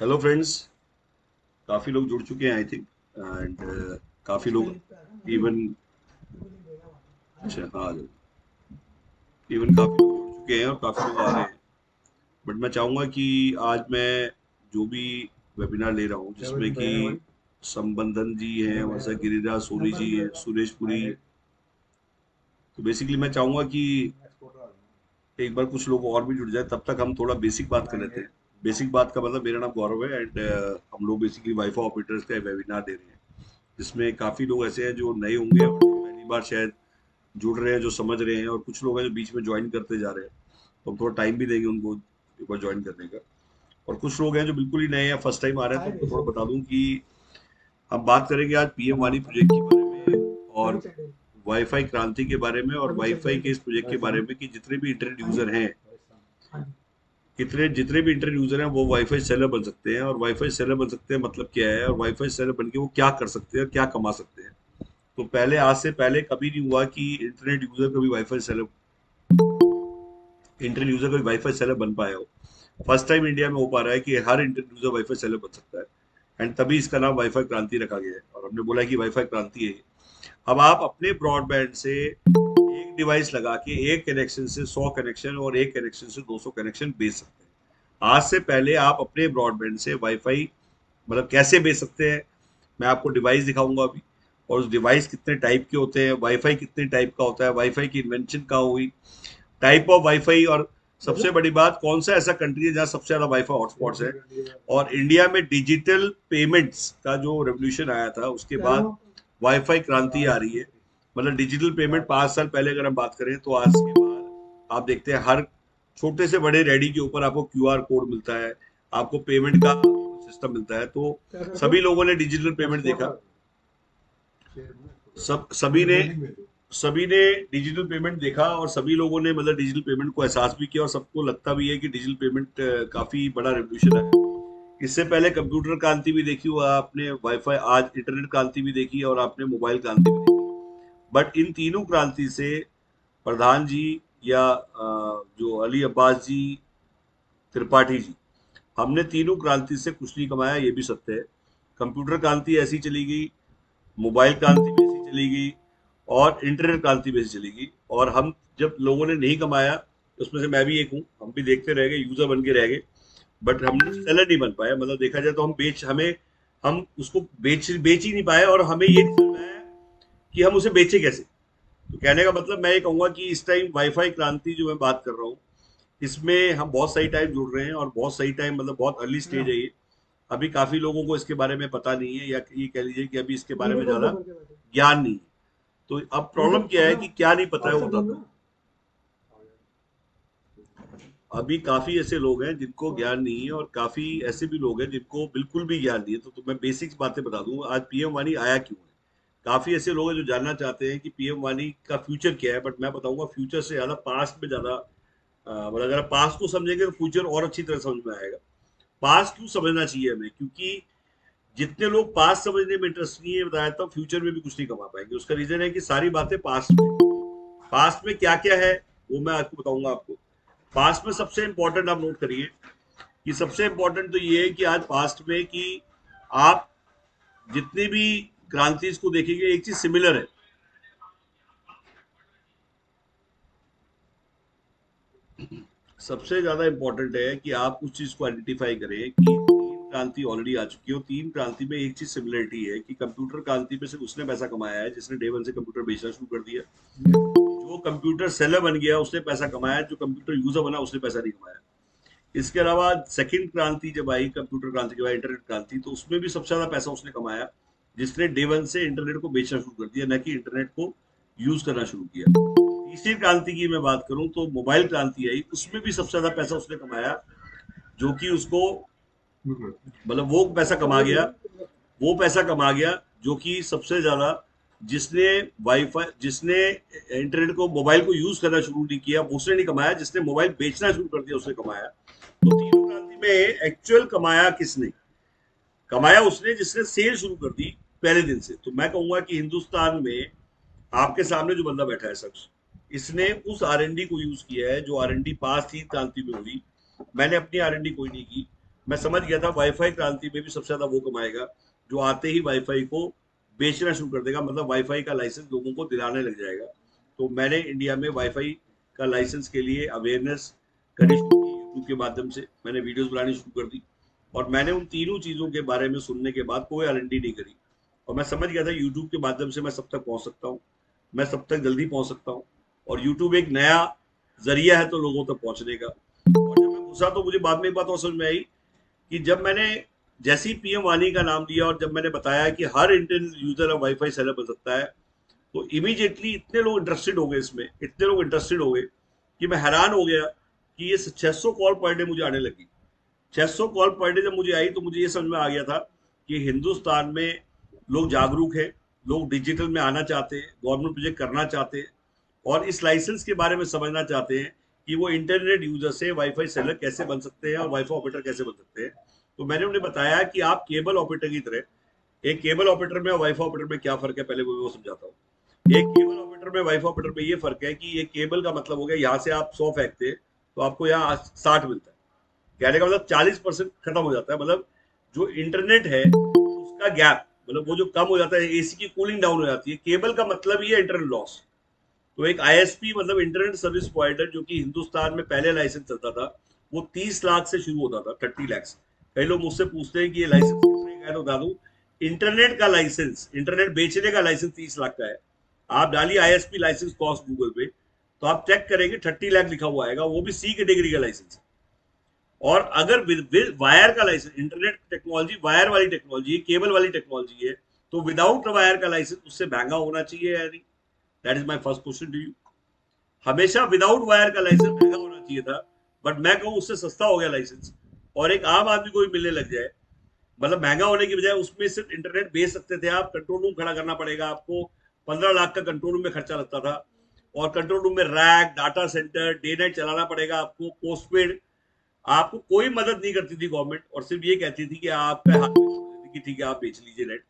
Hello friends. काफ़ी लोग जुड़ चुके हैं आई थिंक। एंड काफ़ी लोग इवन अच्छा हाँ इवन काफ़ी लोग जुड़ चुके हैं और काफ़ी लोग आ रहे हैं। बट मैं चाहूँगा कि आज मैं जो भी वेबिनार ले रहा हूँ जिसमें कि संबंधन जी हैं, वहाँ से गिरिराज सोनी जी हैं, सुरेश पुरी। तो बेसिकली मैं चाहूँगा कि एक बार कुछ लोग और भी जुड़ जाए, तब तक हम थोड़ा बेसिक बात कर लेते हैं। बेसिक बात का मतलब, मेरा नाम गौरव है एंड हम लोग बेसिकली वाईफाई ऑपरेटर्स का वेबिनार दे रहे हैं, जिसमें काफ़ी लोग ऐसे हैं जो नए होंगे और जो पहली बार शायद जुड़ रहे हैं, जो समझ रहे हैं, और कुछ लोग हैं जो बीच में ज्वाइन करते जा रहे हैं। तो हम थोड़ा टाइम भी देंगे उनको एक बार ज्वाइन करने का। और कुछ लोग हैं जो बिल्कुल ही नए हैं, फर्स्ट टाइम आ रहे हैं, तो उनको थोड़ा बता दूं कि हम बात करेंगे आज पीएम वाणी प्रोजेक्ट के बारे में और वाईफाई क्रांति के बारे में और वाईफाई के इस प्रोजेक्ट के बारे में कि जितने भी इंटरनेट यूजर हैं, कितने जितने भी इंटरनेट यूजर हैं वो वाईफाई सेलर बन सकते हैं। और वाईफाई सेलर बन सकते हैं मतलब क्या है, और वाईफाई सेलर बन के वो क्या कर सकते हैं और क्या कमा सकते हैं। तो पहले, आज से पहले कभी नहीं हुआ कि इंटरनेट यूजर कभी वाईफाई सेलर बन पाया हो। फर्स्ट टाइम इंडिया में हो पा रहा है कि हर इंटरनेट यूजर वाईफाई सेलर बन सकता है। एंड तभी इसका नाम वाईफाई क्रांति रखा गया है और हमने बोला कि वाईफाई क्रांति है। अब आप अपने ब्रॉडबैंड से एक डिवाइस लगा के एक कनेक्शन से 100 कनेक्शन और एक कनेक्शन से 200 कनेक्शन बेच सकते हैं। आज से पहले आप अपने ब्रॉडबैंड से वाईफाई मतलब कैसे बेच सकते हैं, मैं आपको डिवाइस दिखाऊंगा अभी। और उस डिवाइस कितने टाइप के होते हैं, वाईफाई कितने टाइप का होता है, वाईफाई की इन्वेंशन कहाँ हुई, टाइप ऑफ वाईफाई, और सबसे बड़ी बात, कौन सा ऐसा कंट्री है जहां सबसे ज्यादा वाईफाई हॉटस्पॉट्स है। और इंडिया में डिजिटल पेमेंट्स का जो रेवोल्यूशन आया था उसके बाद वाईफाई क्रांति आ रही है। मतलब डिजिटल पेमेंट 5 साल पहले अगर हम बात करें तो आज के बाद आप देखते हैं हर छोटे से बड़े रेडी के ऊपर आपको क्यूआर कोड मिलता है, आपको पेमेंट का सिस्टम मिलता है। तो सभी लोगों ने डिजिटल पेमेंट देखा, सभी ने डिजिटल पेमेंट देखा और सभी लोगों ने मतलब डिजिटल पेमेंट को एहसास भी किया और सबको लगता भी है कि डिजिटल पेमेंट काफी बड़ा रेवोल्यूशन है। इससे पहले कंप्यूटर क्रांति भी देखी हुआ आपने, वाईफाई, आज इंटरनेट क्रांति भी देखी और आपने मोबाइल क्रांति भी देखी। बट इन तीनों क्रांति से प्रधान जी या जो अली अब्बास जी त्रिपाठी जी, हमने तीनों क्रांति से कुछ नहीं कमाया, ये भी सत्य है। कंप्यूटर क्रांति ऐसी चली गई, मोबाइल क्रांति भी ऐसी चली गई और इंटरनेट क्रांति भी ऐसी चली गई। और हम जब लोगों ने नहीं कमाया, उसमें से मैं भी एक हूँ, हम भी देखते रह गए, यूजर बन के रह गए, बट हम सेलर नहीं बन पाए। मतलब देखा जाए तो हम उसको बेच ही नहीं पाए और हमें ये नहीं समझ में आया कि हम उसे बेचे कैसे। तो कहने का मतलब मैं ये कहूंगा कि इस टाइम वाईफाई क्रांति जो मैं बात कर रहा हूँ, इसमें हम बहुत सही टाइम जुड़ रहे हैं और बहुत सही टाइम मतलब बहुत अर्ली स्टेज है ये। अभी काफी लोगों को इसके बारे में पता नहीं है, या ये कह लीजिए कि अभी इसके बारे में ज्यादा ज्ञान नहीं है। तो अब प्रॉब्लम क्या है कि क्या नहीं पता है वो बताता हूँ। अभी काफी ऐसे लोग हैं जिनको ज्ञान नहीं है और काफी ऐसे भी लोग हैं जिनको बिल्कुल भी ज्ञान नहीं है। तो मैं बेसिक्स बातें बता दूं, आज पीएम वाणी आया क्यों है। काफी ऐसे लोग हैं जो जानना चाहते हैं कि पीएम वाणी का फ्यूचर क्या है, बट मैं बताऊंगा फ्यूचर से ज्यादा पास्ट में ज्यादा मतलब अगर आप पास्ट को समझेंगे तो फ्यूचर और अच्छी तरह समझ में आएगा। पास्ट क्यों समझना चाहिए हमें, क्योंकि जितने लोग पास्ट समझने में इंटरेस्ट नहीं है, बताया था, फ्यूचर में भी कुछ नहीं कमा पाएंगे। उसका रीजन है कि सारी बातें पास्ट में क्या क्या है वो मैं आपको बताऊंगा आपको। पास्ट में सबसे इंपॉर्टेंट आप नोट करिए कि सबसे इंपॉर्टेंट तो ये है कि आज पास्ट में कि आप जितनी भी क्रांति को देखेंगे एक चीज सिमिलर है। सबसे ज्यादा इंपॉर्टेंट है कि आप उस चीज को आइडेंटिफाई करें कि तीन क्रांति ऑलरेडी आ चुकी है और तीन क्रांति में एक चीज सिमिलरिटी है कि कंप्यूटर क्रांति में सिर्फ उसने पैसा कमाया है जिसने डे वन से कंप्यूटर बेचना शुरू कर दिया। जो कंप्यूटर सेलर बन गया उसने पैसा कमाया, जो कंप्यूटर यूजर बना उसने पैसा नहीं कमाया। इसके अलावा सेकंड क्रांति जब आई, कंप्यूटर क्रांति जब आई, इंटरनेट क्रांति, तो उसमें भी सबसे ज्यादा पैसा उसने कमाया जिसने डे वन से इंटरनेट को बेचना शुरू कर दिया, न कि इंटरनेट को यूज करना शुरू किया। तीसरी क्रांति की मैं बात करूं तो मोबाइल क्रांति आई, उसमें भी सबसे ज्यादा पैसा उसने कमाया, जो कि उसको मतलब वो पैसा कमा गया जो कि सबसे ज्यादा जिसने इंटरनेट को, मोबाइल को यूज करना शुरू नहीं किया उसने नहीं कमाया, जिसने मोबाइल बेचना शुरू कर दिया उसने कमाया। तो तीनों क्रांति में एक्चुअल कमाया किसने, कमाया उसने जिसने सेल शुरू कर दी पहले दिन से। तो मैं कहूंगा कि हिंदुस्तान में आपके सामने जो बंदा बैठा है शख्स, इसने उस आर एन डी को यूज किया है जो आर एन डी पास थी क्रांति में हुई। मैंने अपनी आर एन डी कोई नहीं की, मैं समझ गया था वाईफाई क्रांति में भी सबसे ज्यादा वो कमाएगा जो आते ही वाईफाई को बेचना शुरू कर देगा, मतलब वाईफाई का लाइसेंस लोगों को दिलाने लग जाएगा। तो मैंने इंडिया में वाईफाई का लाइसेंस के लिए अवेयरनेस करनी शुरू की, यूट्यूब के माध्यम से मैंने वीडियोस बनानी शुरू कर दी। और मैंने उन तीनों चीजों के बारे में सुनने के बाद कोई आरएनडी नहीं करी, और मैं समझ गया था यूट्यूब के माध्यम से मैं सब तक पहुंच सकता हूँ, मैं सब तक जल्दी पहुंच सकता हूँ, और यूट्यूब एक नया जरिया है तो लोगों तक पहुंचने का। और जब मैं घुसा तो मुझे बाद में एक बात और समझ में आई कि जब मैंने जैसे ही पीएम वानी का नाम दिया और जब मैंने बताया कि हर इंटरनेट यूजर अब वाईफाई सेटअप कर सकता है, तो इमीडिएटली इतने लोग इंटरेस्टेड हो गए इसमें, इतने लोग इंटरेस्टेड हो गए कि मैं हैरान हो गया कि ये 600 कॉल पर डे मुझे आने लगी। 600 कॉल पर डे जब मुझे आई तो मुझे ये समझ में आ गया था कि हिंदुस्तान में लोग जागरूक हैं, लोग डिजिटल में आना चाहते हैं, गवर्नमेंट प्रोजेक्ट करना चाहते हैं, और इस लाइसेंस के बारे में समझना चाहते हैं कि वो इंटरनेट यूजर से वाईफाई सेलर कैसे बन सकते हैं और वाईफाई ऑपरेटर कैसे बन सकते हैं। तो मैंने उन्हें बताया कि आप केबल ऑपरेटर की तरह, एक केबल ऑपरेटर में और वाईफाई ऑपरेटर में क्या फर्क है, पहले वो समझाता हूँ। एक केबल ऑपरेटर में वाईफाई ऑपरेटर में ये फर्क है कि ये केबल का मतलब हो गया यहाँ से आप 100 फेंकते हैं तो आपको यहाँ 60 मिलता है। कहने का मतलब 40% खत्म हो जाता है, मतलब जो इंटरनेट है उसका गैप, मतलब वो जो कम हो जाता है, एसी की कूलिंग डाउन हो जाती है। केबल का मतलब ही है इंटरनेट लॉस। तो एक आईएसपी मतलब इंटरनेट सर्विस प्रोवाइडर जो कि हिंदुस्तान में पहले लाइसेंस चलता था वो 30 लाख से शुरू होता था, 30 लाख। कई लोग मुझसे पूछते हैं कि ये लाइसेंस कितने का है, तो बता दूं इंटरनेट का लाइसेंस, इंटरनेट बेचने का लाइसेंस 30 लाख का है। आप डालिए आईएसपी लाइसेंस कॉस्ट गूगल पे तो आप चेक करेंगे 30 लाख लिखा हुआ आएगा, वो भी सी कैटेगरी का लाइसेंस। और अगर विद वायर का लाइसेंस, इंटरनेट टेक्नोलॉजी वायर वाली टेक्नोलॉजी, केबल वाली टेक्नोलॉजी है, तो विदाउट वायर का लाइसेंस उससे महंगा होना चाहिए या नहीं? That is my first question to you. हमेशा विदाउट वायर का लाइसेंस महंगा होना चाहिए था, बट मैं कहूँ उससे सस्ता हो गया लाइसेंस, और एक आम आदमी को भी मिलने लग जाए। मतलब महंगा होने की बजाय उसमें सिर्फ इंटरनेट बेच सकते थे आप, कंट्रोल रूम खड़ा करना पड़ेगा आपको, 15 लाख का कंट्रोल रूम में खर्चा लगता था, और कंट्रोल रूम में rack, data centre, day night चलाना पड़ेगा आपको, पोस्टपेड। आपको कोई मदद नहीं करती थी गवर्नमेंट, और सिर्फ ये कहती थी कि आपके हाथ में छोड़ देती कि ठीक है आप बेच लीजिए नेट,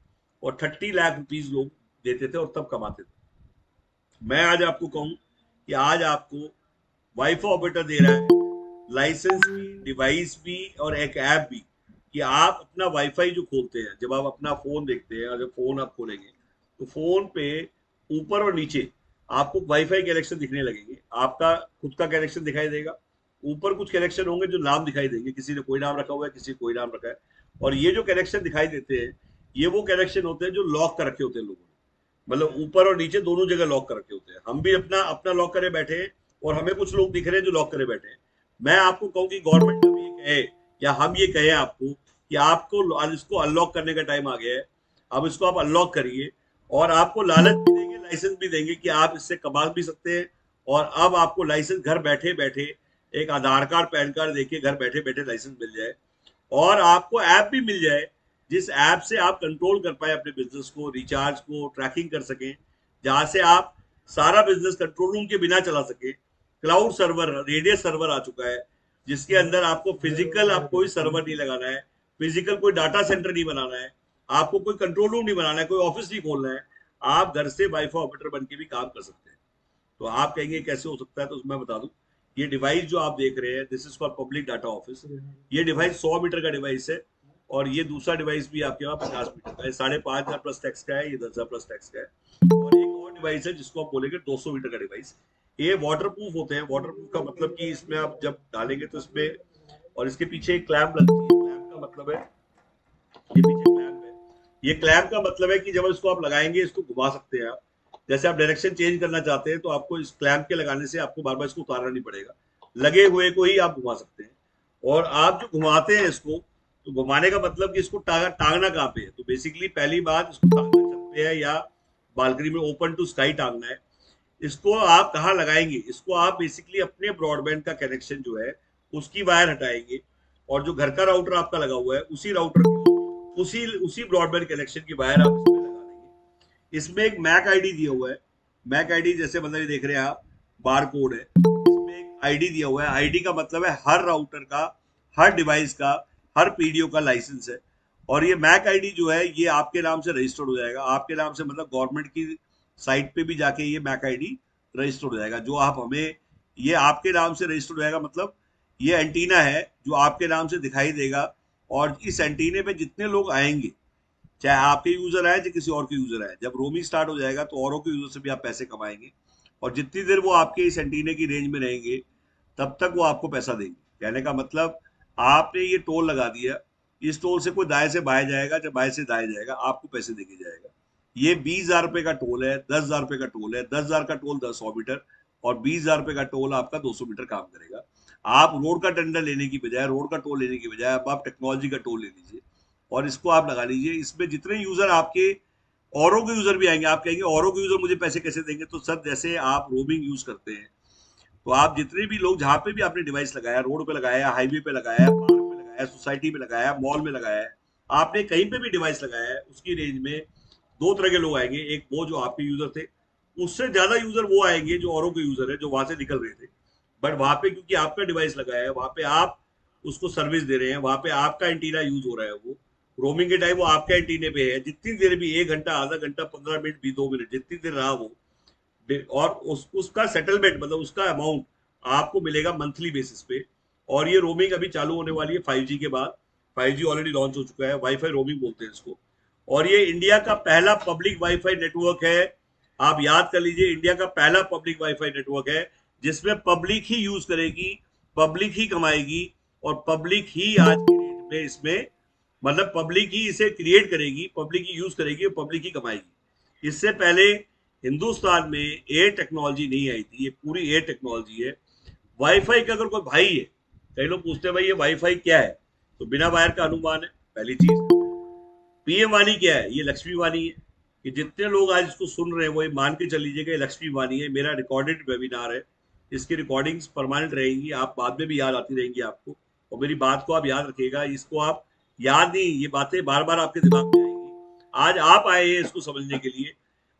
और 30 लाख रुपीज लोग देते थे और तब कमाते थे। मैं आज आपको कहूं कि आज आपको वाईफाई ऑपरेटर दे रहा है लाइसेंस भी, डिवाइस भी, और एक ऐप भी, कि आप अपना वाईफाई जो खोलते हैं, जब आप अपना फोन देखते हैं और जब फोन आप खोलेंगे तो फोन पे ऊपर और नीचे आपको वाईफाई कनेक्शन दिखने लगेंगे। आपका खुद का कनेक्शन दिखाई देगा, ऊपर कुछ कनेक्शन होंगे जो नाम दिखाई देंगे, किसी ने कोई नाम रखा हुआ है, किसी ने कोई नाम रखा है। और ये जो कनेक्शन दिखाई देते हैं ये वो कनेक्शन होते हैं जो लॉक कर रखे होते हैं लोगों ने, मतलब ऊपर और नीचे दोनों जगह लॉक कर रखे होते हैं। हम भी अपना अपना लॉक करे बैठे हैं, और हमें कुछ लोग दिख रहे हैं जो लॉक करे बैठे हैं। मैं आपको कहूँ कि गवर्नमेंट अब ये कहे या हम ये कहें आपको कि आपको इसको अनलॉक करने का टाइम आ गया है, अब इसको आप अनलॉक करिए, और आपको लालच भी देंगे, लाइसेंस भी देंगे कि आप इससे कमा भी सकते हैं। और अब आपको लाइसेंस घर बैठे बैठे एक आधार कार्ड पैन कार्ड देके घर बैठे बैठे लाइसेंस मिल जाए, और आपको ऐप भी मिल जाए जिस ऐप से आप कंट्रोल कर पाए अपने बिजनेस को, रिचार्ज को ट्रैकिंग कर सकें, जहां से आप सारा बिजनेस कंट्रोल रूम के बिना चला सके। क्लाउड सर्वर, रेडियस सर्वर आ चुका है जिसके अंदर आपको फिजिकल, आप कोई सर्वर नहीं लगाना है, फिजिकल कोई डाटा सेंटर नहीं बनाना है, आपको कोई कंट्रोल रूम नहीं बनाना है, कोई ऑफिस नहीं खोलना है। आप घर से वाईफाई ऑपरेटर बन के भी काम कर सकते हैं। तो आप कहेंगे कैसे हो सकता है, तो मैं बता दूं, ये डिवाइस जो आप देख रहे हैं this is for public data office. ये डिवाइस 100 मीटर का डिवाइस है, और ये दूसरा डिवाइस भी आपके वहाँ 50 मीटर का है, 5,500 प्लस टैक्स का है, ये 10,000 प्लस टैक्स का है। और एक और डिवाइस है जिसको आप बोलेंगे 200 मीटर का डिवाइस। ये वाटर प्रूफ होते हैं। वाटर प्रूफ का मतलब कि इसमें आप जब डालेंगे तो इसमें, और इसके पीछे एक क्लैंप लगती है, क्लैंप का मतलब है, ये पीछे क्लैंप है, ये क्लैंप का मतलब है कि जब इसको आप लगाएंगे इसको घुमा सकते हैं आप। जैसे आप डायरेक्शन चेंज करना चाहते हैं तो आपको इस क्लैंप के लगाने से आपको बार बार इसको उतारना नहीं पड़ेगा, लगे हुए को ही आप घुमा सकते हैं। और आप जो घुमाते हैं इसको, तो घुमाने का मतलब कि इसको टांगना कहाँ पे है, तो बेसिकली पहली बात इसको टांगना छत पे है या बालकनी में, ओपन टू स्काई टांगना है। इसको आप कहाँ लगाएंगे, इसको आप बेसिकली अपने ब्रॉडबैंड का कनेक्शन जो है उसकी वायर हटाएंगे, और जो घर का राउटर आपका लगा हुआ है उसी राउटर उसी उसी ब्रॉडबैंड कनेक्शन की वायर आप इसमें लगा देंगे। इसमें एक मैक आईडी दिया हुआ है, मैक आईडी जैसे मतलब ये देख रहे हैं आप, बार कोड है, इसमें एक आईडी दिया हुआ है। आईडी का मतलब है हर राउटर का, हर डिवाइस का, हर पीडीओ का लाइसेंस है। और ये मैक आईडी जो है ये आपके नाम से रजिस्टर्ड हो जाएगा, आपके नाम से, मतलब गवर्नमेंट की साइट पे भी जाके ये मैक आईडी रजिस्टर्ड हो जाएगा। जो आप हमें, ये आपके नाम से रजिस्टर्ड हो जाएगा, मतलब ये एंटीना है जो आपके नाम से दिखाई देगा और इस एंटीने पे जितने लोग आएंगे, चाहे आपके यूजर आए चाहे किसी और के यूजर आए, जब रोमिंग स्टार्ट हो जाएगा तो औरों के यूजर से भी आप पैसे कमाएंगे, और जितनी देर वो आपके इस एंटीने की रेंज में रहेंगे तब तक वो आपको पैसा देंगे। कहने का मतलब, आपने ये टोल लगा दिया, इस टोल से कोई दाएं से बाएं जाएगा, जब बाएं से दाएं जाएगा आपको पैसे देके जाएगा। ये 20,000 रुपए का टोल है, 10,000 रुपए का टोल है, 10,000 का टोल 100 मीटर, और 20,000 रुपए का टोल आपका 200 मीटर काम करेगा। आप रोड का टेंडर लेने की बजाय, रोड का टोल लेने की बजाय अब आप टेक्नोलॉजी का टोल ले लीजिए और इसको आप लगा लीजिए। इसमें जितने यूजर आपके, औरों के यूजर भी आएंगे, आप कहेंगे औरों के यूजर मुझे पैसे कैसे देंगे, तो सर जैसे आप रोमिंग यूज करते हैं, तो आप जितने भी लोग, जहां पे भी आपने डिवाइस लगाया, रोड पे लगाया, हाईवे पे लगाया, पार्क में लगाया, सोसाइटी में लगाया, मॉल में लगाया है, आपने कहीं पे भी डिवाइस लगाया है, उसकी रेंज में दो तरह के लोग आएंगे। एक वो जो आपके यूजर थे, उससे ज्यादा यूजर वो आएंगे जो औरों के यूजर है, जो वहां से निकल रहे थे। बट वहां पे क्योंकि आपका डिवाइस लगाया है, वहां पे आप उसको सर्विस दे रहे हैं, वहां पे आपका एंटीना यूज हो रहा है, वो रोमिंग के टाइम वो आपके एंटीने पे है, जितनी देर भी, 1 घंटा, आधा घंटा, 15 मिनट भी, 2 मिनट, जितनी देर रहा वो, और उसका सेटलमेंट, मतलब उसका अमाउंट आपको मिलेगा मंथली बेसिस पे। और ये रोमिंग अभी चालू होने वाली है 5G के बाद। 5G ऑलरेडी लॉन्च हो चुका है, वाईफाई रोमिंग बोलते हैं इसको। और ये इंडिया का पहला पब्लिक वाईफाई नेटवर्क है। आप याद कर लीजिए, इंडिया का पहला पब्लिक वाईफाई नेटवर्क है जिसमें पब्लिक ही यूज करेगी, पब्लिक ही कमाएगी, और पब्लिक ही आज की डेट में इसमें, मतलब पब्लिक ही इसे क्रिएट करेगी, पब्लिक ही यूज करेगी और पब्लिक ही कमाएगी। इससे पहले हिंदुस्तान में एयर टेक्नोलॉजी नहीं आई थी, ये पूरी एयर टेक्नोलॉजी है। वाईफाई का अगर कोई भाई है, कई लोग पूछते हैं भाई ये वाईफाई क्या है, तो बिना वायर का अनुमान है पहली चीज। पीएम वाणी क्या है, ये लक्ष्मी वाणी है। कि जितने लोग आज इसको सुन रहे हैं वो ये मान के चल लीजिएगा ये लक्ष्मी वाणी है, मेरा रिकॉर्डेड वेबिनार है, इसकी रिकॉर्डिंग्स परमानेंट रहेंगी, आप बाद में भी याद आती रहेंगी आपको। और मेरी बात को आप याद रखिएगा, इसको आप याद नहीं, ये बातें बार बार आपके दिमाग में आएंगी। आज आप आए हैं इसको समझने के लिए,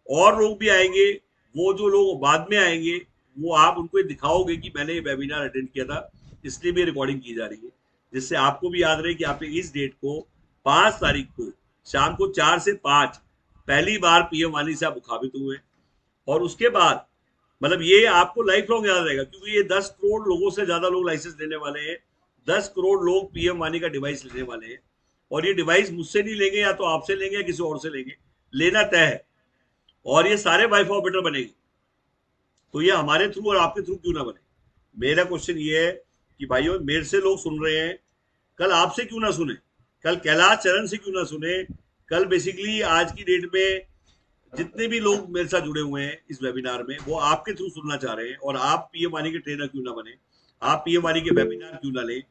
और लोग भी आएंगे, वो जो लोग बाद में आएंगे वो आप उनको दिखाओगे कि मैंने ये वेबिनार अटेंड किया था, इसलिए भी रिकॉर्डिंग की जा रही है, जिससे आपको भी याद रहे कि आपने इस डेट को, 5 तारीख को शाम को 4 से 5 पहली बार पीएम वाणी से आप मुखाबित हुए। और उसके बाद, मतलब ये आपको लाइफ लॉन्ग याद रहेगा, क्योंकि ये 10 करोड़ लोगों से ज्यादा लोग लाइसेंस लेने वाले हैं, 10 करोड़ लोग पीएम वाणी का डिवाइस लेने वाले हैं। और ये डिवाइस मुझसे नहीं लेंगे, या तो आपसे लेंगे या किसी और से लेंगे, लेना तय है। और ये सारे वाईफाई ऑपरेटर बनेंगे, तो ये हमारे थ्रू और आपके थ्रू क्यों ना बने। मेरा क्वेश्चन ये है कि भाइयों, मेरे से लोग सुन रहे हैं, कल आपसे क्यों ना सुने, कल कैलाश चरण से क्यों ना सुने, कल बेसिकली आज की डेट में जितने भी लोग मेरे साथ जुड़े हुए हैं इस वेबिनार में, वो आपके थ्रू सुनना चाह रहे हैं। और आप पीएम वाणी के ट्रेनर क्यों ना बने, आप पीएम वाणी के वेबिनार क्यों ना लें,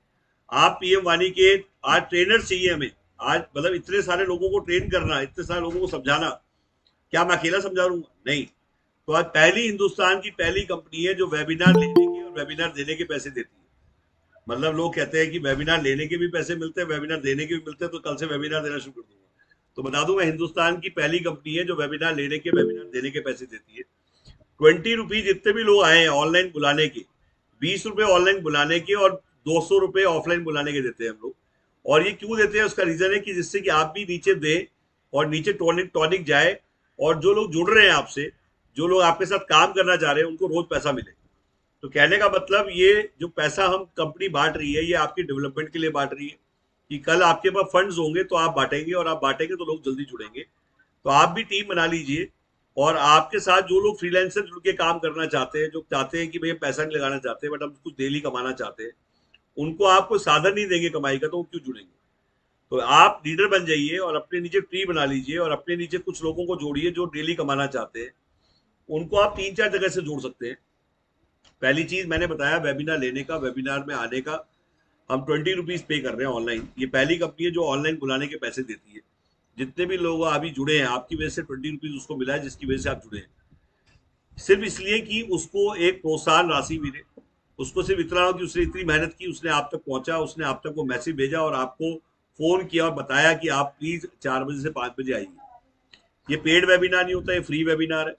आप पीएम वाणी के, आज ट्रेनर चाहिए हमें। आज मतलब इतने सारे लोगों को ट्रेन करना, इतने सारे लोगों को समझाना, क्या मैं अकेला समझा लूंगा? नहीं। तो आज पहली, हिंदुस्तान की पहली कंपनी है जो वेबिनार लेने के और वेबिनार देने के पैसे देती है। मतलब लोग कहते हैं कि वेबिनार लेने के भी पैसे मिलते हैं, वेबिनार देने के भी मिलते हैं, तो कल से वेबिनार देना शुरू कर दूंगा। तो बता दूं, मैं हिंदुस्तान की पहली कंपनी है जो वेबिनार लेने के, वेबिनार देने के पैसे देती है। 20 रुपीज जितने भी लोग आए हैं ऑनलाइन बुलाने के, 20 रुपए ऑनलाइन बुलाने के, और 200 रुपए ऑफलाइन बुलाने के देते हैं हम लोग। और ये क्यों देते हैं, उसका रीजन है कि जिससे कि आप भी नीचे दें, और नीचे टॉनिक टॉनिक जाए, और जो लोग जुड़ रहे हैं आपसे, जो लोग आपके साथ काम करना चाह रहे हैं, उनको रोज पैसा मिले। तो कहने का मतलब, ये जो पैसा हम कंपनी बांट रही है, ये आपकी डेवलपमेंट के लिए बांट रही है, कि कल आपके पास फंड्स होंगे तो आप बांटेंगे, और आप बांटेंगे तो लोग जल्दी जुड़ेंगे। तो आप भी टीम बना लीजिए, और आपके साथ जो लोग फ्रीलांसर जुड़ के काम करना चाहते हैं, जो चाहते हैं कि भैया पैसा नहीं लगाना चाहते बट हम कुछ डेली कमाना चाहते हैं, उनको आप कोई साधन नहीं देंगे कमाई का, तो वो क्यों जुड़ेंगे। तो आप लीडर बन जाइए और अपने नीचे ट्री बना लीजिए, और अपने नीचे कुछ लोगों को जोड़िए जो डेली कमाना चाहते हैं। उनको आप 3-4 जगह से जोड़ सकते हैं। पहली चीज मैंने बताया, वेबिनार लेने का, वेबिनार में आने का। हम 20 रुपीज पे कर रहे हैं ऑनलाइन। ये पहली कंपनी है जो ऑनलाइन बुलाने के पैसे देती है। जितने भी लोग अभी जुड़े हैं, आपकी वजह से 20 रुपीज उसको मिला है, जिसकी वजह से आप जुड़े हैं, सिर्फ इसलिए कि उसको एक प्रोत्साहन राशि मिले। उसको सिर्फ इतना हो कि उसने इतनी मेहनत की, उसने आप तक पहुंचा, उसने आप तक वो मैसेज भेजा और आपको फोन किया और बताया कि आप प्लीज 4 बजे से 5 बजे आइए। ये पेड वेबिनार नहीं होता, ये फ्री वेबिनार है।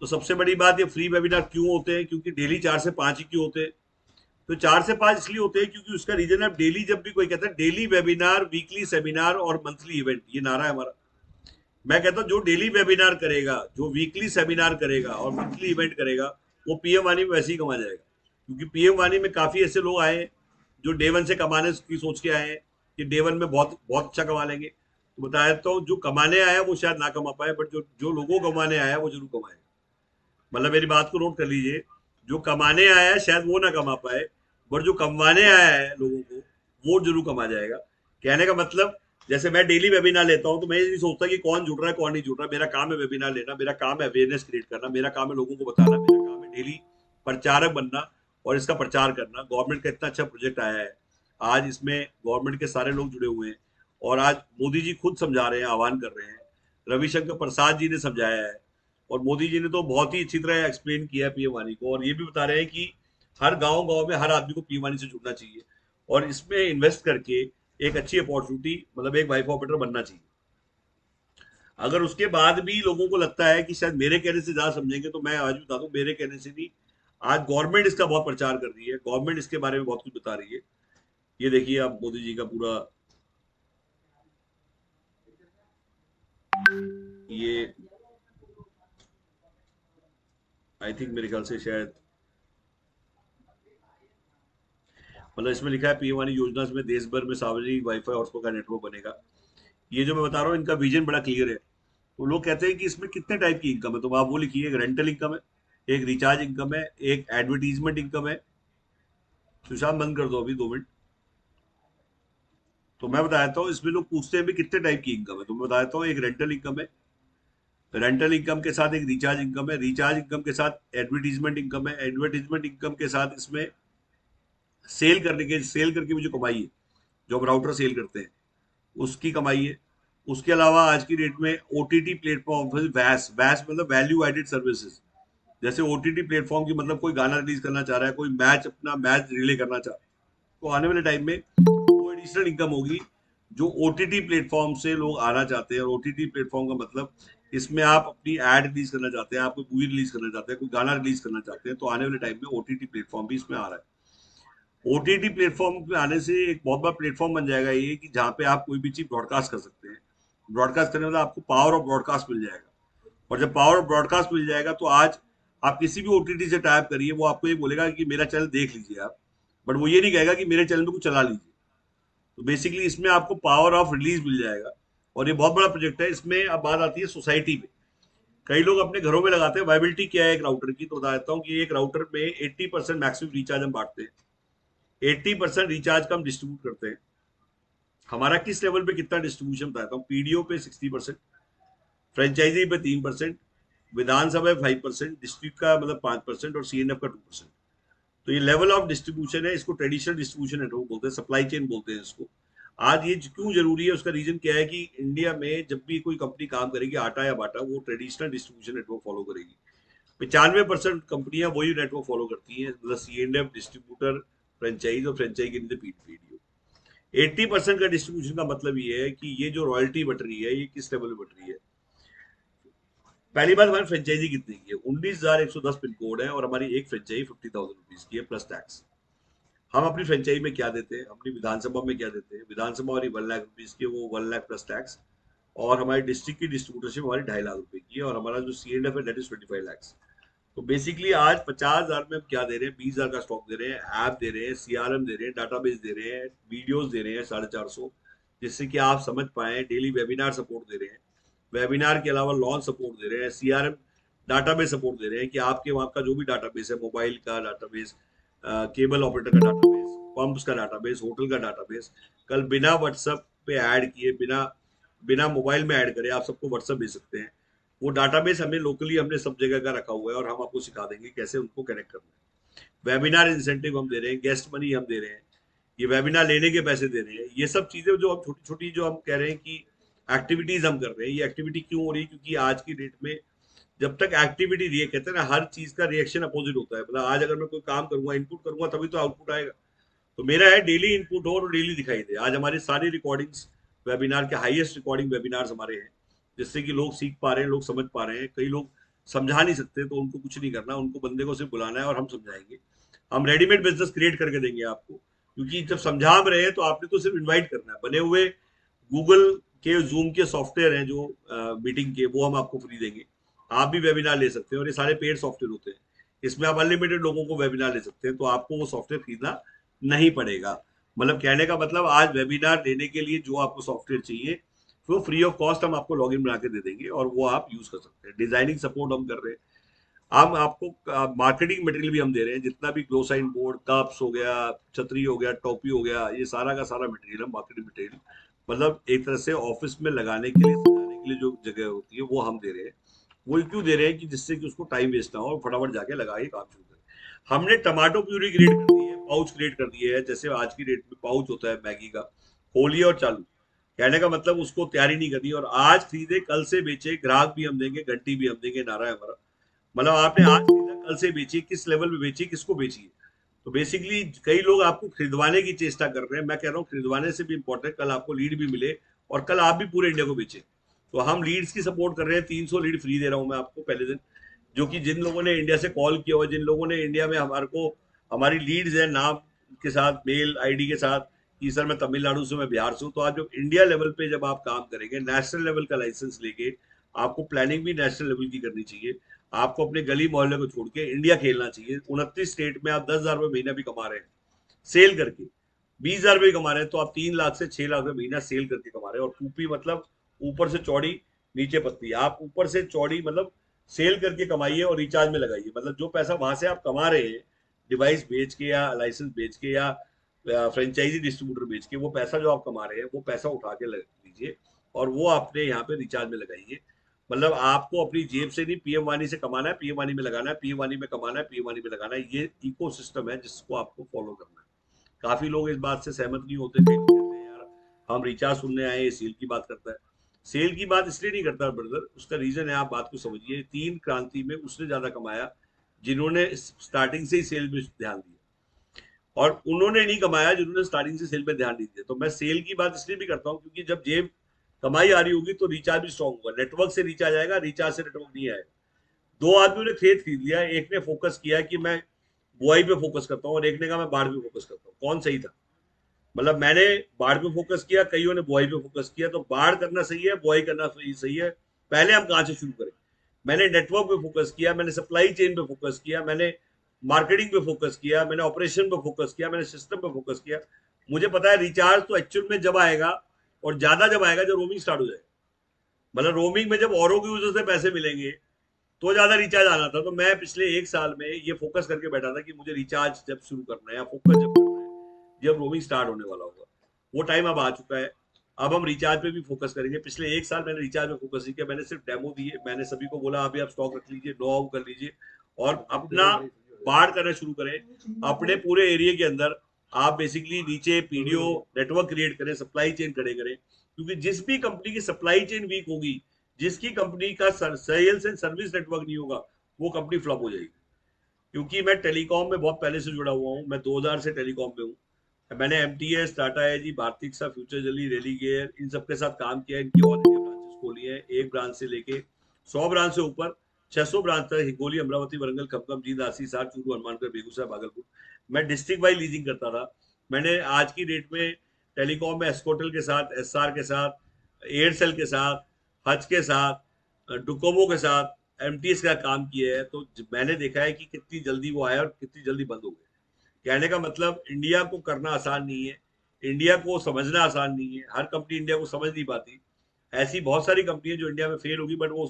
तो सबसे बड़ी बात, ये फ्री वेबिनार क्यों होते हैं, क्योंकि डेली 4 से 5 ही क्यों होते हैं। तो 4 से 5 इसलिए होते हैं क्योंकि उसका रीजन है, डेली जब भी कोई कहता है डेली वेबिनार, वीकली सेमिनार और मंथली इवेंट, ये नारा है हमारा। मैं कहता हूँ जो डेली वेबिनार करेगा, जो वीकली सेमिनार करेगा और मंथली इवेंट करेगा, वो पीएम वाणी में वैसे ही कमा जाएगा। क्योंकि पीएम वाणी में काफी ऐसे लोग आए हैं जो डे 1 से कमाने की सोच के आए हैं, कि डे वन में बहुत बहुत अच्छा कमा लेंगे, तो बताया तो जो कमाने आया वो शायद ना कमा पाए, बट जो जो लोगों को कमाने आया वो जरूर कमाएगा। मतलब मेरी बात को नोट कर लीजिए, जो कमाने आया है शायद वो ना कमा पाए, बट जो कमाने आया है लोगों को वो जरूर कमा जाएगा। कहने का मतलब, जैसे मैं डेली वेबिनार लेता हूँ तो मैं ये नहीं सोचता कि कौन जुड़ रहा है कौन नहीं जुड़ रहा। मेरा काम है वेबिनार लेना, मेरा काम है अवेयरनेस क्रिएट करना, मेरा काम है लोगों को बताना, मेरा काम है डेली प्रचारक बनना और इसका प्रचार करना। गवर्नमेंट का इतना अच्छा प्रोजेक्ट आया है, आज इसमें गवर्नमेंट के सारे लोग जुड़े हुए हैं, और आज मोदी जी खुद समझा रहे हैं, आह्वान कर रहे हैं, रविशंकर प्रसाद जी ने समझाया है, और मोदी जी ने तो बहुत ही अच्छी तरह एक्सप्लेन किया है पीएम वानी को, और ये भी बता रहे हैं कि हर गांव गांव में हर आदमी को पीएम वानी से जुड़ना चाहिए, और इसमें इन्वेस्ट करके एक अच्छी अपॉर्चुनिटी, मतलब एक वाइफ ऑपरेटर बनना चाहिए। अगर उसके बाद भी लोगों को लगता है कि शायद मेरे कहने से ज्यादा समझेंगे, तो मैं आज बता दूं, मेरे कहने से नहीं, आज गवर्नमेंट इसका बहुत प्रचार कर रही है, गवर्नमेंट इसके बारे में बहुत कुछ बता रही है। ये देखिए आप मोदी जी का पूरा, ये आई थिंक मेरे ख्याल से शायद, मतलब इसमें लिखा है पीएम वानी योजना में देश भर में सार्वजनिक वाईफाई हॉटस्पॉट का नेटवर्क बनेगा। ये जो मैं बता रहा हूँ इनका विजन बड़ा क्लियर है। तो लोग कहते हैं कि इसमें कितने टाइप की इनकम है, तो आप वो लिखिए, एक रेंटल इनकम है, एक रिचार्ज इनकम है, एक एडवर्टीजमेंट इनकम है। सुशांत बंद कर दो अभी 2 मिनट। तो मैं बताता हूँ, इसमें लोग पूछते हैं भी कितने टाइप की इनकम है, तो मैं बताता हूँ, एक रेंटल इनकम है, रेंटल इनकम के साथ एक रिचार्ज इनकम है, रिचार्ज इनकम के साथ एडवर्टीजमेंट इनकम है, एडवर्टीजमेंट इनकम के साथ इसमें सेल करके भी जो कमाई है, जो हम राउटर सेल करते हैं उसकी कमाई है। उसके अलावा आज की डेट में ओटीटी प्लेटफॉर्म, वैस वैस मतलब वैल्यू एडेड सर्विसेज, जैसे ओटीटी प्लेटफॉर्म की, मतलब कोई गाना रिलीज करना चाह रहा है, कोई मैच अपना मैच रिले करना चाह रहा है, तो आने वाले टाइम में वो एडिशनल इनकम होगी जो ओटीटी प्लेटफॉर्म से लोग आना चाहते हैं। और ओटीटी प्लेटफॉर्म का मतलब, इसमें आप अपनी एड रिलीज करना चाहते हैं, आप कोई मूवी रिलीज करना चाहते हैं, कोई गाना रिलीज करना चाहते हैं, तो आने वाले टाइम में ओटीटी प्लेटफॉर्म भी इसमें आ रहा है। ओटीटी प्लेटफॉर्म पे आने से एक बहुत बड़ा प्लेटफॉर्म बन जाएगा ये, कि जहाँ पे आप कोई भी चीज ब्रॉडकास्ट कर सकते हैं। ब्रॉडकास्ट करने मतलब आपको पावर ऑफ ब्रॉडकास्ट मिल जाएगा, और जब पावर ऑफ ब्रॉडकास्ट मिल जाएगा तो आज आप किसी भी ओटीटी से टाइप करिए, वो आपको ये बोलेगा कि मेरा चैनल देख लीजिए आप, बट वो ये नहीं कहेगा कि मेरे चैनल में कुछ चला लीजिए। तो बेसिकली इसमें आपको पावर ऑफ रिलीज मिल जाएगा, और ये बहुत बड़ा प्रोजेक्ट है। इसमें अब बात आती है सोसाइटी में, कई लोग अपने घरों में लगाते हैं। वाइबिलिटी क्या है एक राउटर की, तो बता देता हूँ कि एक राउटर में 80% मैक्सिमम रिचार्ज हम बांटते हैं, 80% रिचार्ज का हम डिस्ट्रीब्यूट करते हैं। हमारा किस लेवल पे कितना डिस्ट्रीब्यूशन बताता हूँ, पीडीओ पे 60%, फ्रेंचाइजी पे 3%, विधानसभा 5%, डिस्ट्रिक्ट का मतलब 5%, और सीएनएफ का 2%। तो ये लेवल ऑफ डिस्ट्रीब्यूशन है, इसको ट्रेडिशनल डिस्ट्रीब्यूशन नेटवर्क बोलते हैं, सप्लाई चेन बोलते हैं इसको। आज ये क्यों जरूरी है, उसका रीजन क्या है कि इंडिया में जब भी कोई कंपनी काम करेगी आटा या बाटा, वो ट्रेडिशनल डिस्ट्रीब्यूशन नेटवर्क फॉलो करेगी। 95% कंपनियां वही नेटवर्क फॉलो करती हैं, मतलब सीएनएफ, डिस्ट्रीब्यूटर, फ्रेंचाइज, और फ्रेंचाइज के नीचे पीडीओ। 80% का डिस्ट्रीब्यूशन का मतलब ये है कि ये जो रॉयल्टी बट रही है, ये किस लेवल में बट रही है। पहली बात, हमारी फ्रेंचाइजी कितने की है, 19,110 पिन कोड है, और हमारी एक फ्रेंचाइजी 50,000 रुपीज की है प्लस टैक्स। हम अपनी फ्रेंचाइजी में क्या देते हैं, अपनी विधानसभा में क्या देते हैं, विधानसभा हमारी 1 लाख रुपीज की है, वो 1 लाख प्लस टैक्स। और हमारी डिस्ट्रिक्ट की डिस्ट्रीब्यूटरशिप हमारी 2.5 लाख रुपए की है, और हमारा जो सीएनएफ है दैट इज 25 lakhs। तो बेसिकली आज 50,000 में हम क्या दे रहे हैं, 20,000 का स्टॉक दे रहे हैं, ऐप दे रहे हैं, सीआरएम दे रहे हैं, डाटाबेस दे रहे हैं, वीडियोस दे रहे हैं 450, जिससे कि आप समझ पाए, डेली वेबिनार सपोर्ट दे रहे हैं, वेबिनार के अलावा लॉन्च सपोर्ट दे रहे हैं, सीआरएम डाटाबेस सपोर्ट दे रहे हैं, कि आपके वहाँ का जो भी डाटाबेस है, मोबाइल का डाटाबेस, केबल ऑपरेटर का डाटाबेस, पंप्स का डाटाबेस, होटल का डाटाबेस, कल बिना व्हाट्सएप पे ऐड किए, बिना बिना मोबाइल में ऐड करे आप सबको व्हाट्सएप भेज सकते हैं। वो डाटाबेस हमें लोकली हमने सब जगह का रखा हुआ है, और हम आपको सिखा देंगे कैसे उनको कनेक्ट करना है। वेबिनार इंसेंटिव हम दे रहे हैं, गेस्ट मनी हम दे रहे हैं, ये वेबिनार लेने के पैसे दे रहे हैं। ये सब चीजें जो हम छोटी छोटी जो हम कह रहे हैं कि एक्टिविटीज हम कर रहे हैं, ये एक्टिविटी क्यों हो रही है, क्योंकि आज की डेट में जब तक एक्टिविटी रिएक्ट, कहते हैं ना, हर चीज का रिएक्शन अपोजिट होता है। मतलब आज अगर मैं कोई काम करूंगा, इनपुट करूंगा, तभी तो आउटपुट आएगा। तो मेरा है डेली इनपुट हो और डेली दिखाई दे। आज हमारी सारी रिकॉर्डिंग्स, वेबिनार के हाईएस्ट रिकॉर्डिंग वेबिनार्स हमारे हैं, जिससे कि लोग सीख पा रहे हैं, लोग समझ पा रहे हैं। कई लोग समझा नहीं सकते, तो उनको कुछ नहीं करना, उनको बंदे को सिर्फ बुलाना है और हम समझाएंगे। हम रेडीमेड बिजनेस क्रिएट करके देंगे आपको, क्योंकि जब समझा हम रहे हैं तो आपने तो सिर्फ इन्वाइट करना है। बने हुए गूगल के, जूम के सॉफ्टवेयर हैं जो मीटिंग के, वो हम आपको फ्री देंगे। आप भी वेबिनार ले सकते हैं, और ये सारे पेड सॉफ्टवेयर होते हैं, इसमें आप अनलिमिटेड लोगों को वेबिनार ले सकते हैं, तो आपको वो सॉफ्टवेयर खरीदना नहीं पड़ेगा। मतलब कहने का मतलब आज वेबिनार लेने के लिए जो आपको सॉफ्टवेयर चाहिए वो फ्री ऑफ कॉस्ट हम आपको लॉगिन बना के दे देंगे और वो आप यूज कर सकते हैं। डिजाइनिंग सपोर्ट हम कर रहे हैं, हम आपको मार्केटिंग मटेरियल भी हम दे रहे हैं, जितना भी ग्लो साइन बोर्ड, कप्स हो गया, छतरी हो गया, टोपी हो गया, ये सारा का सारा मटेरियल, मार्केटिंग मटेरियल, मतलब एक तरह से ऑफिस में लगाने के लिए, सजाने के लिए जो जगह होती है वो हम दे रहे हैं। वो क्यों दे रहे हैं कि जिससे कि उसको टाइम वेस्ट ना हो और फटाफट जाके लगा के काम शुरू करें। हमने टमाटो प्यूरी क्रिएट कर दी है, पाउच क्रिएट कर दिए है, जैसे आज की डेट में पाउच होता है मैगी का, खोलिए और चालू। कहने का मतलब उसको तैयारी नहीं करनी, और आज खरीदे कल से बेचे, ग्राहक भी हम देंगे, घंटी भी हम देंगे, नारा है हमारा। मतलब आपने आज खरीदा कल से बेची, किस लेवल पे बेची, किसको बेची है। तो बेसिकली कई लोग आपको खरीदवाने की चेष्टा कर रहे हैं, मैं कह रहा हूँ खरीदवाने से भी इंपॉर्टेंट कल आपको लीड भी मिले और कल आप भी पूरे इंडिया को बेचे। तो हम लीड्स की सपोर्ट कर रहे हैं, 300 लीड फ्री दे रहा हूँ मैं आपको पहले दिन, जो कि जिन लोगों ने इंडिया से कॉल किया हुआ, जिन लोगों ने इंडिया में हमारे को, हमारी लीड्स है नाम के साथ, मेल आईडी के साथ, कि सर मैं तमिलनाडु से, मैं बिहार से हूँ। तो आज जब इंडिया लेवल पे जब आप काम करेंगे, नेशनल लेवल का लाइसेंस लेके, आपको प्लानिंग भी नेशनल लेवल की करनी चाहिए। आपको अपने गली मोहल्ले को छोड़ के इंडिया खेलना चाहिए। 29 स्टेट में आप 10,000 रुपये महीना भी कमा रहे हैं सेल करके, 20,000 रुपये कमा रहे हैं, तो आप 3 लाख से 6 लाख रुपये महीना सेल करके कमा रहे हैं। और कूपी मतलब ऊपर से चौड़ी नीचे पतली, आप ऊपर से चौड़ी मतलब सेल करके कमाइए और रिचार्ज में लगाइए। मतलब जो पैसा वहां से आप कमा रहे हैं डिवाइस बेच के या लाइसेंस बेच के या फ्रेंचाइजी डिस्ट्रीब्यूटर बेच के, वो पैसा जो आप कमा रहे हैं वो पैसा उठा के लग लीजिए और वो आपने यहाँ पे रिचार्ज में लगाइए। मतलब आपको अपनी जेब से नहीं, पीएम वानी से कमाना है, पीएम वानी में लगाना है, पीएम वानी में कमाना है, पीएम वानी में लगाना है। ये इकोसिस्टम है जिसको आपको फॉलो करना है। काफी लोग इस बात से सहमत नहीं होते, कई लोग कहते हैं यार हम रिचार्ज सुनने आए, ये सेल की बात करता है। सेल की बात इसलिए नहीं करता ब्रदर, उसका रीजन है, आप बात को समझिए। 3 क्रांति में उसने ज्यादा कमाया जिन्होंने स्टार्टिंग से ही सेल में ध्यान दिया, और उन्होंने नहीं कमाया जिन्होंने स्टार्टिंग से सेल पे ध्यान नहीं दिया। तो मैं सेल की बात इसलिए भी करता हूँ क्योंकि जब जेब कमाई आ रही होगी तो रिचार्ज भी स्ट्रॉन्ग होगा। नेटवर्क से रिचार्ज आएगा, रिचार्ज से नेटवर्क नहीं आएगा। दो आदमियों ने खेत खरीद लिया, एक ने फोकस किया कि मैं बुआई पे फोकस करता हूँ और एक ने कहा मैं बाढ़ पे फोकस करता हूँ। कौन सही था? मतलब मैंने बाढ़ पे फोकस किया, कईयों ने बुआई पे फोकस किया। तो बाढ़ करना सही है, बुआई करना सही है, पहले हम कहाँ से शुरू करें? मैंने नेटवर्क पे फोकस किया, मैंने सप्लाई चेन पे फोकस किया, मैंने मार्केटिंग पे फोकस किया, मैंने ऑपरेशन पे फोकस किया, मैंने सिस्टम पे फोकस किया। मुझे पता है रिचार्ज तो एक्चुअल में जब आएगा, और ज्यादा जब आएगा जब रोमिंग स्टार्ट हो जाएगा। मतलब रोमिंग में जब औरों के यूजर से पैसे मिलेंगे तो ज्यादा रिचार्ज आना था। तो मैं पिछले 1 साल में ये फोकस करके बैठा था कि मुझे रिचार्ज जब शुरू करना है या फोकस जब करना है जब रोमिंग स्टार्ट होने वाला होगा। वो टाइम अब आ चुका है। अब हम रिचार्ज पे भी फोकस करेंगे। पिछले 1 साल मैंने रिचार्ज पे फोकस नहीं किया, मैंने सिर्फ डेमो दिए, मैंने सभी को बोला अभी आप स्टॉक रख लीजिए, नो आउट कर लीजिए और अपना बाढ़ करना शुरू करें अपने पूरे एरिया के अंदर। आप बेसिकली नीचे पीडीओ नेटवर्क क्रिएट करें, सप्लाई चेन खड़े करें, क्योंकि जिस भी कंपनी की सप्लाई चेन वीक होगी, जिसकी कंपनी का सेल्स एंड सर्विस नेटवर्क नहीं होगा, वो कंपनी फ्लॉप हो जाएगी। क्योंकि मैं टेलीकॉम में बहुत पहले से जुड़ा हुआ हूँ, मैं 2000 से टेलीकॉम में हूँ। मैंने एमटीएस, टाटा एजी, भारतीय फ्यूचर जली, रेलीगेयर, इन सबके साथ काम किया, इनकी ऑल इंडिया ब्रांचेस खोली है, एक ब्रांच से लेके 100 ब्रांच से ऊपर, 600 ब्रांच तक, हिंगोली, अमरावती, वरंगल, खमकम, जींद, आसी, सार, चूरू, हनुमानगढ़, बेगूसराय, भागलपुर। मैं डिस्ट्रिक्ट वाइज लीजिंग करता था। मैंने आज की डेट में टेलीकॉम में एस्कोटेल के साथ, एसआर के साथ, एयरसेल के साथ, हज के साथ, डुकोमो के साथ, एमटीएस का काम किया है। तो मैंने देखा है कि कितनी जल्दी वो आया और कितनी जल्दी बंद हो गए। कहने का मतलब इंडिया को करना आसान नहीं है, इंडिया को समझना आसान नहीं है। हर कंपनी इंडिया को समझ नहीं पाती। ऐसी बहुत सारी कंपनी है जो इंडिया में फेल होगी बट वो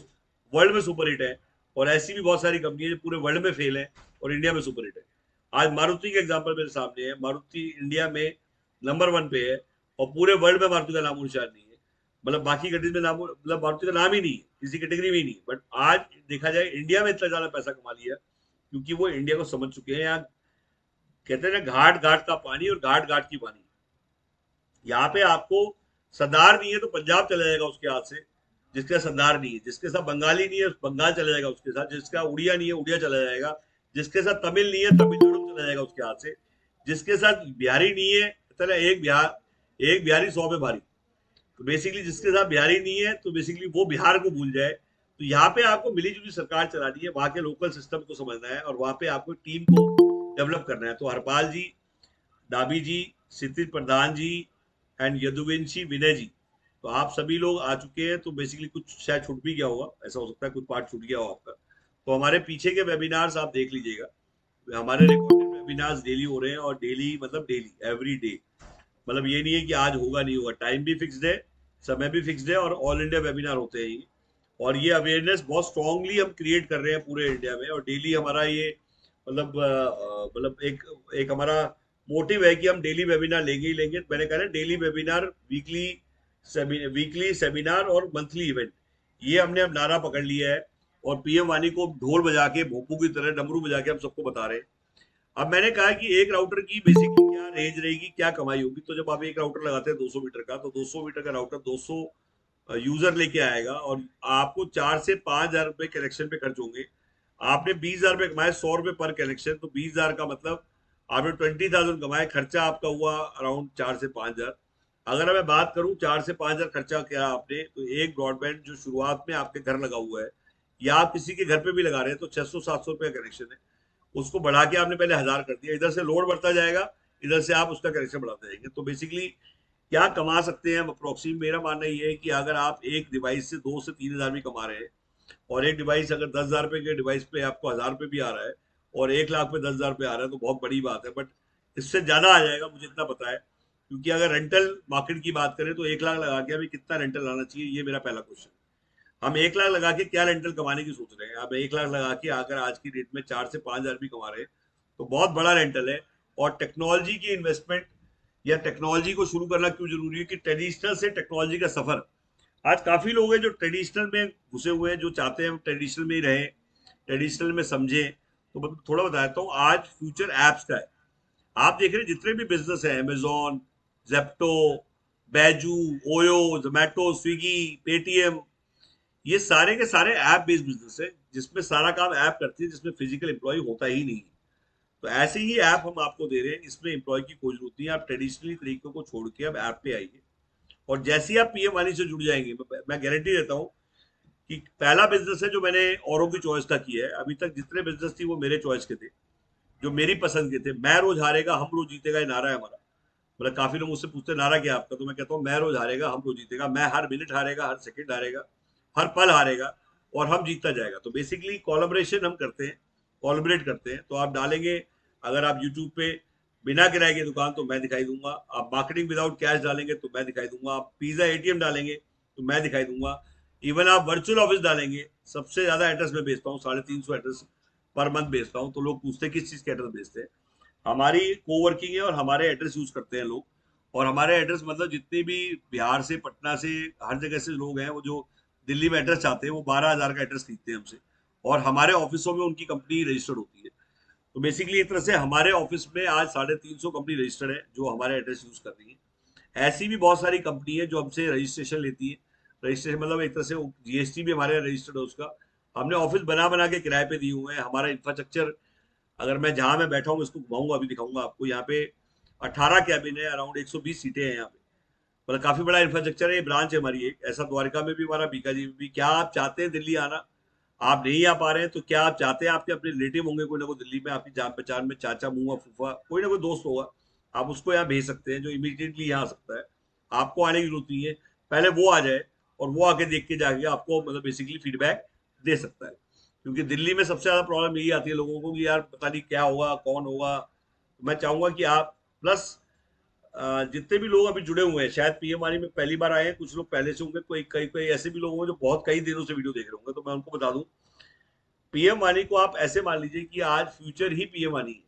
वर्ल्ड में सुपर हिट है, और ऐसी भी बहुत सारी कंपनी है जो पूरे वर्ल्ड में फेल है और इंडिया में सुपर हिट है। आज मारुति का एग्जाम्पल मेरे सामने है। मारुति इंडिया में नंबर 1 पे है और पूरे वर्ल्ड में मारुति का नाम निशान नहीं है। मतलब बाकी कंट्रीज में नाम, मतलब मारुति का नाम ही नहीं है, किसी कैटेगरी में ही नहीं। बट आज देखा जाए इंडिया में इतना ज्यादा पैसा कमा लिया क्योंकि वो इंडिया को समझ चुके हैं। यहाँ कहते हैं ना, घाट घाट का पानी और घाट घाट की पानी। यहाँ पे आपको सरदार नहीं है तो पंजाब चला जाएगा उसके हाथ से, जिसका सरदार नहीं है। जिसके साथ बंगाली नहीं है बंगाल चला जाएगा उसके साथ, जिसका उड़िया नहीं है उड़िया चला जाएगा, जिसके साथ तमिल नहीं है तमिलनाडु चला जाएगा उसके हाथ से, जिसके साथ बिहारी नहीं है, चला एक बिहारी 100 में भारी। तो बेसिकली जिसके साथ बिहारी नहीं है तो बेसिकली वो बिहार को भूल जाए। तो यहाँ पे आपको मिली जुली सरकार चलानी है, वहां के लोकल सिस्टम को समझना है और वहां पे आपको टीम को डेवलप करना है। तो हरपाल जी, डाबी जी, क्षितिज प्रधान जी एंड यदुवंशी विनय जी, तो आप सभी लोग आ चुके हैं। तो बेसिकली कुछ शायद छूट भी गया होगा, ऐसा हो सकता है कुछ पार्ट छूट गया हो आपका। तो हमारे पीछे के वेबिनार्स आप देख लीजिएगा, हमारे रिकॉर्डेड वेबिनार्स डेली हो रहे हैं, और डेली मतलब डेली एवरी डे मतलब ये नहीं है कि आज होगा नहीं होगा, टाइम भी फिक्स्ड है, समय भी फिक्स्ड है, और ऑल इंडिया वेबिनार होते हैं ये। और ये अवेयरनेस बहुत स्ट्रांगली हम क्रिएट कर रहे हैं पूरे इंडिया में, और डेली हमारा ये मतलब मतलब एक एक हमारा मोटिव है कि हम डेली वेबिनार लेंगे ही लेंगे। मैंने कहा ना, डेली वेबिनार, वीकली सेमिनार और मंथली इवेंट, ये हमने अब नारा पकड़ लिया है। और पीएम वानी को ढोल बजा के, भोपू की तरह डमरू बजा के हम सबको बता रहे हैं। अब मैंने कहा कि एक राउटर की बेसिकली क्या रेंज रहेगी, क्या कमाई होगी। तो जब आप एक राउटर लगाते हैं 200 मीटर का, तो 200 मीटर का राउटर 200 यूजर लेके आएगा, और आपको 4 से 5 हजार रुपए कनेक्शन पे खर्च होंगे। आपने 20 हजार रुपए कमाए, 100 रुपए पर कनेक्शन, तो 20 हजार का मतलब आपने 20,000 कमाए, खर्चा आपका हुआ अराउंड 4 से 5 हजार। अगर मैं बात करूं 4 से 5 हजार खर्चा क्या आपने, तो एक ब्रॉडबैंड जो शुरुआत में आपके घर लगा हुआ है, या आप किसी के घर पे भी लगा रहे हैं, तो 600-700 रुपए कनेक्शन है। उसको बढ़ा के आपने पहले 1000 कर दिया, इधर से लोड बढ़ता जाएगा, इधर से आप उसका कनेक्शन बढ़ाते जाएंगे। तो बेसिकली क्या कमा सकते हैं हम अप्रोक्सीमेट, मेरा मानना ये है कि अगर आप एक डिवाइस से 2 से 3 हजार भी कमा रहे हैं, और एक डिवाइस अगर 10 हजार रुपए के डिवाइस पे आपको 1000 रुपए भी आ रहा है, और 1 लाख पे 10 हजार रुपए आ रहा है, तो बहुत बड़ी बात है। बट इससे ज्यादा आ जाएगा, मुझे इतना पता है। क्योंकि अगर रेंटल मार्केट की बात करें, तो 1 लाख लगा के अभी कितना रेंटल आना चाहिए, ये मेरा पहला क्वेश्चन। हम 1 लाख लगा के क्या रेंटल कमाने की सोच रहे हैं। अब 1 लाख लगा के अगर आज की डेट में 4 से 5 हजार भी कमा रहे हैं, तो बहुत बड़ा रेंटल है। और टेक्नोलॉजी की इन्वेस्टमेंट या टेक्नोलॉजी को शुरू करना क्यों जरूरी है, कि ट्रेडिशनल से टेक्नोलॉजी का सफर, आज काफी लोग हैं जो ट्रेडिशनल में घुसे हुए हैं, जो चाहते हैं हम ट्रेडिशनल में ही रहें, ट्रेडिशनल में समझें। तो थोड़ा बताता हूँ, आज फ्यूचर एप्स का है। आप देख रहे हैं जितने भी बिजनेस है, Amazon, Zepto, Baiju, OYO, Zomato, Swiggy, Paytm, ये सारे के सारे ऐप बेस्ड बिजनेस है, जिसमें सारा काम ऐप करती है, जिसमें फिजिकल एम्प्लॉय होता ही नहीं। तो ऐसे ही ऐप हम आपको दे रहे हैं, इसमें एम्प्लॉय की कोई जरूरत नहीं है। आप ट्रेडिशनली तरीकों को छोड़ के अब ऐप पे आइए, और जैसे ही आप पीएम वाणी से जुड़ जाएंगे, मैं गारंटी देता हूँ कि पहला बिजनेस है जो मैंने औरों की चॉइस का किया है। अभी तक जितने बिजनेस थी वो मेरे चॉइस के थे, जो मेरी पसंद के थे। मैं रोज हारेगा हम रोज जीतेगा, ये नारा है हमारा। मतलब काफी लोग मुझसे पूछते नारा क्या आपका, तो मैं कहता हूँ मैं रोज हारेगा हम रोज जीतेगा। मैं हर मिनट हारेगा, हर सेकंड हारेगा, हर पल हारेगा, और हम जीतता जाएगा। तो बेसिकली कोलैबोरेशन हम करते हैं, कोलैबोरेट करते हैं। तो आप डालेंगे, अगर आप यूट्यूब पे बिना किराए की दुकान, तो मैं दिखाई दूंगा। आप मार्केटिंग विदाउट कैश डालेंगे, तो मैं दिखाई दूंगा। आप पिज्जा एटीएम डालेंगे, तो मैं दिखाई दूंगा। इवन आप वर्चुअल ऑफिस डालेंगे, सबसे ज्यादा एड्रेस मैं बेचता हूँ, 350 एड्रेस पर मंथ बेचता हूँ। तो लोग पूछते हैं किस चीज के एड्रेस बेचते हैं। हमारी कोवर्किंग है, और हमारे एड्रेस यूज करते हैं लोग। और हमारे एड्रेस मतलब जितने भी बिहार से, पटना से, हर जगह से लोग हैं, वो जो दिल्ली में एड्रेस चाहते हैं, वो 12,000 का एड्रेस खरीदते हैं हमसे। और हमारे ऑफिसों में उनकी कंपनी रजिस्टर्ड होती है। तो बेसिकली एक तरह से हमारे ऑफिस में आज 350 कंपनी रजिस्टर्ड है, जो हमारे एड्रेस यूज कर रही है। ऐसी भी बहुत सारी कंपनी है जो हमसे रजिस्ट्रेशन लेती है। रजिस्ट्रेशन मतलब एक तरह से जीएसटी भी हमारे रजिस्टर्ड है उसका। हमने ऑफिस बना बना के किराए पे दिए हुए हैं। हमारा इंफ्रास्ट्रक्चर, अगर मैं जहां मैं बैठा हूँ इसको घुमाऊंगा, अभी दिखाऊंगा आपको। यहाँ पे 18 कैबिन है, अराउंड 120 सीटें हैं यहाँ पे। मतलब काफी बड़ा इंफ्रास्ट्रक्चर है। ये ब्रांच है हमारी एक, ऐसा द्वारका में भी, हमारा बीकाजी में भी। क्या आप चाहते हैं दिल्ली आना, आप नहीं आ पा रहे हैं, तो क्या आप चाहते हैं, आपके अपने रिलेटिव होंगे कोई ना कोई दिल्ली में, आपकी जान पहचान में, चाचा, मुआ, फूफा, कोई ना कोई दोस्त होगा, आप उसको यहाँ भेज सकते हैं, जो इमीडिएटली यहाँ आ सकता है। आपको आने की जरूरत नहीं है, पहले वो आ जाए, और वो आके देख के जाके आपको मतलब बेसिकली फीडबैक दे सकता है। क्योंकि दिल्ली में सबसे ज्यादा प्रॉब्लम यही आती है लोगों को, कि यार पता नहीं क्या होगा, कौन होगा। तो मैं चाहूंगा कि आप प्लस जितने भी लोग अभी जुड़े हुए हैं, शायद पीएम वाणी में पहली बार आए हैं, कुछ लोग पहले से होंगे, कोई कई कई ऐसे भी लोग होंगे जो बहुत कई दिनों से वीडियो देख रहे होंगे। तो मैं उनको बता दूं, पीएम वाणी को आप ऐसे मान लीजिए कि आज फ्यूचर ही पीएम वाणी है।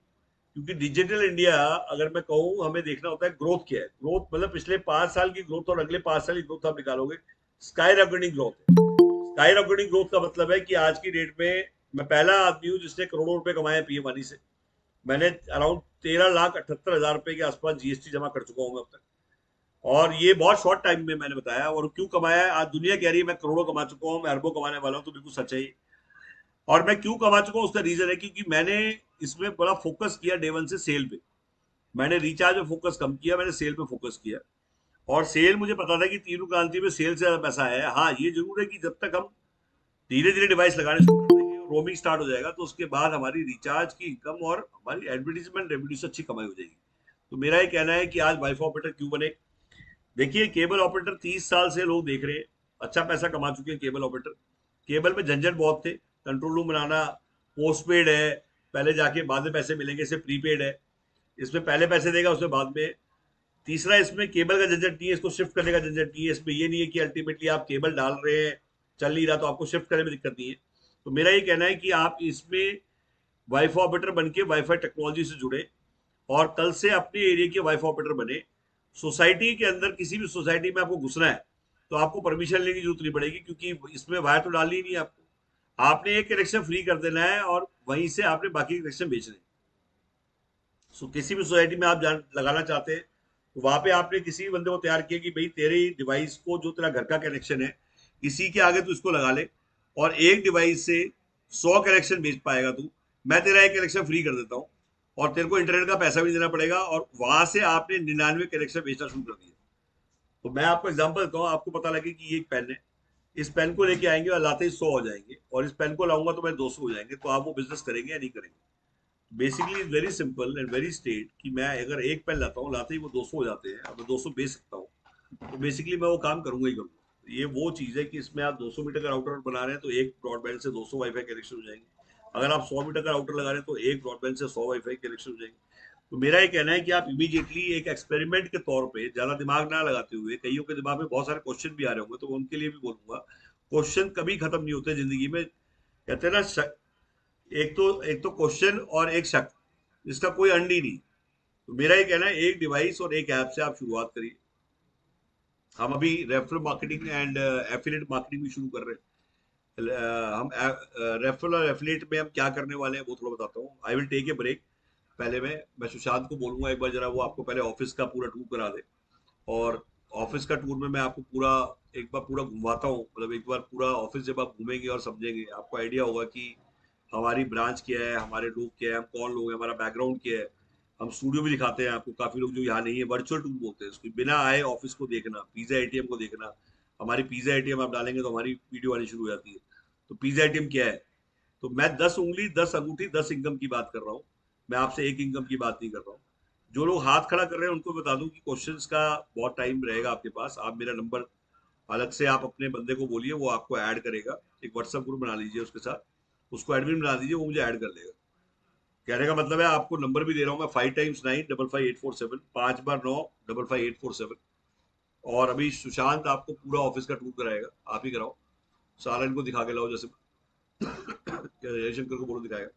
क्योंकि डिजिटल इंडिया, अगर मैं कहूँ, हमें देखना होता है ग्रोथ क्या है। ग्रोथ मतलब पिछले 5 साल की ग्रोथ और अगले 5 साल की ग्रोथ आप निकालोगे, स्काई रॉकेटिंग ग्रोथ है। स्काई रॉकेटिंग ग्रोथ का मतलब है कि आज की डेट में मैं पहला आदमी हूँ जिसने करोड़ों रुपए कमाए पीएम वाणी से। मैंने अराउंड 13,78,000 रुपए के आसपास जीएसटी जमा कर चुका हूँ मैं अब तक। और ये बहुत शॉर्ट टाइम में मैंने बताया। और क्यों कमाया है, आज दुनिया कह रही है मैं करोड़ों कमा चुका हूँ, मैं अरबों कमाने वाला हूँ, तो बिल्कुल सच है ये। और मैं क्यों कमा चुका हूँ, उसका रीजन है क्योंकि मैंने इसमें बड़ा फोकस किया डे वन से सेल पे। मैंने रिचार्ज में फोकस कम किया, मैंने सेल पे फोकस किया। और सेल, मुझे पता था कि तीनों क्रांति में सेल से ज्यादा पैसा है। हाँ, ये जरूर है कि जब तक हम धीरे धीरे डिवाइस लगाने शुरू कर देंगे और रोमिंग स्टार्ट हो जाएगा, तो उसके बाद हमारी रिचार्ज की इनकम और हमारी एडवर्टीजमेंट रेवेन्यू से अच्छी कमाई हो जाएगी। तो मेरा ये कहना है कि आज वाईफाई ऑपरेटर क्यों बने। देखिए, केबल ऑपरेटर 30 साल से लोग देख रहे हैं, अच्छा पैसा कमा चुके हैं केबल ऑपरेटर। केबल में झंझट बहुत थे, कंट्रोल रूम बनाना, पोस्ट पेड है, पहले जाके बाद में पैसे मिलेंगे, सिर्फ प्रीपेड है। इसमें पहले पैसे देगा, उसमें बाद में तीसरा, इसमें केबल का झंझट नहीं है, इसको शिफ्ट करने का झंझट नहीं है। इसमें ये नहीं है कि अल्टीमेटली आप केबल डाल रहे हैं, चल नहीं रहा, तो आपको शिफ्ट करने में दिक्कत नहीं है। तो मेरा ये कहना है कि आप इसमें वाईफाई ऑपरेटर बन के वाईफाई टेक्नोलॉजी से जुड़े और कल से अपने एरिया के वाईफाई ऑपरेटर बने। सोसाइटी के अंदर किसी भी सोसाइटी में आपको घुसना है तो आपको परमिशन लेने की जरूरत नहीं पड़ेगी, क्योंकि इसमें वायर तो डालनी ही नहीं है आपको। आपने एक कनेक्शन फ्री कर देना है और वहीं से आपने बाकी कनेक्शन बेचने हैं। सो किसी भी सोसाइटी में आप लगाना चाहते हैं तो वहां पे आपने किसी भी बंदे को तैयार किया कि भाई तेरे डिवाइस को, जो तेरा घर का कनेक्शन है, इसी के आगे तू इसको लगा ले और एक डिवाइस से 100 कनेक्शन बेच पाएगा तू। मैं तेरा एक कनेक्शन फ्री कर देता हूँ और तेरे को इंटरनेट का पैसा भी देना पड़ेगा, और वहां से आपने 99 कनेक्शन बेचना शुरू कर दिया। तो मैं आपको एग्जांपल देता हूँ, आपको पता लगे कि ये एक पेन है, इस पेन को लेके आएंगे और लाते ही 100 हो जाएंगे, और इस पेन को लाऊंगा तो मैं 200 हो जाएंगे, तो आप वो बिजनेस करेंगे या नहीं करेंगे? Basically is very simple and very straight कि मैं अगर एक पेन लाता हूँ, लाते ही वो 200 हो जाते हैं, अब मैं 200 बेच सकता हूँ, तो बेसिकली मैं वो काम करूंगा ही करूंगा। ये वो चीज है कि इसमें आप 200 मीटर का राउटर बना रहे हैं तो एक ब्रॉडबैंड से 200 वाईफाई कनेक्शन हो जाएंगे। अगर आप 100 मीटर का राउटर लगा रहे हैं तो एक ब्रॉडबैंड से 100 वाईफाई कनेक्शन हो जाएंगे। तो मेरा ये कहना है कि आप इमीडिएटली एक एक्सपेरिमेंट के तौर पे, ज्यादा दिमाग ना लगाते हुए, कईयों के दिमाग में बहुत सारे क्वेश्चन भी आ रहे होंगे तो उनके लिए भी बोलूंगा, क्वेश्चन कभी खत्म नहीं होते जिंदगी में। कहते हैं ना, एक तो क्वेश्चन और एक शक, इसका कोई अंड ही नहीं। तो मेरा ये कहना है, एक डिवाइस और एक ऐप से आप शुरुआत करिए। हम अभी referral marketing and affiliate marketing भी शुरू कर रहे हैं। हम रेफरल और एफिलिएट में हम क्या करने वाले हैं वो थोड़ा बताता हूँ। I will take a break. पहले मैं सुशांत को बोलूंगा एक बार जरा वो आपको पहले ऑफिस का पूरा टूर करा दे, और ऑफिस का टूर में मैं आपको पूरा एक बार पूरा घुमाता हूँ। मतलब एक बार पूरा ऑफिस जब आप घूमेंगे और समझेंगे, आपको आइडिया होगा कि हमारी ब्रांच क्या है, हमारे लोग क्या है, हम कौन लोग हैं, हमारा बैकग्राउंड क्या है। हम स्टूडियो भी दिखाते हैं आपको, काफी लोग जो यहाँ नहीं है, वर्चुअल टूर बोलते हैं इसको, बिना आए ऑफिस को देखना, पिज्जा एटीएम को देखना। हमारी पिज्जा एटीएम आप डालेंगे तो हमारी वीडियो आनी शुरू हो जाती है। तो पिज्जा एटीएम क्या है? तो मैं 10 उंगली 10 अंगूठी 10 इनकम की बात कर रहा हूँ। मैं आपसे एक इनकम की बात नहीं कर रहा हूँ। जो लोग हाथ खड़ा कर रहे हैं उनको बता दूं कि क्वेश्चंस का बहुत टाइम रहेगा आपके पास। आप मेरा नंबर अलग से आप अपने बंदे को बोलिए, वो आपको ऐड करेगा। एक व्हाट्सएप ग्रुप बना लीजिए उसके साथ, उसको एडमिन बना दीजिए, वो मुझे ऐड कर लेगा। कहने का मतलब है, आपको नंबर भी दे रहा हूँ मैं, 5x9 55 847, 5x9 55 847। और अभी सुशांत आपको पूरा ऑफिस का टूर कराएगा, आप ही कराओ, सारा इनको दिखा के लाओ। जैसे जयशंकर को बोलो दिखाएगा,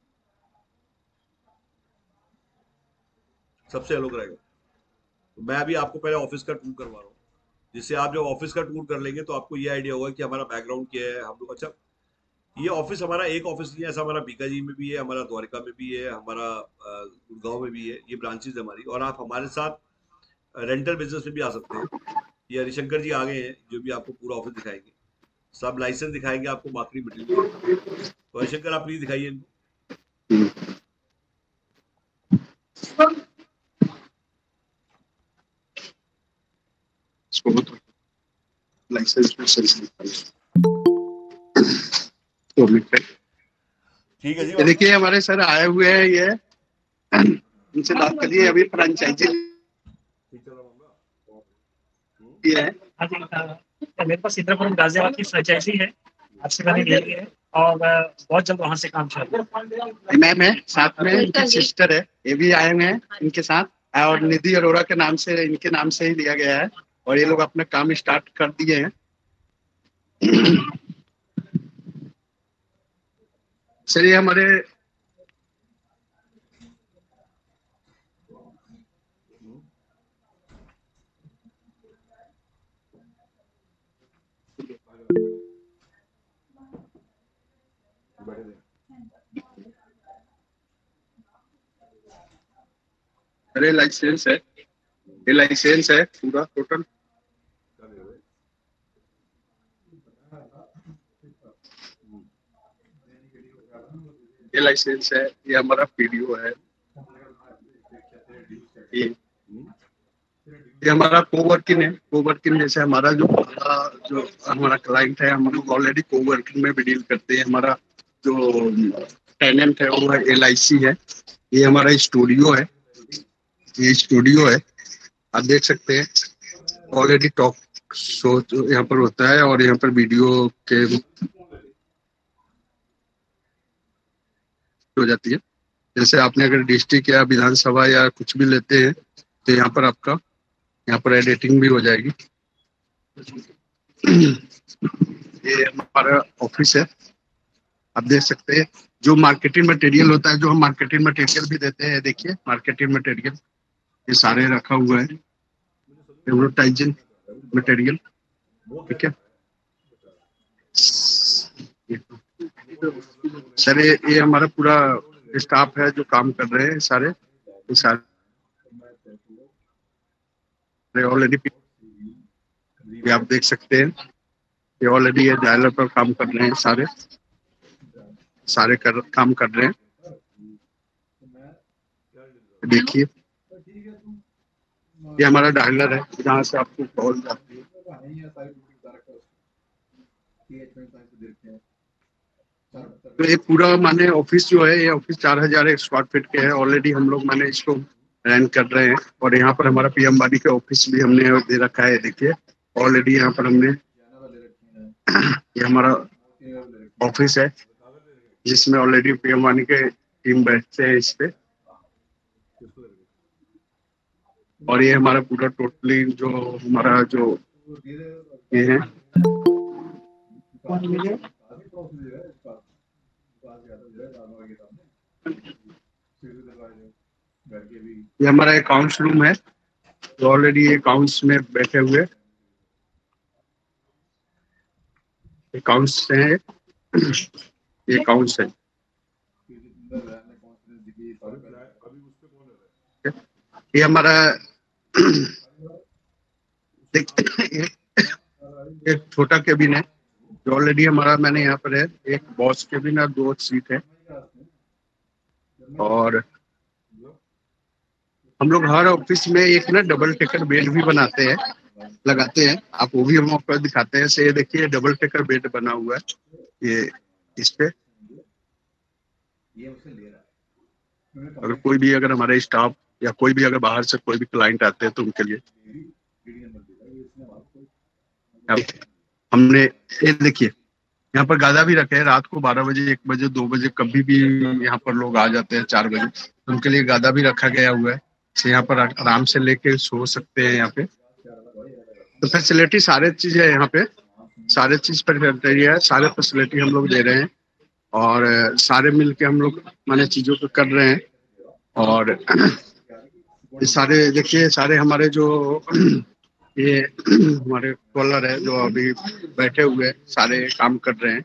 सबसे अलग कराएगा। तो मैं अभी आपको पहले ऑफिस का टूर करवा रहा हूँ, जिससे आप जब ऑफिस का टूर कर लेंगे तो आपको ये आइडिया होगा कि हमारा बैकग्राउंड क्या है, हम लोग। अच्छा, ये ऑफिस हमारा एक ऑफिस नहीं है, ऐसा हमारा बीकाजी में भी है, हमारा द्वारका में भी है, हमारा गुड़गांव में भी है, ये ब्रांचेज हमारी। और आप हमारे साथ रेंटल बिजनेस में भी आ सकते हैं। ये हरिशंकर जी आ गए हैं जो भी आपको पूरा ऑफिस दिखाएंगे, सब लाइसेंस दिखाएंगे आपको, मार्केटिंग मटेरियल दिखाएंगे। तो हरिशंकर आप प्लीज दिखाइए इनको। ठीक है जी। देखिए हमारे सर आए हुए हैं, ये उनसे बात करिए। अभी फ्रेंचाइजी है। मेरे पास इंद्रपुरम गाजियाबाद की फ्रेंचाइजी है, आपसे मैंने ली है और बहुत जल्द वहां से काम चालू है। मैम है साथ में, इनकी सिस्टर है, ये भी आए हुए हैं इनके साथ, और निधि अरोड़ा के नाम से, इनके नाम से ही लिया गया है, और ये लोग अपना काम स्टार्ट कर दिए हैं। सर ये हमारे लाइसेंस है, ये लाइसेंस है पूरा टोटल। ये लाइसेंस है, ये हमारा पीडीओ है, ये हमारा कोवर्किंग है। कोवर्किंग जैसे हमारा जो हमारा क्लाइंट है, हम लोग ऑलरेडी कोवर्किंग में भी डील करते हैं। हमारा जो टेनेंट है वो है LIC है। ये हमारा स्टूडियो है, ये स्टूडियो है, आप देख सकते हैं। ऑलरेडी टॉक शो यहाँ पर होता है, और यहाँ पर वीडियो के हो जाती है। जैसे आपने अगर डिस्ट्रिक्ट या विधानसभा या कुछ भी लेते हैं तो यहाँ पर आपका यहाँ पर एडिटिंग भी हो जाएगी। ये हमारा ऑफिस है, आप देख सकते हैं। जो मार्केटिंग मटेरियल होता है, जो हम मार्केटिंग मटेरियल भी देते हैं, देखिए मार्केटिंग मटेरियल ये सारे रखा हुआ है, एडवर्टाइजिंग मटेरियल, ठीक है सर। ये हमारा पूरा स्टाफ है जो काम कर रहे हैं सारे, ये सारे ऑलरेडी आप देख सकते हैं, ये ऑलरेडी ये डायलर पर काम कर रहे हैं, सारे काम कर रहे हैं। देखिए ये हमारा डायलर है, जहाँ से आपको कॉल जाती है। तो ये पूरा माने ऑफिस जो है, ये ऑफिस 4000 स्क्वायर फीट के है। ऑलरेडी हम लोग माने इसको रन कर रहे हैं। और यहाँ पर हमारा पीएम वाणी का ऑफिस भी हमने दे रखा है। देखिए ऑलरेडी यहाँ पर हमने ये हमारा ऑफिस है, जिसमें ऑलरेडी पीएम वाणी के टीम बैठते हैं इस पे। और ये हमारा पूरा टोटली जो हमारा जो ये है, ये हमारा अकाउंट्स रूम है, तो ऑलरेडी अकाउंट्स में बैठे हुए अकाउंट्स हैं, ये अकाउंट्स है। ये हमारा एक छोटा केबिन है जो ऑलरेडी हमारा, मैंने यहाँ पर है एक बॉस केबिन और 2 सीट है। और हम लोग हर ऑफिस में एक ना डबल टेकर बेड भी बनाते हैं, लगाते हैं। आप वो भी हम आपको दिखाते हैं। से ये देखिए डबल टेकर बेड बना हुआ है, ये इस पे अगर कोई भी अगर हमारे स्टाफ या कोई भी अगर बाहर से कोई भी क्लाइंट आते हैं तो उनके लिए हमने ये देखिए यहाँ पर गादा भी रखे हैं। रात को 12 बजे 1 बजे 2 बजे कभी भी यहाँ पर लोग आ जाते हैं, 4 बजे, तो उनके लिए गादा भी रखा गया हुआ है। से यहाँ पर आराम से लेके सो सकते हैं यहाँ पे। तो फैसिलिटी सारे चीज है यहाँ पे, सारे चीज पर है, सारे फैसिलिटी हम लोग दे रहे हैं। और सारे मिलके हम लोग माने चीजों को कर रहे हैं। और ये सारे देखिए, सारे हमारे जो ये हमारे कॉलर है जो अभी बैठे हुए सारे काम कर रहे हैं।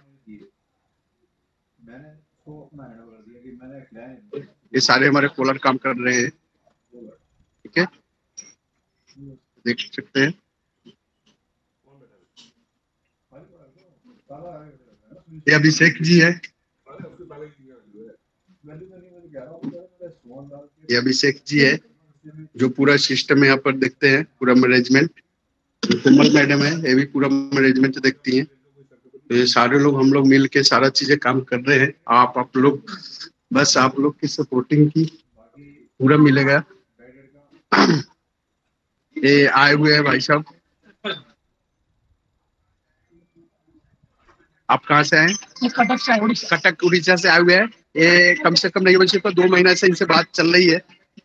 ये सारे हमारे कॉलर काम कर रहे हैं, ठीक है, देख सकते हैं। ये अभिषेक जी है, ये अभिषेक जी है जो पूरा सिस्टम यहाँ पर देखते हैं, पूरा मैनेजमेंट। कोमल मैडम है, ये भी पूरा मैनेजमेंट देखती हैं। तो ये सारे लोग हम लोग मिल के सारा चीजें काम कर रहे हैं। आप लोग बस आप लोग की सपोर्टिंग की पूरा मिलेगा। ये आए हुए हैं भाई साहब, आप कहाँ से आए? कटक उड़ीसा से आए हुए हैं। ये कम से कम नहीं बल्कि 2 महीना से इनसे बात चल रही है।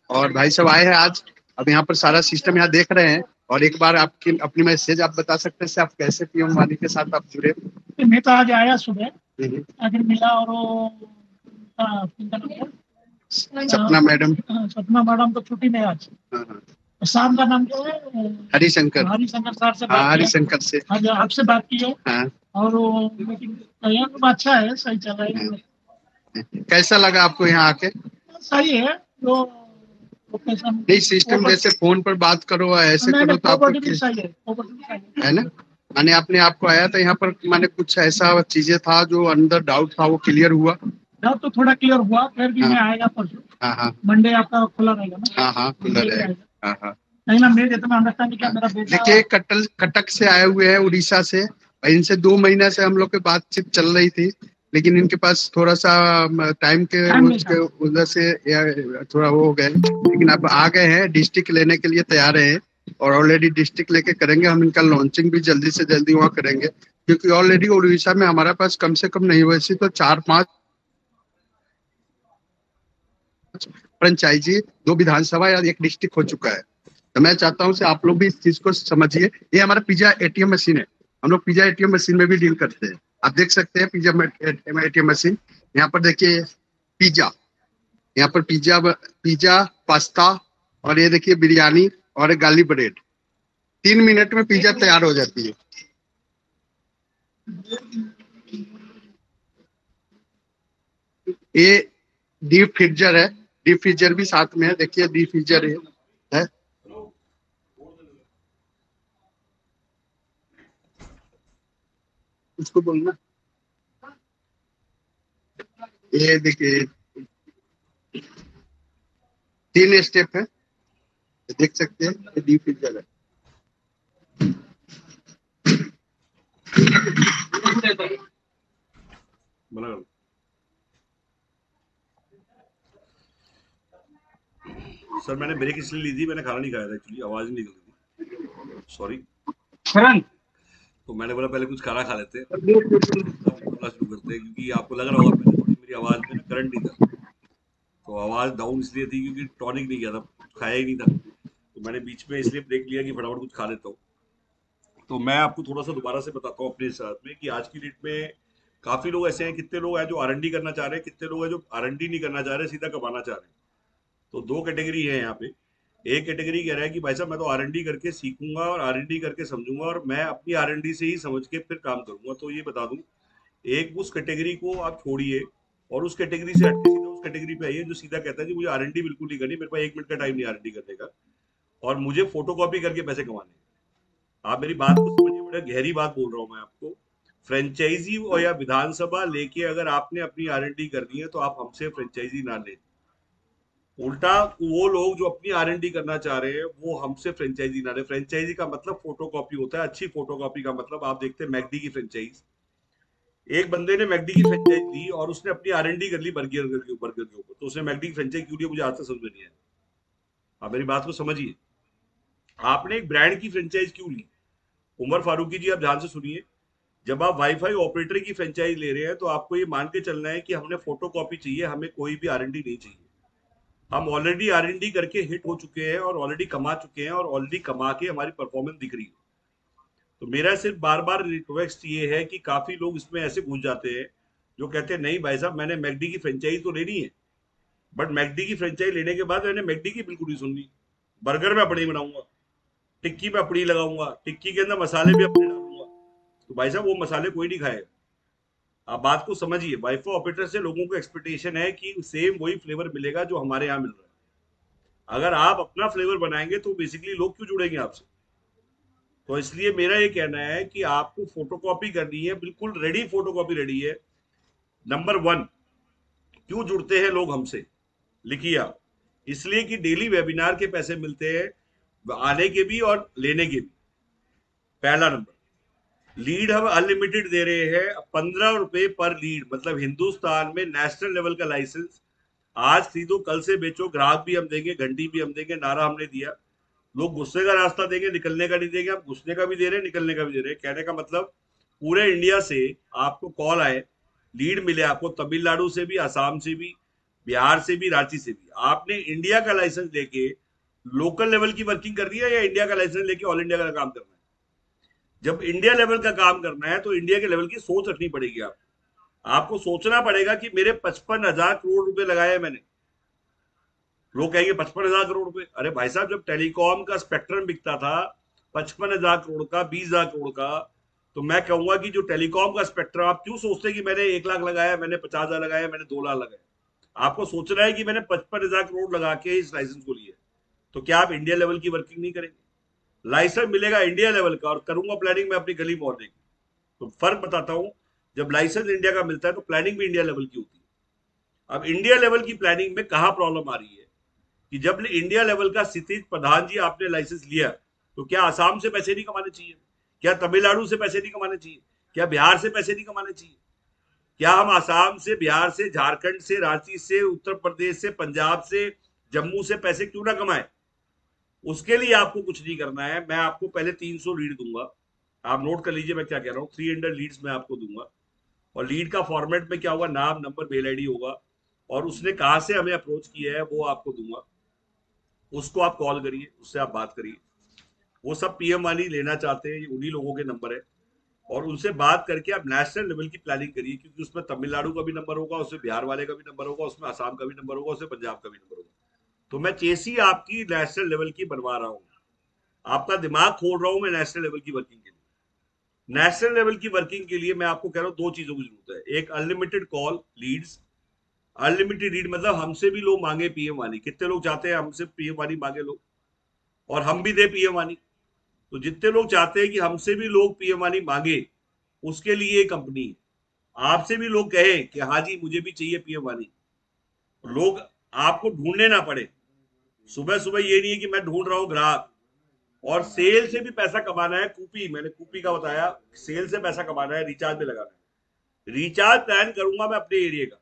और भाई साहब आए हैं आज, अब यहाँ पर सारा सिस्टम यहाँ देख रहे हैं। और एक बार आपकी अपनी मैसेज आप बता सकते हैं आप कैसे पीएम वाणी के साथ आप जुड़े? मैं तो आज आया सुबह, आगे मिला और सपना मैडम, सपना मैडम तो छुट्टी में आज। शाम का नाम क्या है? हरिशंकर सर से। हरिशंकर से आपसे बात की है। और मीटिंग अच्छा है, सही चल रहा है। कैसा लगा आपको यहाँ आके? सही है। जो नहीं सिस्टम जैसे फोन पर बात करो ऐसे करो तो आपको है ना, माने अपने आपको आया था यहाँ पर, माने कुछ ऐसा चीजें था जो अंदर डाउट था वो क्लियर हुआ? डाउट तो थोड़ा क्लियर हुआ, फिर भी मैं आएगा परसों। मंडे आपका खुला रहेगा ना? हाँ खुला रहेगा। नहीं ना, मेरे इतना अंडरस्टैंड क्या मेरा बेटा। देखिए कटक से आए हुए हैं, उड़ीसा से। इनसे 2 महीना से हम लोग की बातचीत चल रही थी, लेकिन इनके पास थोड़ा सा टाइम के वजह से थोड़ा वो हो गए। लेकिन अब आ गए हैं, डिस्ट्रिक्ट लेने के लिए तैयार हैं। और ऑलरेडी डिस्ट्रिक्ट लेके करेंगे हम। इनका लॉन्चिंग भी जल्दी से जल्दी वहाँ करेंगे, क्योंकि ऑलरेडी उड़ीसा में हमारे पास कम से कम नहीं वैसे तो 4-5 फ्रेंचाइजी, 2 विधानसभा या 1 डिस्ट्रिक्ट हो चुका है। तो मैं चाहता हूँ से आप लोग भी इस चीज को समझिए। ये हमारा पिज्जा एटीएम मशीन है, हम लोग पिज्जा एटीएम मशीन में भी डील करते हैं। आप देख सकते हैं पिज्जा एटीएम मशीन, यहाँ पर देखिए पिज्जा, यहाँ पर पिज्जा पास्ता, और ये देखिए बिरयानी और गार्लिक ब्रेड। 3 मिनट में पिज्जा तैयार हो जाती है। ये डीप फ्रीजर है, डीप फ्रीजर भी साथ में है, देखिए डीप फ्रीजर है। उसको बोलना, ये देखिए 3 स्टेप है, देख सकते हैं, ये डीप फ्रीजर है। सर मैंने ब्रेक इसलिए ली थी, मैंने खाना नहीं खाया था एक्चुअली, आवाज नहीं निकल रही थी, सॉरी। तो मैंने बोला पहले कुछ खाना खा लेते हैं तब बोलना शुरू करते हैं, क्योंकि आपको लग रहा होगा पहले थोड़ी मेरी आवाज में ना करंट नहीं था, तो आवाज डाउन इसलिए थी क्योंकि टॉनिक नहीं किया था, खाया ही नहीं था, तो मैंने बीच में इसलिए ब्रेक लिया कि फटाफट कुछ खा लेता हूँ। तो मैं आपको थोड़ा सा दोबारा से बताता हूँ अपने साथ में कि आज की डेट में काफी लोग ऐसे हैं, कितने लोग हैं जो R&D करना चाह रहे हैं, कितने लोग हैं जो R&D नहीं करना चाह रहे, सीधा कमाना चाह रहे हैं। तो 2 कैटेगरी है यहाँ पे। एक कैटेगरी कह रहा है कि भाई साहब मैं तो R&D करके सीखूंगा और R&D करके समझूंगा और मैं अपनी R&D से ही समझ के फिर काम करूंगा। तो ये बता दूं, एक उस कैटेगरी को आप छोड़िए और उस कैटेगरी से हटके सीधा उस कैटेगरी पे आइए जो सीधा कहता है कि मुझे R&D बिल्कुल नहीं करनी, मेरे पास 1 मिनट का टाइम नहीं R&D करने का, और मुझे फोटोकॉपी करके पैसे कमाने हैं। आप मेरी बात को समझिए, बड़ा गहरी बात बोल रहा हूँ मैं आपको। फ्रेंचाइजी और या विधानसभा लेके अगर आपने अपनी R&D करनी है तो आप हमसे फ्रेंचाइजी ना लें। उल्टा वो लोग जो अपनी R&D करना चाह रहे हैं वो हमसे फ्रेंचाइजी ना ले। फ्रेंचाइजी का मतलब फोटोकॉपी होता है। अच्छी फोटोकॉपी का मतलब आप देखते हैं मैकडी की फ्रेंचाइज, एक बंदे ने मैकडी की फ्रेंचाइज ली और उसने अपनी R&D कर ली बर्गर के ऊपर, तो उसने मैकडी की फ्रेंचाइज क्यों लिया मुझे आज तक समझ में नहीं आया। आप मेरी बात को समझिए, आपने एक ब्रांड की फ्रेंचाइज क्यों ली? उमर फारूकी जी आप ध्यान से सुनिए, जब आप वाईफाई ऑपरेटर की फ्रेंचाइज ले रहे हैं तो आपको ये मान के चलना है कि हमने फोटोकॉपी चाहिए, हमें कोई भी R&D नहीं चाहिए। हम ऑलरेडी R&D करके हिट हो चुके हैं और ऑलरेडी कमा चुके हैं और ऑलरेडी कमा के हमारी परफॉर्मेंस दिख रही है। तो मेरा सिर्फ बार बार रिक्वेस्ट ये है कि काफी लोग इसमें ऐसे घुस जाते हैं जो कहते हैं नहीं भाई साहब मैंने मैकडी की फ्रेंचाइज तो लेनी है, बट मैकडी की फ्रेंचाइज लेने के बाद मैंने मैकडी की बिल्कुल नहीं सुननी। बर्गर में अपनी बनाऊंगा, टिक्की में अपनी लगाऊंगा, टिक्की के अंदर मसाले भी अपने डालूंगा, तो भाई साहब वो मसाले कोई नहीं खाएगा। आप बात को समझिए, वाईफाई ऑपरेटर से लोगों को एक्सपेक्टेशन है कि सेम वही फ्लेवर मिलेगा जो हमारे यहाँ मिल रहा है। अगर आप अपना फ्लेवर बनाएंगे तो बेसिकली लोग क्यों जुड़ेंगे आपसे? तो इसलिए मेरा ये कहना है कि आपको फोटोकॉपी करनी है, बिल्कुल रेडी फोटोकॉपी रेडी है। नंबर 1, क्यों जुड़ते हैं लोग हमसे? लिखिए आप, इसलिए कि डेली वेबिनार के पैसे मिलते हैं, आने के भी और लेने के भी। पहला नंबर, लीड हम अनलिमिटेड दे रहे हैं, 15 रुपए पर लीड, मतलब हिंदुस्तान में नेशनल लेवल का लाइसेंस। आज खरीदो कल से बेचो, ग्राहक भी हम देंगे, घंटी भी हम देंगे, नारा हमने दिया। लोग गुस्से का रास्ता देंगे, निकलने का नहीं देंगे। आप घुसने का भी दे रहे हैं, निकलने का भी दे रहे हैं। कहने का मतलब पूरे इंडिया से आपको कॉल आए, लीड मिले आपको, तमिलनाडु से भी, असम से भी, बिहार से भी, रांची से भी। आपने इंडिया का लाइसेंस लेके लोकल लेवल की वर्किंग करनी है या इंडिया का लाइसेंस लेके ऑल इंडिया का काम करना है? जब इंडिया लेवल का काम करना है तो इंडिया के लेवल की सोच रखनी पड़ेगी। आपको सोचना पड़ेगा कि मेरे 55,000 करोड़ रुपए लगाए हैं मैंने। लोग कहेंगे 55,000 करोड़ रुपए, अरे भाई साहब जब टेलीकॉम का स्पेक्ट्रम बिकता था 55,000 करोड़ का, 20,000 करोड़ का, तो मैं कहूंगा कि जो टेलीकॉम का स्पेक्ट्रम, आप क्यों सोचते कि मैंने 1 लाख लगाया, मैंने 50,000 लगाया, मैंने 2 लाख लगाया? आपको सोचना है कि मैंने 55,000 करोड़ लगा के इस लाइसेंस को लिया। तो क्या आप इंडिया लेवल की वर्किंग नहीं करेंगे? लाइसेंस मिलेगा इंडिया लेवल का और करूंगा प्लानिंग में अपनी गली मोहल्ले की। तो फर्क बताता हूं, जब लाइसेंस इंडिया का मिलता है तो प्लानिंग भी इंडिया लेवल की होती है। अब इंडिया लेवल की प्लानिंग में कहां प्रॉब्लम आ रही है कि जब इंडिया लेवल का क्षितिज प्रधान जी आपने लाइसेंस लिया, तो क्या आसाम से पैसे नहीं कमाने चाहिए? क्या तमिलनाडु से पैसे नहीं कमाने चाहिए? क्या बिहार से पैसे नहीं कमाने चाहिए? क्या हम आसाम से, बिहार से, झारखंड से, रांची से, उत्तर प्रदेश से, पंजाब से, जम्मू से पैसे क्यों ना कमाए? उसके लिए आपको कुछ नहीं करना है। मैं आपको पहले 300 लीड दूंगा, आप नोट कर लीजिए मैं क्या कह रहा हूँ। 300 लीड्स मैं आपको दूंगा और लीड का फॉर्मेट में क्या होगा, नाम, नंबर, मेल आईडी होगा और उसने कहां से हमें अप्रोच किया है वो आपको दूंगा। उसको आप कॉल करिए, उससे आप बात करिए। वो सब पीएम वाली लेना चाहते हैं, उन्हीं लोगों के नंबर है। और उनसे बात करके आप नेशनल लेवल की प्लानिंग करिए, क्योंकि उसमें तमिलनाडु का भी नंबर होगा, उसमें बिहार वाले का भी नंबर होगा, उसमें आसाम का भी नंबर होगा, उसमें पंजाब का भी नंबर होगा। तो मैं चेसी आपकी नेशनल लेवल की बनवा रहा हूँ, आपका दिमाग खोल रहा हूँ मैं नेशनल लेवल की वर्किंग के लिए। नेशनल लेवल की वर्किंग के लिए मैं आपको कह रहा हूँ दो चीजों की जरूरत है। एक, unlimited call leads. Unlimited lead मतलब हमसे भी लोग मांगे पीएम वाली। कितने लोग चाहते हैं हमसे पीएम वाली मांगे लोग, और हम भी दे पीएम वाली? तो जितने लोग चाहते हैं कि हमसे भी लोग पीएम वाली मांगे, उसके लिए कंपनी है। आपसे भी लोग कहें कि हाँ जी मुझे भी चाहिए पीएम वाली, लोग आपको ढूंढने ना पड़े। सुबह सुबह ये नहीं है कि मैं ढूंढ रहा हूं ग्राहक। और सेल से भी पैसा कमाना है। कूपी, मैंने कूपी का बताया, सेल से पैसा कमाना है, रिचार्ज में लगाना है। रिचार्ज प्लान करूंगा मैं अपने एरिया का,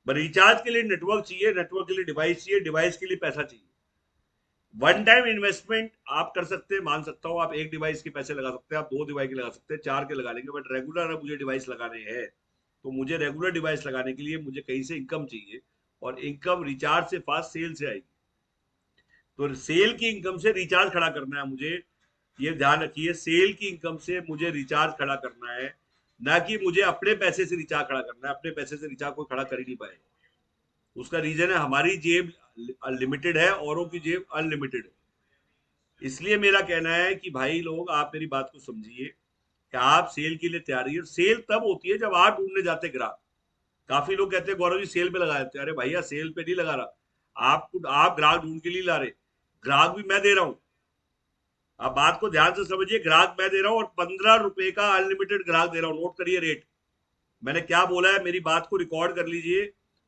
पर रिचार्ज के लिए नेटवर्क चाहिए, नेटवर्क के लिए डिवाइस चाहिए, डिवाइस के लिए पैसा चाहिए। वन टाइम इन्वेस्टमेंट आप कर सकते हैं, मान सकता हूं। आप एक डिवाइस के पैसे लगा सकते हैं, आप दो डिवाइस के लगा सकते हैं, चार के लगा लेंगे। बट रेगुलर मुझे डिवाइस लगाने हैं, तो मुझे रेगुलर डिवाइस लगाने के लिए मुझे कहीं से इनकम चाहिए, और इनकम रिचार्ज से फास्ट सेल से आएगी। तो सेल की इनकम से रिचार्ज खड़ा करना है मुझे, ये ध्यान रखिए। सेल की इनकम से मुझे रिचार्ज खड़ा करना है, ना कि मुझे अपने पैसे से रिचार्ज खड़ा करना है। अपने पैसे से रिचार्ज कोई खड़ा कर ही नहीं पाएगा। उसका रीजन है हमारी जेब लिमिटेड है, औरों की जेब अनलिमिटेड है। इसलिए मेरा कहना है कि भाई लोग, आप मेरी बात को समझिए कि आप सेल के लिए तैयार रहिए। सेल तब होती है जब आप ढूंढने जाते ग्राहक। काफी लोग कहते हैं गौरव जी सेल पे लगा देते हैं। अरे भैया सेल पे नहीं लगा रहा, आप ग्राहक ढूंढ के लिए ला रहे। ग्राहक भी मैं दे रहा हूं। आप बात को ध्यान से समझिए, ग्राहक मैं दे रहा हूं, और 15 रुपए का अनलिमिटेड ग्राहक दे रहा हूं। नोट करिए रेट, मैंने क्या बोला है, मेरी बात को रिकॉर्ड कर लीजिए।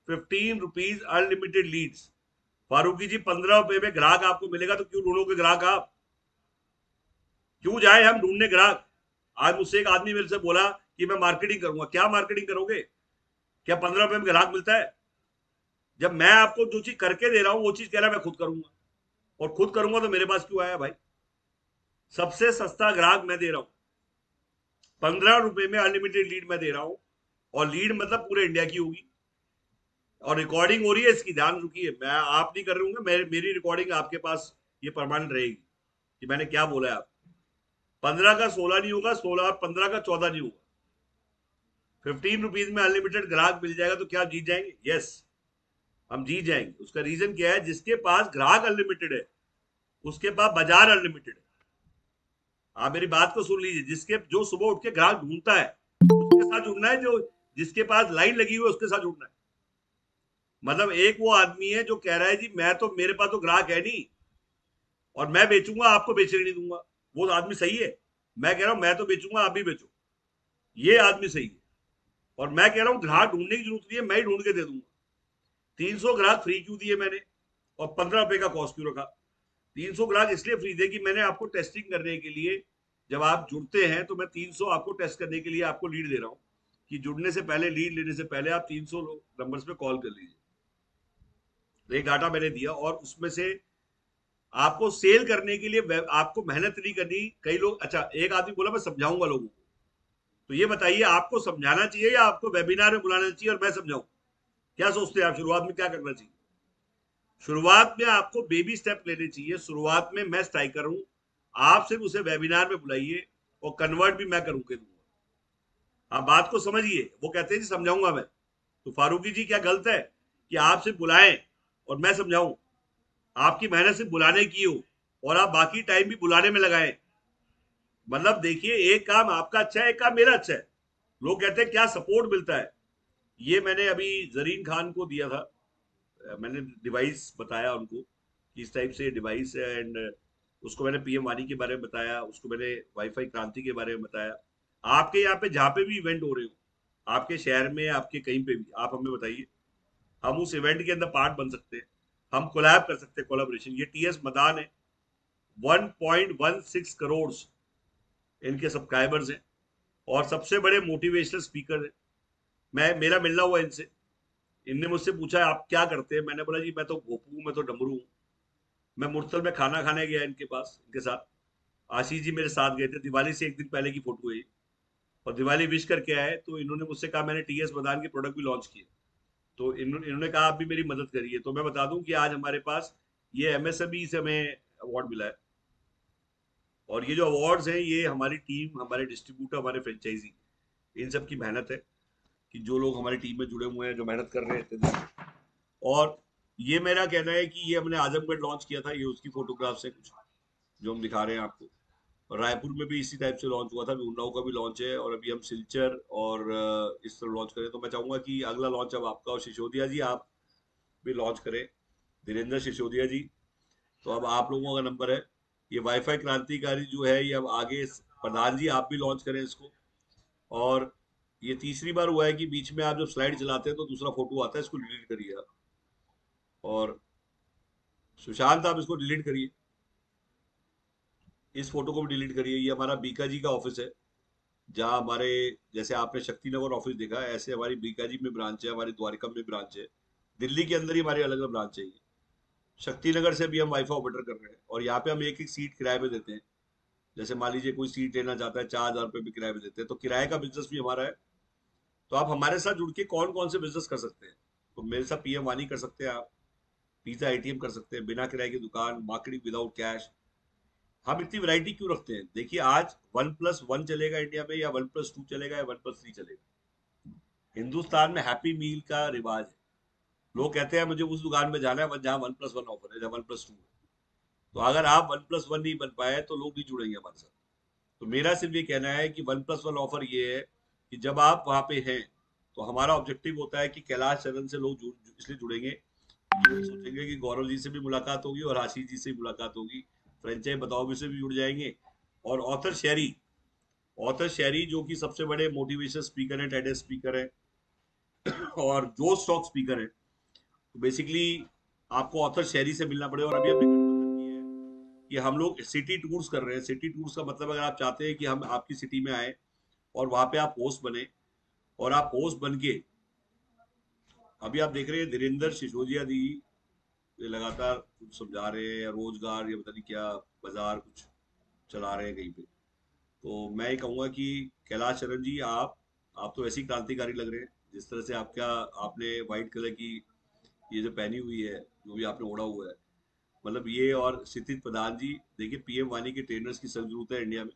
15 रुपीज अनलिमिटेड लीड्स। फारूकी जी 15 रुपए में ग्राहक आपको मिलेगा, तो क्यों ढूंढोगे ग्राहक आप? क्यों जाए हम ढूंढने ग्राहक? आज मुझसे एक आदमी मेरे से बोला कि मैं मार्केटिंग करूंगा। क्या मार्केटिंग करोगे? क्या 15 रुपए में ग्राहक मिलता है? जब मैं आपको जो चीज करके दे रहा हूं वो चीज कह रहा है मैं खुद करूंगा, और खुद करूंगा तो मेरे पास क्यों आया भाई? सबसे सस्ता ग्राहक मैं दे रहा हूं, 15 रुपए में अनलिमिटेड लीड मैं दे रहा हूं। और लीड मतलब पूरे इंडिया की होगी, और रिकॉर्डिंग हो रही है इसकी, ध्यान रुकिए। मैं आप नहीं कर रहे होंगे, मेरी रिकॉर्डिंग आपके पास ये परमानेंट रहेगी कि मैंने क्या बोला है। आप 15 का 16 नहीं होगा, 16 15 का 14 नहीं होगा। 15 रुपीज में अनलिमिटेड ग्राहक मिल जाएगा, तो क्या आप जीत जाएंगे? यस, हम जीत जाएंगे। उसका रीजन क्या है? जिसके पास ग्राहक अनलिमिटेड है, उसके पास बाजार अनलिमिटेड है। आप मेरी बात को सुन लीजिए। जो सुबह उठ के ग्राहक ढूंढता है, उसके साथ जुड़ना है। जो जिसके पास लाइन लगी हुई है, उसके साथ जुड़ना है। मतलब एक वो आदमी है जो कह रहा है जी मैं तो, मेरे पास तो ग्राहक है नहीं, और मैं बेचूंगा, आपको बेचने नहीं दूंगा। वो आदमी सही है। मैं कह रहा हूं मैं तो बेचूंगा, आप भी बेचो, ये आदमी सही है। और मैं कह रहा हूं ग्राहक ढूंढने की जरूरत नहीं है, मैं ही ढूंढ के दे दूंगा। 300 ग्राहक फ्री क्यों दिए मैंने, और 15 रुपए का कॉस्ट क्यों रखा? 300 ग्राहक इसलिए फ्री दे कि मैंने आपको टेस्टिंग करने के लिए, जब आप जुड़ते हैं तो मैं 300 आपको टेस्ट करने के लिए आपको लीड दे रहा हूं, कि जुड़ने से पहले, लीड लेने से पहले आप 300 नंबर्स पे कॉल कर लीजिए। तो एक डाटा मैंने दिया, और उसमें से आपको सेल करने के लिए आपको मेहनत नहीं करनी। कई लोग, अच्छा एक आदमी बोला मैं समझाऊंगा लोगों को, तो ये बताइए आपको समझाना चाहिए या आपको वेबिनार में बुलाना चाहिए और मैं समझाऊं? क्या सोचते हैं आप, शुरुआत में क्या करना चाहिए? शुरुआत में आपको बेबी स्टेप लेने चाहिए। शुरुआत में मैं स्ट्राइकर हूं, आप सिर्फ उसे वेबिनार में बुलाइए, और कन्वर्ट भी मैं करूंगा दूंगा। आप बात को समझिए। वो कहते हैं जी समझाऊंगा मैं, तो फारूकी जी क्या गलत है कि आप सिर्फ बुलाएं और मैं समझाऊं? आपकी मेहनत सिर्फ बुलाने की हो, और आप बाकी टाइम भी बुलाने में लगाएं। मतलब देखिए, एक काम आपका अच्छा है, एक काम मेरा अच्छा है। लोग कहते हैं क्या सपोर्ट मिलता है। ये मैंने अभी जरीन खान को दिया था, मैंने डिवाइस बताया उनको कि इस टाइप से डिवाइस है, एंड उसको मैंने पीएम वानी के बारे में बताया, उसको मैंने वाईफाई क्रांति के बारे में बताया। आपके यहाँ पे जहाँ पे भी इवेंट हो रहे हो, आपके शहर में, आपके कहीं पे भी, आप हमें बताइए, हम उस इवेंट के अंदर पार्ट बन सकते हैं। हम कोलैब कर सकते हैं, कोलैबोरेशन। ये टीएस मदान है, 1.16 करोड़ इनके सब्सक्राइबर्स हैं, और सबसे बड़े मोटिवेशनल स्पीकर है। मेरा मिलना हुआ इनसे, इनने मुझसे पूछा आप क्या करते हैं। मैंने बोला जी मैं तो गोपू हूं, मैं तो डमरू हूं। मैं मुरतल में खाना खाने गया इनके पास, इनके साथ आशीष जी मेरे साथ गए थे। दिवाली से एक दिन पहले की फोटो है ये, और दिवाली विश करके आए। तो इन्होंने मुझसे कहा मैंने टीएस मदान के प्रोडक्ट भी लॉन्च किए, तो इन्होंने कहा आप भी मेरी मदद करिए। तो मैं बता दूं कि आज हमारे पास ये MSME से हमें अवार्ड मिला है। और ये जो अवार्ड्स हैं ये हमारी टीम, हमारे डिस्ट्रीब्यूटर, हमारे फ्रेंचाइजी, इन सब की मेहनत है कि जो लोग हमारी टीम में जुड़े हुए हैं, जो मेहनत कर रहे हैं इतने दिन। और ये मेरा कहना है कि ये हमने आजमगढ़ लॉन्च किया था, ये उसकी फोटोग्राफ्स है कुछ जो हम दिखा रहे हैं आपको। और रायपुर में भी इसी टाइप से लॉन्च हुआ था, अभी उन्नाव का भी लॉन्च है, और अभी हम सिलचर और इस तरह लॉन्च करें। तो मैं चाहूंगा कि अगला लॉन्च अब आपका, और सिसोदिया जी आप भी लॉन्च करें, धीरेन्द्र सिसोदिया जी। तो अब आप लोगों का नंबर है। ये वाईफाई क्रांतिकारी जो है ये अब आगे, प्रधान जी आप भी लॉन्च करें इसको। और ये तीसरी बार हुआ है कि बीच में आप जब स्लाइड चलाते हैं तो दूसरा फोटो आता है, इसको डिलीट करिए आप। और सुशांत आप इसको डिलीट करिए, इस फोटो को भी डिलीट करिए। ये हमारा बीकाजी का ऑफिस है, जहाँ हमारे, जैसे आपने शक्तिनगर ऑफिस देखा है, ऐसे हमारी बीकाजी में ब्रांच है, हमारी द्वारका में ब्रांच है, दिल्ली के अंदर ही हमारे अलग अलग ब्रांच है। शक्तिनगर से भी हम वाईफाई ऑपरेटर कर रहे हैं, और यहाँ पे हम एक एक सीट किराए पे देते हैं। जैसे मान लीजिए कोई सीट लेना चाहता है, 4,000 रुपये भी किराए पे देते हैं, तो किराए का बिजनेस भी हमारा है। तो आप हमारे साथ जुड़ के कौन कौन से बिजनेस कर सकते हैं, तो मेरे साथ PM वानी कर सकते हैं आप, पिज्जा ATM कर सकते हैं, बिना किराए की दुकान, मार्केटिंग विदाउट कैश। हम इतनी वैरायटी क्यों रखते हैं? देखिए आज 1+1 चलेगा इंडिया में, या 1+2 चलेगा, या 1+3 चलेगा। हिंदुस्तान में हैप्पी मील का रिवाज है। लोग कहते हैं मुझे उस दुकान में जाना है जहाँ 1+1 ऑफर है, जहाँ 1+2 है। तो अगर आप 1+1 नहीं बन पाए तो लोग नहीं जुड़ेंगे हमारे साथ। तो मेरा सिर्फ ये कहना है कि 1+1 ऑफर ये है कि जब आप वहां पे हैं तो हमारा ऑब्जेक्टिव होता है कि कैलाश चरण से लोग इसलिए जुड़ेंगे, जो सोचेंगे कि गौरव जी से भी मुलाकात होगी और आशीष जी से भी मुलाकात होगी, फ्रेंचाइज बताओ भी से भी जुड़ जाएंगे। और ऑथर शेरी जो कि सबसे बड़े मोटिवेशन स्पीकर है, टेड स्पीकर है, और जो स्टॉक स्पीकर है। तो बेसिकली आपको ऑथर शेरी से मिलना पड़ेगा। और अभी हमने गठबंधन किया है कि हम लोग सिटी टूर्स कर रहे हैं। सिटी टूर्स का मतलब, अगर आप चाहते हैं कि हम आपकी सिटी में आए और वहां पे आप होस्ट बने, और आप होस्ट बन के, अभी आप देख रहे हैं धीरेन्द्र सिसोदिया जी ये लगातार कुछ समझा रहे हैं, या रोजगार, या पता नहीं क्या बाजार कुछ चला रहे हैं कहीं पे। तो मैं ये कहूंगा कि कैलाश चरण जी, आप तो ऐसी क्रांतिकारी लग रहे हैं, जिस तरह से आपने व्हाइट कलर की ये जो पहनी हुई है, जो भी आपने ओढ़ा हुआ है, मतलब ये। और क्षितिज प्रधान जी, देखिए PM वानी के ट्रेनर्स की सख्त जरूरत है इंडिया में।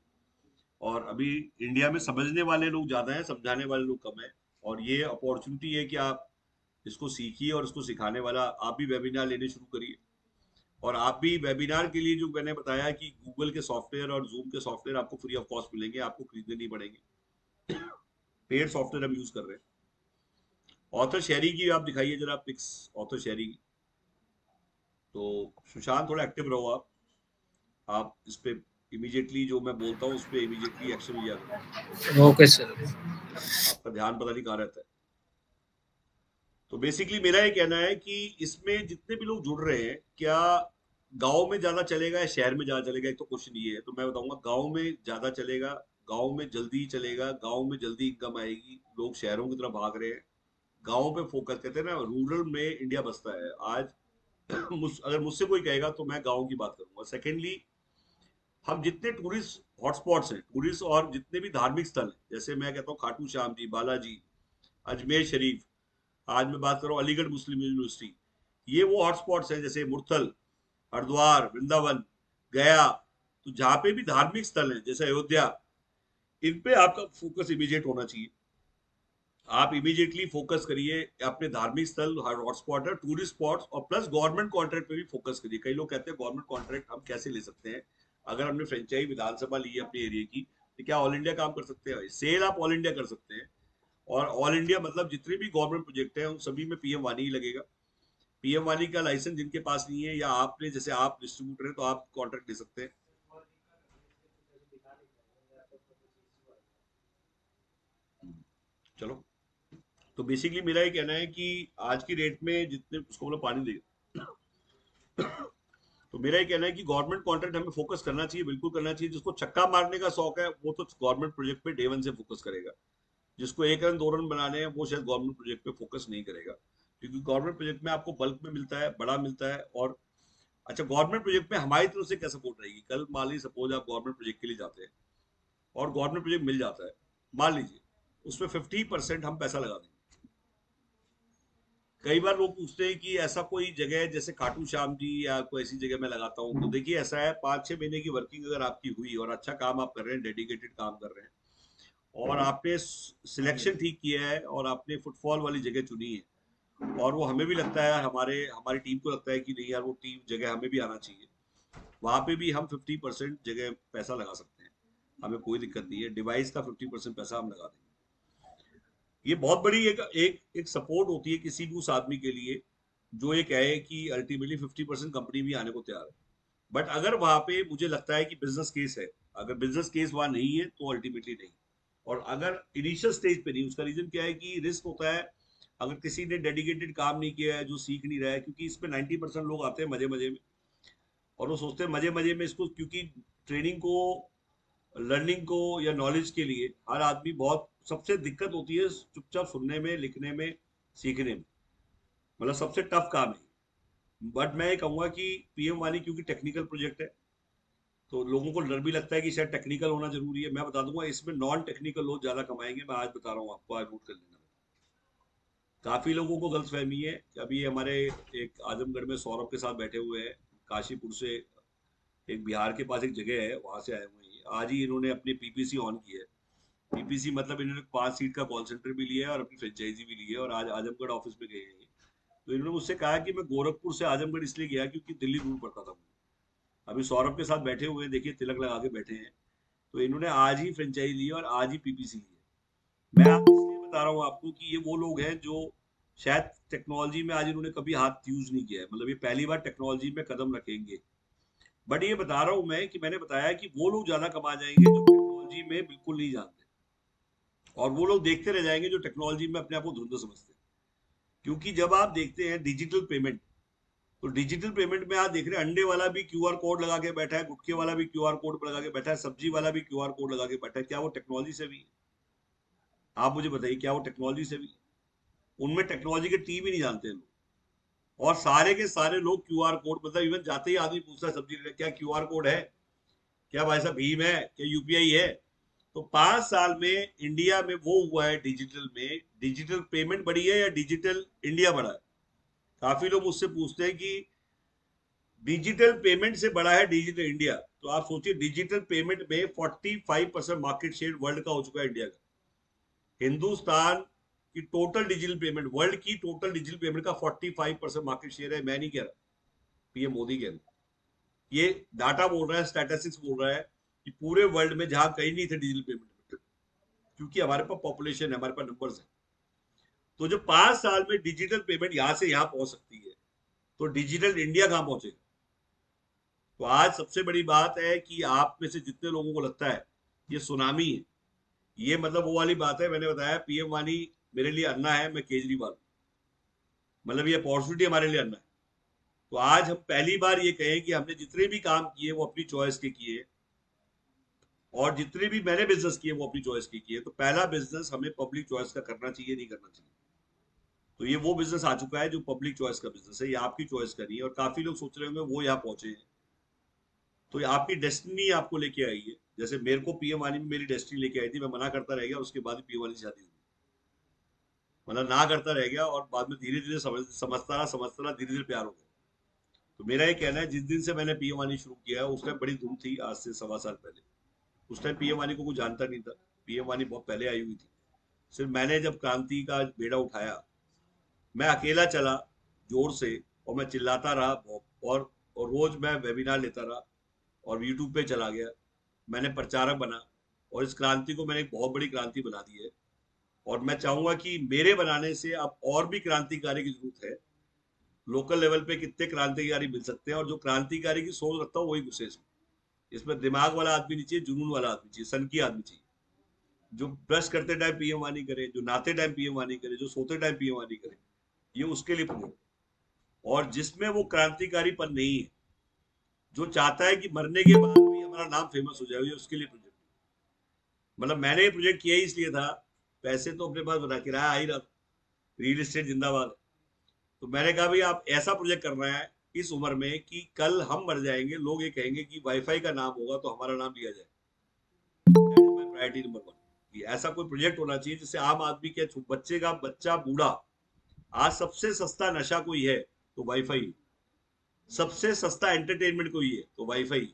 और अभी इंडिया में समझने वाले लोग ज्यादा हैं, समझाने वाले लोग कम है। और ये अपॉर्चुनिटी है कि आप इसको सीखिए, और इसको सिखाने वाला आप भी वेबिनार लेने शुरू करिए। और आप भी वेबिनार के लिए, जो मैंने बताया कि गूगल के सॉफ्टवेयर और जूम के सॉफ्टवेयर आपको फ्री ऑफ कॉस्ट मिलेंगे, आपको खरीदने नहीं पड़ेंगे। पेड सॉफ्टवेयर हम यूज कर रहे हैं। ऑथर शेरी की आप दिखाइए जरा पिक्स, ऑथर शेरी की। तो सुशांत थोड़ा एक्टिव रहो आप इस पे इमीडिएटली, जो मैं बोलता हूँ उस पे इमीडिएटली एक्शन लिया करो। Okay sir. आपका ध्यान पता नहीं कहाँ रहता है। तो बेसिकली मेरा ये कहना है कि इसमें जितने भी लोग जुड़ रहे हैं, क्या गांव में ज्यादा चलेगा या शहर में ज्यादा चलेगा, एक तो क्वेश्चन ये है। तो मैं बताऊंगा गांव में ज्यादा चलेगा, गांव में जल्दी चलेगा, गांव में जल्दी इनकम आएगी। लोग शहरों की तरफ भाग रहे हैं, गांव पे फोकस करते हैं ना। रूरल में इंडिया बसता है आज। अगर मुझसे कोई कहेगा तो मैं गांव की बात करूंगा। सेकेंडली, हम जितने टूरिस्ट हॉटस्पॉट्स हैं, टूरिस्ट और जितने भी धार्मिक स्थल हैं, जैसे मैं कहता हूँ खाटू श्याम जी, बालाजी, अजमेर शरीफ, आज मैं बात कर रहा हूँ अलीगढ़ मुस्लिम यूनिवर्सिटी, ये वो हॉटस्पॉट्स हैं। जैसे मुरथल, हरिद्वार, वृंदावन, गया, तो जहाँ पे भी धार्मिक स्थल हैं, जैसे अयोध्या, इन पे आपका फोकस इमीडिएट होना चाहिए। आप इमीडिएटली फोकस करिए अपने धार्मिक स्थल, हॉटस्पॉट है, टूरिस्ट स्पॉट्स, और प्लस गवर्नमेंट कॉन्ट्रैक्ट पे भी फोकस करिए। कई लोग कहते हैं गवर्नमेंट कॉन्ट्रैक्ट हम कैसे ले सकते हैं? अगर हमने फ्रेंचाइज विधानसभा ली है अपने एरिया की, तो क्या ऑल इंडिया काम कर सकते हैं? सेल आप ऑल इंडिया कर सकते हैं। और ऑल इंडिया मतलब जितने भी गवर्नमेंट प्रोजेक्ट हैं उन सभी में PM वानी ही लगेगा। PM वानी का लाइसेंस जिनके पास नहीं है, या आपने, जैसे आप डिस्ट्रीब्यूटर हैं तो आप कॉन्ट्रैक्ट ले सकते हैं। चलो, तो बेसिकली मेरा ये कहना है कि आज की डेट में जितने, उसको बोलो पानी देगा। तो मेरा ये कहना है कि गवर्नमेंट कॉन्ट्रैक्ट हमें फोकस करना चाहिए, बिल्कुल करना चाहिए। जिसको छक्का मारने का शौक है वो तो गवर्नमेंट प्रोजेक्ट पे डे 1 से फोकस करेगा। जिसको 1 रन 2 रन बनाने हैं वो शायद गवर्नमेंट प्रोजेक्ट पे फोकस नहीं करेगा, क्योंकि गवर्नमेंट प्रोजेक्ट में आपको बल्क में मिलता है, बड़ा मिलता है। और अच्छा, गवर्नमेंट प्रोजेक्ट में हमारी तरफ से क्या सपोर्ट रहेगी? कल मान लीजिए सपोज आप गवर्नमेंट प्रोजेक्ट के लिए जाते हैं और गवर्नमेंट प्रोजेक्ट मिल जाता है, मान लीजिए उसमें 50% हम पैसा लगा देंगे, कई बार लोग पूछते हैं कि ऐसा कोई जगह है जैसे खाटू श्याम जी या कोई ऐसी जगह मैं लगाता हूँ, तो देखिए ऐसा है 5-6 महीने की वर्किंग अगर आपकी हुई और अच्छा काम आप कर रहे हैं, डेडिकेटेड काम कर रहे हैं और आपने सिलेक्शन ठीक किया है और आपने फुटफॉल वाली जगह चुनी है और वो हमें भी लगता है, हमारी टीम को लगता है कि नहीं यार वो टीम जगह हमें भी आना चाहिए, वहां पे भी हम 50% जगह पैसा लगा सकते हैं, हमें कोई दिक्कत नहीं है, डिवाइस का 50% पैसा हम लगा देंगे। ये बहुत बड़ी एक सपोर्ट होती है किसी भी उस आदमी के लिए जो ये कहे कि अल्टीमेटली 50% कंपनी भी आने को तैयार है। बट अगर वहां पे मुझे लगता है कि बिजनेस केस है, अगर बिजनेस केस वहां नहीं है तो अल्टीमेटली नहीं। और अगर इनिशियल स्टेज पे नहीं, उसका रीजन क्या है कि रिस्क होता है, अगर किसी ने डेडिकेटेड काम नहीं किया है, जो सीख नहीं रहा है, क्योंकि इसमें 90% लोग आते हैं मजे मजे में और वो सोचते हैं मजे मजे में इसको, क्योंकि ट्रेनिंग को, लर्निंग को या नॉलेज के लिए हर आदमी बहुत, सबसे दिक्कत होती है चुपचाप सुनने में, लिखने में, सीखने में, मतलब सबसे टफ काम है। बट मैं ये कहूंगा कि पीएम वानी क्योंकि टेक्निकल प्रोजेक्ट है तो लोगों को डर भी लगता है कि शायद टेक्निकल होना जरूरी है। मैं बता दूंगा इसमें नॉन टेक्निकल लोग ज्यादा कमाएंगे, मैं आज बता रहा हूँ आपको, आज नोट कर लेना। काफी लोगों को गलतफहमी है कि अभी हमारे एक आजमगढ़ में सौरभ के साथ बैठे हुए हैं, काशीपुर से, एक बिहार के पास एक जगह है वहां से आए हुए हैं, आज ही इन्होंने अपनी पीपीसी ऑन की है। पीपीसी मतलब इन्होंने 5 सीट का कॉल सेंटर भी लिया है और अपनी फ्रेंचाइजी भी ली है और आज आजमगढ़ ऑफिस में गए हैं ये। तो इन्होंने मुझसे कहा कि मैं गोरखपुर से आजमगढ़ इसलिए गया क्योंकि दिल्ली दूर पड़ता था मुझे। अभी सौरभ के साथ बैठे हुए हैं, देखिए तिलक लगा के बैठे हैं, तो इन्होंने आज ही फ्रेंचाइजी ली है और आज ही पीपीसी ली है। मैं आप इसलिए बता रहा हूँ आपको कि ये वो लोग हैं जो शायद टेक्नोलॉजी में आज इन्होंने कभी हाथ यूज नहीं किया है, मतलब ये पहली बार टेक्नोलॉजी में कदम रखेंगे। बट ये बता रहा हूं मैं कि मैंने बताया कि वो लोग ज्यादा कमा जाएंगे जो टेक्नोलॉजी में बिल्कुल नहीं जानते, और वो लोग देखते रह जाएंगे जो टेक्नोलॉजी में अपने आप को धुंध समझते हैं। क्योंकि जब आप देखते हैं डिजिटल पेमेंट, तो डिजिटल पेमेंट में आप देख रहे हैं अंडे वाला भी क्यूआर कोड लगा के बैठा है, गुटखे वाला भी क्यूआर कोड लगा के बैठा है, सब्जी वाला भी क्यूआर कोड लगा के बैठा है। क्या वो टेक्नोलॉजी से भी है? आप मुझे बताइए, क्या वो टेक्नोलॉजी से भी है? उनमें टेक्नोलॉजी के टी भी नहीं जानते हैं लोग, और सारे के सारे लोग क्यूआर कोड, मतलब इवन जाते ही आदमी पूछता है सब्जी लेने, क्या क्यूआर कोड है, क्या भाई साहब भीम है, क्या यूपीआई है? तो 5 साल में इंडिया में वो हुआ है डिजिटल में, डिजिटल पेमेंट बढ़ी है या डिजिटल इंडिया बढ़ा है? काफी लोग मुझसे पूछते हैं कि डिजिटल पेमेंट से बढ़ा है डिजिटल इंडिया, तो आप सोचिए डिजिटल पेमेंट में 45% मार्केट शेयर वर्ल्ड का हो चुका है इंडिया का। हिंदुस्तान की टोटल डिजिटल पेमेंट, वर्ल्ड की टोटल डिजिटल पेमेंट का 45% मार्केट शेयर है, मैं नहीं कह रहा, पीएम मोदी कह रहे हैं। ये डाटा बोल रहा है, स्टैटिस्टिक्स बोल रहा है कि पूरे वर्ल्ड में जहां कहीं नहीं थे डिजिटल पेमेंट, क्योंकि हमारे पास पॉपुलेशन है, हमारे पास नंबर्स है। तो जो 5 साल में डिजिटल पेमेंट यहां से यहां पहुंच सकती है, तो डिजिटल इंडिया कहां पहुंचेगा? तो आज सबसे बड़ी बात है कि आप में से जितने लोगों को लगता है ये सुनामी है, ये मतलब वो वाली बात है, मैंने बताया पीएम वानी मेरे लिए अन्ना है, मैं केजरीवाल, मतलब ये अपॉर्चुनिटी हमारे लिए अन्ना है। तो आज हम पहली बार ये कहें कि हमने जितने भी काम किए वो अपनी चॉइस के किए, और जितने भी मैंने बिजनेस किए वो अपनी चॉइस के किए। तो पहला बिजनेस हमें पब्लिक चॉइस का करना चाहिए, नहीं करना चाहिए? तो ये वो बिजनेस आ चुका है जो पब्लिक चॉइस का बिजनेस है, ये आपकी चॉइस करनी है। और काफी लोग सोच रहे होंगे वो यहाँ पहुंचे हैं, तो ये आपकी डेस्टिनी आपको लेके आई है। जैसे मेरे को पीएम वानी में मेरी डेस्टिनी लेके आई थी, मैं मना करता रह गया और उसके बाद पीएम वानी शादी हुई, मतलब ना करता रह गया और बाद में धीरे धीरे समझता रहा धीरे धीरे प्यार हो गया। तो मेरा ये कहना है, जिस दिन से मैंने पीएम वानी शुरू किया है उस टाइम बड़ी धूम थी, आज से 1.25 साल पहले। उस टाइम पीएम वानी को कोई जानता नहीं था, पीएम वानी बहुत पहले आई हुई थी। सिर्फ मैंने जब क्रांति का बेड़ा उठाया, मैं अकेला चला जोर से और मैं चिल्लाता रहा, और रोज मैं वेबिनार लेता रहा और यूट्यूब पे चला गया, मैंने प्रचारक बना और इस क्रांति को मैंने एक बहुत बड़ी क्रांति बना दी है। और मैं चाहूंगा कि मेरे बनाने से अब और भी क्रांतिकारी की जरूरत है। लोकल लेवल पे कितने क्रांतिकारी मिल सकते हैं, और जो क्रांतिकारी की सोच रखता हूँ वही घुसे इसमें दिमाग वाला आदमी नहीं चाहिए, जुनून वाला आदमी चाहिए, सन की आदमी चाहिए, जो ब्रश करते टाइम पीएम वानी करे, जो नहाते टाइम पीएम वानी करे, जो सोते टाइम पीएम वानी करे, ये उसके लिए प्रोजेक्ट। और जिसमें वो क्रांतिकारीपन नहीं है, जो चाहता है कि मरने के बाद भी हमारा नाम फेमस हो जाए, ये उसके लिए प्रोजेक्ट। मतलब मैंने ये प्रोजेक्ट किया ही इसलिए था, पैसे तो अपने पास बना, किराया आ ही रहा, रियल एस्टेट जिंदाबाद। तो मैंने कहा भाई आप ऐसा प्रोजेक्ट करना है इस उम्र में कि कल हम मर जाएंगे, लोग ये कहेंगे कि वाईफाई का नाम होगा तो हमारा नाम लिया जाए। प्रायोरिटी नंबर 1 कि ऐसा कोई प्रोजेक्ट होना चाहिए जिससे आम आदमी के बच्चे का बच्चा बूढ़ा आज सबसे सस्ता नशा कोई है तो वाईफाई, सबसे सस्ता एंटरटेनमेंट कोई है तो वाईफाई।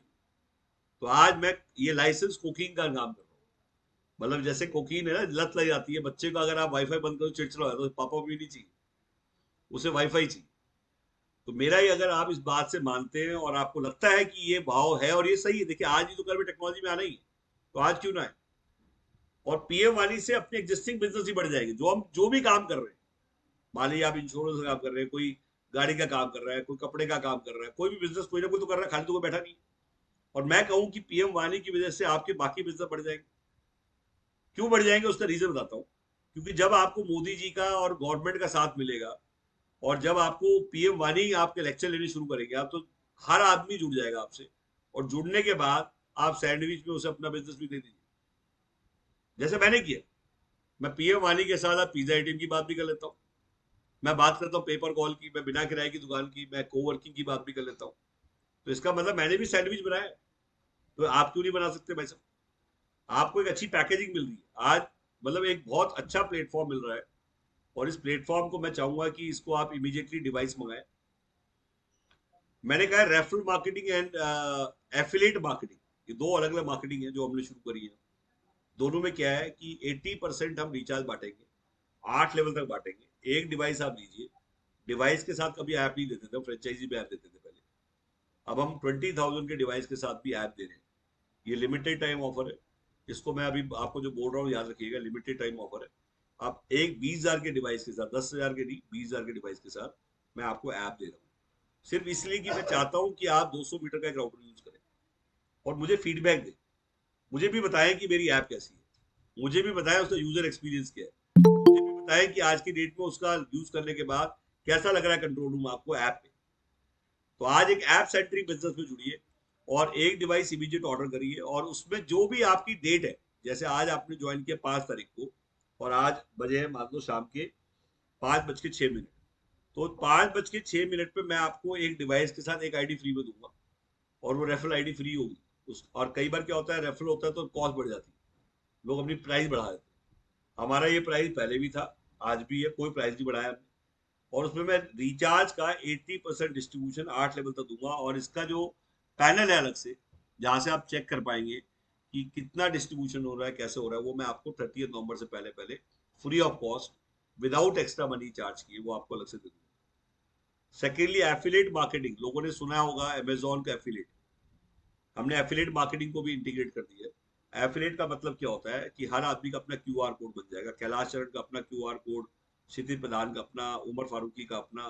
तो आज मैं ये लाइसेंस कोकीन का काम कर रहा हूँ। मतलब जैसे कोकीन है ना, लत लग जाती है बच्चे को, अगर आप वाईफाई बंद करो चिड़चिड़ा है तो पापा भी नहीं चाहिए, उसे वाईफाई चाहिए। तो मेरा ही, अगर आप इस बात से मानते हैं और आपको लगता है कि ये भाव है और ये सही है, देखिए आज ही तो कल में टेक्नोलॉजी में आना ही है, तो आज क्यों ना है। और पीएम वाली से अपने एग्जिस्टिंग बिजनेस ही बढ़ जाएगी। जो हम जो भी काम कर रहे हैं, मान लीजिए आप इंश्योरेंस का काम कर रहे हैं, कोई गाड़ी का काम कर रहा है, कोई कपड़े का काम कर रहा है, कोई भी बिजनेस कोई ना कोई तो कर रहा है, खाली तो कोई बैठा नहीं। और मैं कहूं कि पीएम वाणी की वजह से आपके बाकी बिजनेस बढ़ जाएंगे। क्यों बढ़ जाएंगे उसका रीजन बताता हूँ। क्योंकि जब आपको मोदी जी का और गवर्नमेंट का साथ मिलेगा और जब आपको पीएम वाणी आपके लेक्चर लेने शुरू करेंगे आप, तो हर आदमी जुड़ जाएगा आपसे। और जुड़ने के बाद आप सैंडविच में उसे अपना बिजनेस भी दे दीजिए, जैसे मैंने किया। मैं पीएम वाणी के साथ आप पिज्जा एटीएम की बात भी कर लेता हूँ, मैं बात करता हूँ पेपर कॉल की, मैं बिना किराए की दुकान की, मैं कोवर्किंग की बात भी कर लेता हूँ। तो इसका मतलब मैंने भी सैंडविच बनाया है, तो आप क्यों नहीं बना सकते भाई साहब। आपको एक अच्छी पैकेजिंग मिल रही है आज, मतलब एक बहुत अच्छा प्लेटफॉर्म मिल रहा है। और इस प्लेटफॉर्म को मैं चाहूंगा कि इसको आप इमीडिएटली डिवाइस मंगाएं। मैंने कहा referral marketing and affiliate marketing, ये दो अलग अलग मार्केटिंग है जो हमने शुरू करी है। दोनों में क्या है कि 80% हम रिचार्ज बांटेंगे, 8 लेवल तक बांटेंगे। एक डिवाइस आप लीजिए, डिवाइस के साथ कभी ऐप नहीं देते थे, फ्रेंचाइजी पे ऐप देते थे पहले। अब हम 20,000 के डिवाइस के साथ भी ऐप दे रहे हैं। ये लिमिटेड टाइम ऑफर है, इसको मैं अभी आपको जो बोल रहा हूँ याद रखिएगा, लिमिटेड टाइम ऑफर है। आप एक 20,000 के डिवाइस के साथ, 10,000 के नहीं 20,000 के डिवाइस के साथ मैं आपको ऐप दे रहा हूँ, सिर्फ इसलिए कि मैं चाहता हूँ कि आप 200 मीटर का एक राउटर यूज करें और मुझे फीडबैक दें। मुझे भी बताएं कि मेरी ऐप कैसी है, मुझे भी बताएं उसका यूजर एक्सपीरियंस क्या है, मुझे भी बताएं कि आज की डेट में उसका यूज करने के बाद कैसा लग रहा है कंट्रोल रूम आपको ऐप पे। तो आज एक ऐप सेंट्रिक बिजनेस में जुड़िए और एक डिवाइस इमीडिएट ऑर्डर करिए। और उसमें जो भी आपकी डेट है, जैसे आज आपने ज्वाइन किया 5 तारीख को और आज बजे है मान लो शाम के 5:06, तो 5:06 पे मैं आपको एक डिवाइस के साथ एक आईडी फ्री में दूंगा और वो रेफरल आईडी फ्री होगी उस। और कई बार क्या होता है, रेफरल होता है तो कॉस्ट बढ़ जाती है, लोग अपनी प्राइस बढ़ा देते हैं। हमारा ये प्राइस पहले भी था, आज भी है, कोई प्राइस नहीं बढ़ाया हमने। और उसमें मैं रिचार्ज का 80% डिस्ट्रीब्यूशन 8 लेवल तक दूंगा। और इसका जो पैनल है अलग से, जहां से आप चेक कर पाएंगे कि कितना डिस्ट्रीब्यूशन हो रहा है, कैसे हो रहा है, वो मैं आपको 30 नवंबर से पहले पहले free of cost, without extra money charge किए, वो आपको अलग से दे दूंगा। सेकेंडली एफिलिएट मार्केटिंग, लोगों ने सुना होगा अमेजोन का एफिलिएट, हमने एफिलिएट मार्केटिंग को भी इंटीग्रेट कर दिया है। एफिलिएट का मतलब क्या होता है कि हर आदमी का अपना क्यूआर कोड बन जाएगा, कैलाश चरण का अपना क्यूआर कोड, क्षितिज प्रधान का अपना, उमर फारूकी का अपना।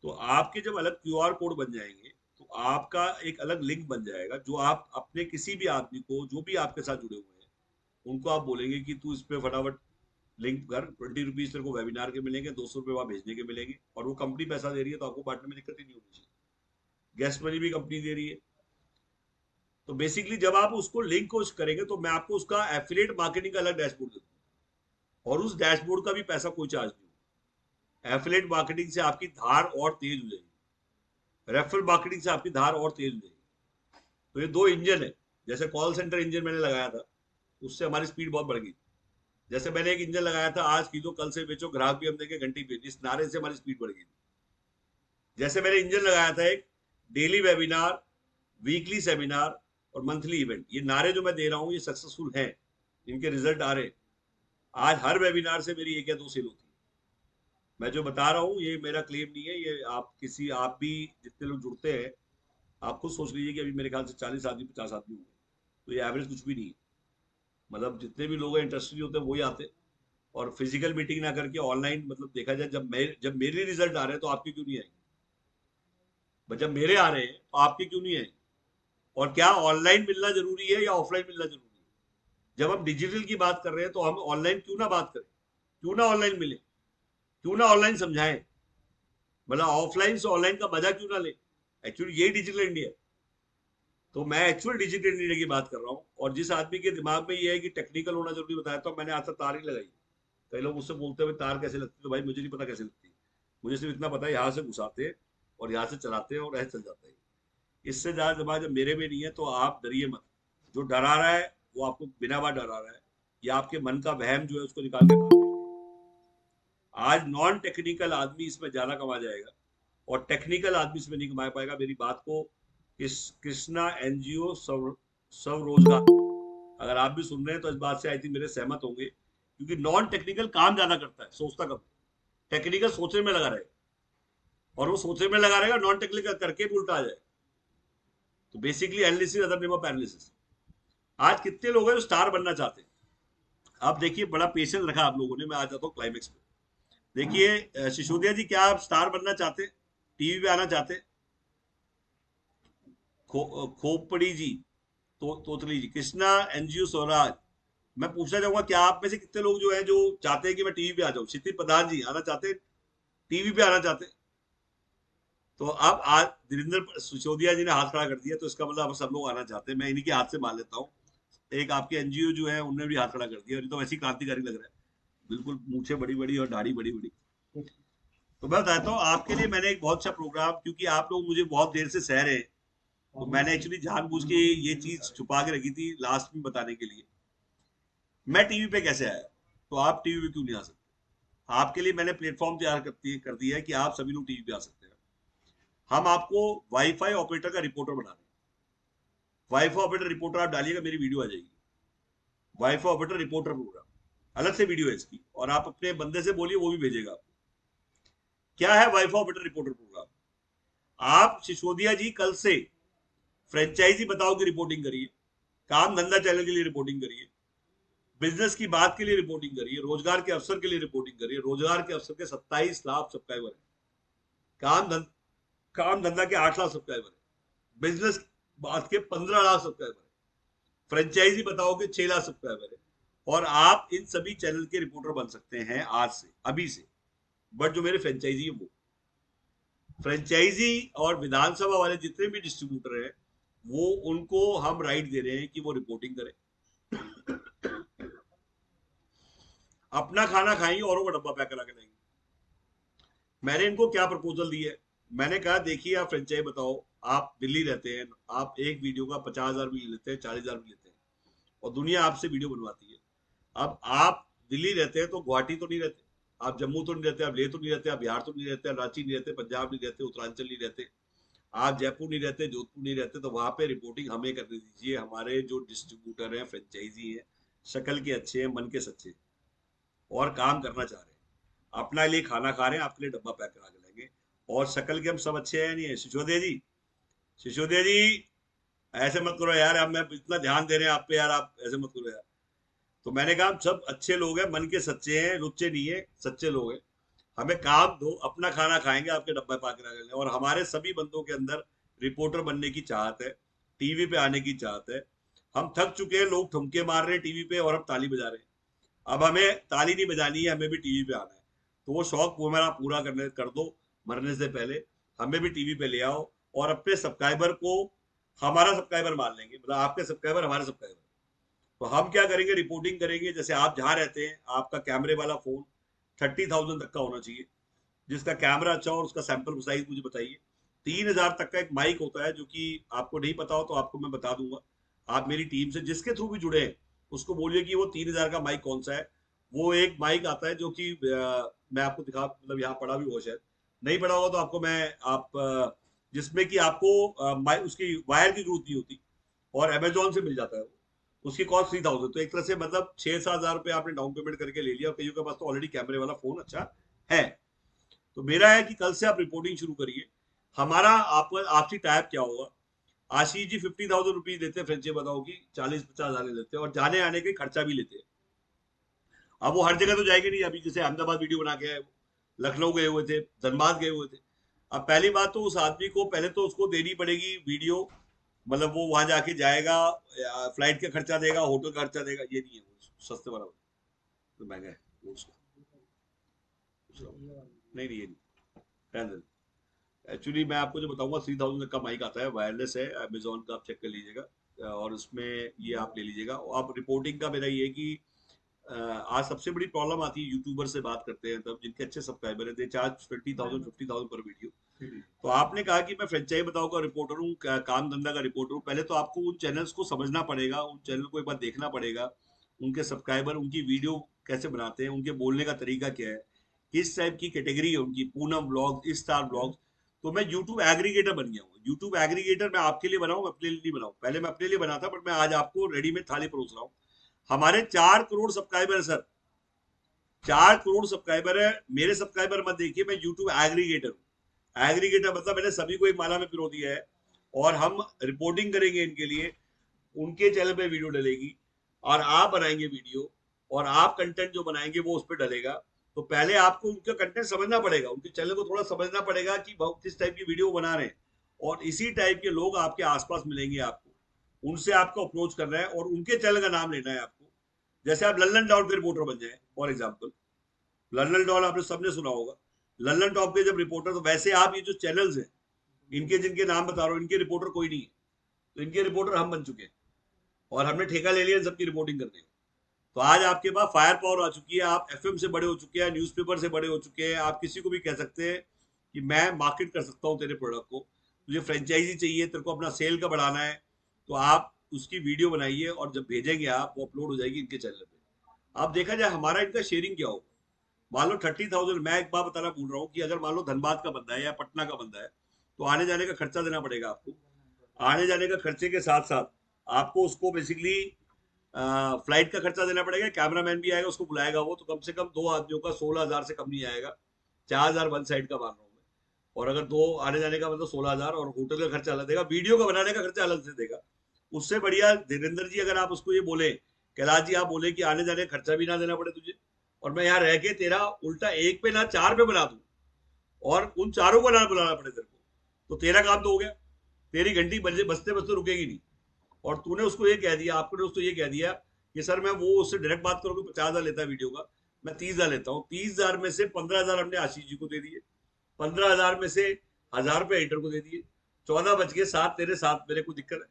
तो आपके जब अलग क्यूआर कोड बन जाएंगे तो आपका एक अलग लिंक बन जाएगा, जो आप अपने किसी भी आदमी को, जो भी आपके साथ जुड़े हुए हैं, उनको आप बोलेंगे कि तू इस पे फटाफट लिंक कर, 20 रुपीज तेरे को वेबिनार के मिलेंगे, 200 रुपये वहां भेजने के मिलेंगे। और वो कंपनी पैसा दे रही है तो आपको बांटने में दिक्कत ही नहीं होनी चाहिए, गेस्ट मनी भी कंपनी दे रही है। तो बेसिकली जब आप उसको लिंक को करेंगे तो मैं आपको उसका एफिलिएट मार्केटिंग का अलग डैशबोर्ड दे दूंगा और उस डैशबोर्ड का भी पैसा कोई चार्ज नहीं होगा। एफिलिएट मार्केटिंग से आपकी धार और तेज हो जाएगी, रेफरल मार्केटिंग से आपकी धार और तेज हो जाएगी। तो ये दो इंजन है, जैसे कॉल सेंटर इंजन मैंने लगाया था, उससे हमारी स्पीड बहुत बढ़ गई। जैसे मैंने एक इंजन लगाया था, आज खरीदो कल से बेचो, ग्राहक भी हम देंगे घंटी पे, इस नारे से हमारी स्पीड बढ़ गई। जैसे मैंने इंजन लगाया था एक डेली वेबिनार, वीकली सेमिनार और मंथली इवेंट, ये नारे जो मैं दे रहा हूँ ये सक्सेसफुल हैं, इनके रिजल्ट आ रहे हैं। आज हर वेबिनार से मेरी 1 या 2 सेल होती है। मैं जो बता रहा हूँ ये मेरा क्लेम नहीं है, ये आप भी जितने लोग जुड़ते हैं, आप खुद सोच लीजिए कि अभी मेरे ख्याल से 40 आदमी 50 आदमी होंगे, तो ये एवरेज कुछ भी नहीं है। मतलब जितने भी लोग इंटरेस्टेड होते हैं वही आते हैं। और फिजिकल मीटिंग ना करके ऑनलाइन, मतलब देखा जाए, जब मेरे रिजल्ट आ रहे हैं तो आपके क्यों नहीं आएंगे, जब मेरे आ रहे हैं तो आपके क्यों नहीं आएंगे। और क्या ऑनलाइन मिलना जरूरी है या ऑफलाइन मिलना जरूरी है। जब हम डिजिटल की बात कर रहे हैं तो हम ऑनलाइन क्यों ना बात करें, क्यों ना ऑनलाइन मिले, क्यों ना ऑनलाइन समझाएं, मतलब ऑफलाइन से ऑनलाइन का मजा क्यों ना ले। एक्चुअली यही डिजिटल इंडिया है। तो मैं एक्चुअल डिजिटल इंडिया की बात कर रहा हूँ। और जिस आदमी के दिमाग में ये है कि टेक्निकल होना जरूरी, बताया तो मैंने आज तक तार ही लगाई। कई लोग मुझसे बोलते हैं तार कैसे लगती है, तो भाई मुझे नहीं पता कैसे लगती है, मुझे सिर्फ इतना पता है यहाँ से घुसाते हैं और यहाँ से चलाते हैं और ऐसे चल जाता है। इससे ज्यादा दिमाग जब मेरे में नहीं है तो आप डरिए मत। जो डरा रहा है वो आपको बिना बात डरा रहा है, या आपके मन का वहम जो है उसको निकाल के बाहर फेंकिए। आज नॉन टेक्निकल आदमी इसमें ज्यादा कमा जाएगा और टेक्निकल आदमी इसमें नहीं कमा पाएगा। मेरी बात को कृष्णा एनजीओ स्वरोजगार, अगर आप भी सुन रहे हैं तो इस बात से आई थिंक मेरे सहमत होंगे, क्योंकि नॉन टेक्निकल काम ज्यादा करता है, सोचता कम। टेक्निकल सोचने में लगा रहेगा, और वो सोचने में लगा रहेगा, नॉन टेक्निकल करके भी उल्टा आ जाए। तो basically analysis other name of analysis. आज कितने लोग हैं जो स्टार बनना चाहते हैं? आप देखिए, बड़ा पेशेंस रखा आप लोगों ने। मैं आ जाता हूँ क्लाइमेक्स पे। देखिए सिसोदिया जी, क्या आप स्टार बनना चाहते हैं? टीवी पे आना चाहते हैं? खोपड़ी जी, तोतली जी, कृष्णा एनजीओ स्वराज, मैं पूछना चाहूंगा क्या आप में से कितने लोग जो है जो चाहते हैं कि मैं टीवी पे आ जाऊं? क्षितिज प्रधान जी आना चाहते हैं? टीवी पे आना चाहते हैं? तो अब आज धीरेन्द्र सिसोदिया जी ने हाथ खड़ा कर दिया, तो इसका मतलब अब सब लोग आना चाहते हैं। मैं इन्हीं के हाथ से मान लेता हूँ। एक आपके एनजीओ जो है उन्होंने भी हाथ खड़ा कर दिया, और ये तो वैसी क्रांतिकारी लग रहा है, बिल्कुल मूछें बड़ी बड़ी और दाढ़ी बड़ी बड़ी। तो मैं बताता हूँ आपके लिए मैंने एक बहुत अच्छा प्रोग्राम, क्योंकि आप लोग मुझे बहुत देर से सह रहे हैं, तो मैंने एक्चुअली जानबूझ के ये चीज छुपा के रखी थी लास्ट में बताने के लिए। मैं टीवी पे कैसे आया, तो आप टीवी पे क्यों नहीं आ सकते? आपके लिए मैंने प्लेटफॉर्म तैयार कर दिया है कि आप सभी लोग टीवी पे आ सकते हैं। हम आपको वाईफाई ऑपरेटर का रिपोर्टर बना रहे हैं। वाईफाई ऑपरेटर रिपोर्टर आप डालिएगा, मेरी वीडियो आ जाएगी। वाईफाई ऑपरेटर रिपोर्टर प्रोग्राम, अलग से वीडियो है इसकी, और आप अपने बंदे से बोलिए, वो भी भेजेगा आपको। क्या है वाईफाई ऑपरेटर रिपोर्टर प्रोग्राम? आप सिसोदिया जी कल से फ्रेंचाइजी बताओ की रिपोर्टिंग करिए, काम धंधा चैनल के लिए रिपोर्टिंग करिए, बिजनेस की बात के लिए रिपोर्टिंग करिए, रोजगार के अवसर के लिए रिपोर्टिंग करिए। रोजगार के अवसर के 27 लाख सब्सक्राइबर है, काम धंधा के 8 लाख सब्सक्राइबर है, बिजनेस बात के 15 लाख सब्सक्राइबर है, फ्रेंचाइजी बताओ के 6 लाख सब्सक्राइबर है। और आप इन सभी चैनल के रिपोर्टर बन सकते हैं आज से, अभी से। बट जो मेरे फ्रेंचाइजी है, वो फ्रेंचाइजी और विधानसभा वाले जितने भी डिस्ट्रीब्यूटर हैं, वो उनको हम राइट दे रहे हैं कि वो रिपोर्टिंग करें, अपना खाना खाएंगे, औरों का डब्बा पैक करा के लाएंगे। मैंने इनको क्या प्रपोजल दी है? मैंने कहा देखिए, आप फ्रेंचाइजी बताओ, आप दिल्ली रहते हैं, आप एक वीडियो का 50,000 भी लेते हैं, 40,000 भी लेते हैं, और दुनिया आपसे वीडियो बनवाती है। अब आप दिल्ली रहते हैं तो गुवाहाटी तो नहीं रहते, आप जम्मू तो नहीं रहते, आप लेह तो नहीं रहते, आप बिहार तो नहीं रहते, आप रांची नहीं रहते, पंजाब नहीं रहते, उत्तरांचल नहीं रहते, आप जयपुर नहीं रहते, जोधपुर नहीं रहते, तो वहां पे रिपोर्टिंग हमें करने दीजिए। हमारे जो डिस्ट्रीब्यूटर हैं, फ्रेंचाइजी हैं, शक्ल के अच्छे हैं, मन के सच्चे, और काम करना चाह रहे हैं, अपना लिए खाना खा रहे हैं, आपके लिए डब्बा पैक करा के लाएंगे, और शक्ल के हम सब अच्छे हैं नहीं है। सिसोदिया जी, सिसोदिया जी, ऐसे मत करो यार, अब मैं इतना ध्यान दे रहे हैं आप पे यार, आप ऐसे मत करो यार। तो मैंने कहा हम सब अच्छे लोग हैं, मन के सच्चे हैं, लुच्चे नहीं है, सच्चे लोग हैं। हमें काम दो, अपना खाना खाएंगे, आपके डब्बा पा के रखेंगे। और हमारे सभी बंदों के अंदर रिपोर्टर बनने की चाहत है, टीवी पे आने की चाहत है। हम थक चुके हैं, लोग ठुमके मार रहे हैं टीवी पे और हम ताली बजा रहे हैं। अब हमें ताली नहीं बजानी है, हमें भी टीवी पे आना है। तो वो शौक वो मेरा पूरा कर दो मरने से पहले। हमें भी टीवी पे ले आओ, और अपने सब्सक्राइबर को हमारा सब्सक्राइबर मान लेंगे, मतलब आपके सब्सक्राइबर हमारे सब्सक्राइबर। तो हम क्या करेंगे, रिपोर्टिंग करेंगे। जैसे आप जहाँ रहते हैं, आपका कैमरे वाला फोन 30,000 तक का होना चाहिए, जिसका कैमरा अच्छा हो, उसका सैंपल साइज मुझे बताइए। 3,000 तक का एक माइक होता है, जो कि आपको नहीं पता हो तो आपको मैं बता दूंगा। आप मेरी टीम से जिसके थ्रू भी जुड़े हैं, उसको बोलिए कि वो 3,000 का माइक कौन सा है। वो एक माइक आता है जो कि मैं आपको दिखा, मतलब यहाँ पड़ा भी हो, शायद नहीं पड़ा होगा तो आपको मैं जिसमें कि आपको उसकी वायर की जरूरत नहीं होती, और अमेजोन से मिल जाता है वो। उसकी कॉस्ट 3,000। तो एक तरह से मतलब 6-7 हजार रुपये आपने डाउन पेमेंट करके ले लिया, और कईयों के पास तो ऑलरेडी कैमरे वाला फोन अच्छा है। तो मेरा है कि कल से आप रिपोर्टिंग शुरू करिए। हमारा आपसी टाइप क्या होगा? आशीष जी 50,000 रुपीज लेते हैं फ्रेंचाइजी बताओ की, 40-50 हजार लेते हैं, और जाने आने के खर्चा भी लेते हैं। अब वो हर जगह तो जाएंगे नहीं। अभी जैसे अहमदाबाद वीडियो बना के आए, लखनऊ गए हुए थे, धनबाद गए हुए थे। अब पहली बात तो उस आदमी को पहले तो उसको देनी पड़ेगी वीडियो, मतलब वो वहां जाके जाएगा, फ्लाइट का खर्चा देगा, होटल का खर्चा देगा, ये नहीं है वो सस्ते वाला, तो महंगा है वो उसका। नहीं नहीं, ये नहीं। एक्चुअली मैं आपको जो बताऊंगा, 3,000 का माइक आता है, वायरलेस है, अमेजोन का आप चेक कर लीजिएगा, और उसमें ये आप ले लीजिएगा। आप रिपोर्टिंग का मेरा ये है कि आज सबसे बड़ी प्रॉब्लम आती है, यूट्यूबर से बात करते हैं तब, जिनके अच्छे सब्सक्राइबर है, दे चार्ज 20,000 50,000 पर वीडियो। तो आपने कहा कि मैं फ्रेंचाइजी बताओ का रिपोर्टर हूँ, काम धंधा का रिपोर्टर हूँ। पहले तो आपको उन चैनल्स को समझना पड़ेगा, उन चैनल को एक बार देखना पड़ेगा, उनके सब्सक्राइबर उनकी वीडियो कैसे बनाते हैं, उनके बोलने का तरीका क्या है, किस टाइप की कैटेगरी है उनकी, पूनम ब्लॉग, स्टार ब्लॉग। तो मैं यूट्यूब एग्रीगेटर बन गया हूँ। यूट्यूब एग्रीगेटर मैं आपके लिए बनाऊँ, अपने लिए नहीं बनाऊँ। पहले मैं अपने लिए बना था, बट मैं आज आपको रेडीमेड थाली परोस रहा हूँ। हमारे 4 करोड़ सब्सक्राइबर है सर, 4 करोड़ सब्सक्राइबर है। मेरे सब्सक्राइबर मत देखिए, मैं यूट्यूब एग्रीगेटर हूँ। एग्रीगेटर मतलब मैंने सभी को एक माला में पिरो दिया है, और हम रिपोर्टिंग करेंगे इनके लिए, उनके चैनल पे वीडियो डलेगी, और आप बनाएंगे वीडियो, और आप कंटेंट जो बनाएंगे वो उस पर डलेगा। तो पहले आपको उनका कंटेंट समझना पड़ेगा, उनके चैनल को थोड़ा समझना पड़ेगा कि किस टाइप की वीडियो बना रहे हैं, और इसी टाइप के लोग आपके आसपास मिलेंगे आपको, उनसे आपको अप्रोच करना है और उनके चैनल का नाम लेना है आपको। जैसे आप लल्लन डाउन के रिपोर्टर बन जाए फॉर एग्जाम्पल, लल्लन डॉन आपने सबने सुना होगा, लल्लन टॉप के जब रिपोर्टर, तो वैसे आप ये जो चैनल्स हैं इनके जिनके नाम बता रहा हूँ, इनके रिपोर्टर कोई नहीं है, तो इनके रिपोर्टर हम बन चुके हैं, और हमने ठेका ले लिया इन सबकी रिपोर्टिंग करने का। तो आज आपके पास फायर पावर आ चुकी है, आप एफएम से बड़े हो चुके हैं, न्यूज़पेपर से बड़े हो चुके हैं, आप किसी को भी कह सकते हैं कि मैं मार्केट कर सकता हूँ तेरे प्रोडक्ट को, तुझे फ्रेंचाइजी चाहिए, तेरे को अपना सेल का बढ़ाना है, तो आप उसकी वीडियो बनाइए, और जब भेजेंगे आप, वो अपलोड हो जाएगी इनके चैनल पे। आप देखा जाए हमारा इनका शेयरिंग क्या होगा। मान लो 30,000, मैं एक बार बताना भूल रहा हूँ कि अगर मान लो धनबाद का बंदा है या पटना का बंदा है, तो आने जाने का खर्चा देना पड़ेगा आपको। आने जाने का खर्चे के साथ साथ आपको उसको बेसिकली फ्लाइट का खर्चा देना पड़ेगा, कैमरामैन भी आएगा, उसको बुलाएगा वो, तो कम से कम 2 आदमियों का 16,000 से कम नहीं आएगा, 4,000 वन साइड का मान रहा हूँ मैं। और अगर 2 आने जाने का मतलब 16,000, और होटल का खर्चा अलग देगा, वीडियो का बनाने का खर्चा अलग से देगा। उससे बढ़िया धीरेन्द्र जी, अगर आप उसको ये बोले, कैलाश जी आप बोले कि आने जाने का खर्चा भी ना देना पड़े तुझे, और मैं यहाँ रह के तेरा उल्टा 1 पे ना 4 पे बना दूं, और उन चारों को ना बुलाना पड़े तेरे को, तो तेरा काम तो हो गया, तेरी घंटी बजते बजते बजते रुकेगी नहीं। और तूने उसको ये कह दिया, आपने उसको ये कह दिया कि सर मैं वो उससे डायरेक्ट बात करूँ, 50,000 लेता है वीडियो का, मैं 30,000 लेता हूँ। 30,000 में से 15,000 हमने आशीष जी को दे दिए, 15,000 में से 1,000 रुपये एडिटर को दे दिए, 14 बच गए, 7 तेरे 7 मेरे, को दिक्कत है?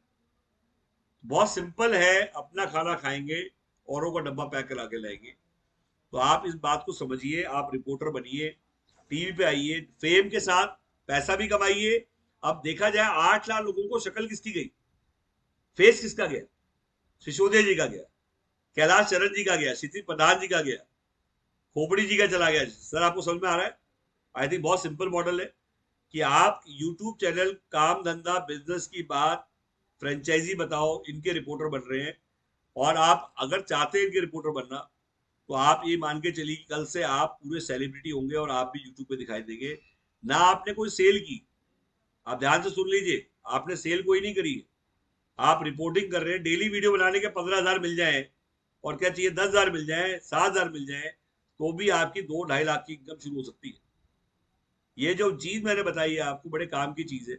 बहुत सिंपल है, अपना खाना खाएंगे, औरों का डब्बा पैक करा के लाएंगे। तो आप इस बात को समझिए, आप रिपोर्टर बनिए, टीवी पे आइए, फेम के साथ पैसा भी कमाइए। अब देखा जाए 8 लाख लोगों को शक्ल किसकी गई, फेस किसका गया? सिसोदिया जी का गया, कैलाश चरण जी का गया, क्षितिज प्रधान जी का गया, खोपड़ी जी का चला गया। सर आपको समझ में आ रहा है? आई थिंक बहुत सिंपल मॉडल है कि आप यूट्यूब चैनल, काम धंधा, बिजनेस की बात, फ्रेंचाइजी बताओ, इनके रिपोर्टर बन रहे हैं। और आप अगर चाहते हैं इनके रिपोर्टर बनना, तो आप ये मान के चलिए कि कल से आप पूरे सेलिब्रिटी होंगे, और आप भी यूट्यूब पे दिखाई देंगे। ना आपने कोई सेल की, आप ध्यान से सुन लीजिए, आपने सेल कोई नहीं करी, आप रिपोर्टिंग कर रहे हैं। डेली वीडियो बनाने के 15,000 मिल जाए, और क्या चाहिए, 10,000 मिल जाए, 7,000 मिल जाए, तो भी आपकी 2-2.5 लाख की इनकम शुरू हो सकती है। ये जो चीज मैंने बताई है आपको, बड़े काम की चीज है।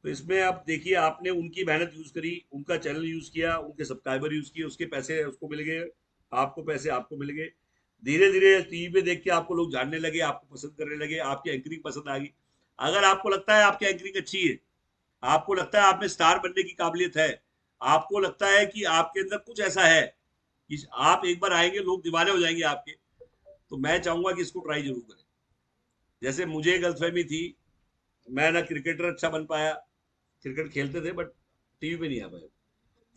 तो इसमें आप देखिए, आपने उनकी मेहनत यूज करी, उनका चैनल यूज किया, उनके सब्सक्राइबर यूज किए, उसके पैसे उसको मिल गए, आपको पैसे आपको मिल गए। धीरे धीरे टीवी पे देख के आपको लोग जानने लगे, आपको पसंद करने लगे, आपकी एंकरिंग पसंद आ गई। अगर आपको लगता है आपकी एंकरिंग अच्छी है, आपको लगता है आप में स्टार बनने की काबिलियत है, आपको लगता है कि आपके अंदर कुछ ऐसा है कि आप एक बार आएंगे, लोग दीवाने हो जाएंगे आपके, तो मैं चाहूंगा कि इसको ट्राई जरूर करें। जैसे मुझे गलतफहमी थी, मैं ना क्रिकेटर अच्छा बन पाया, क्रिकेट खेलते थे बट टीवी पे नहीं आ पाए,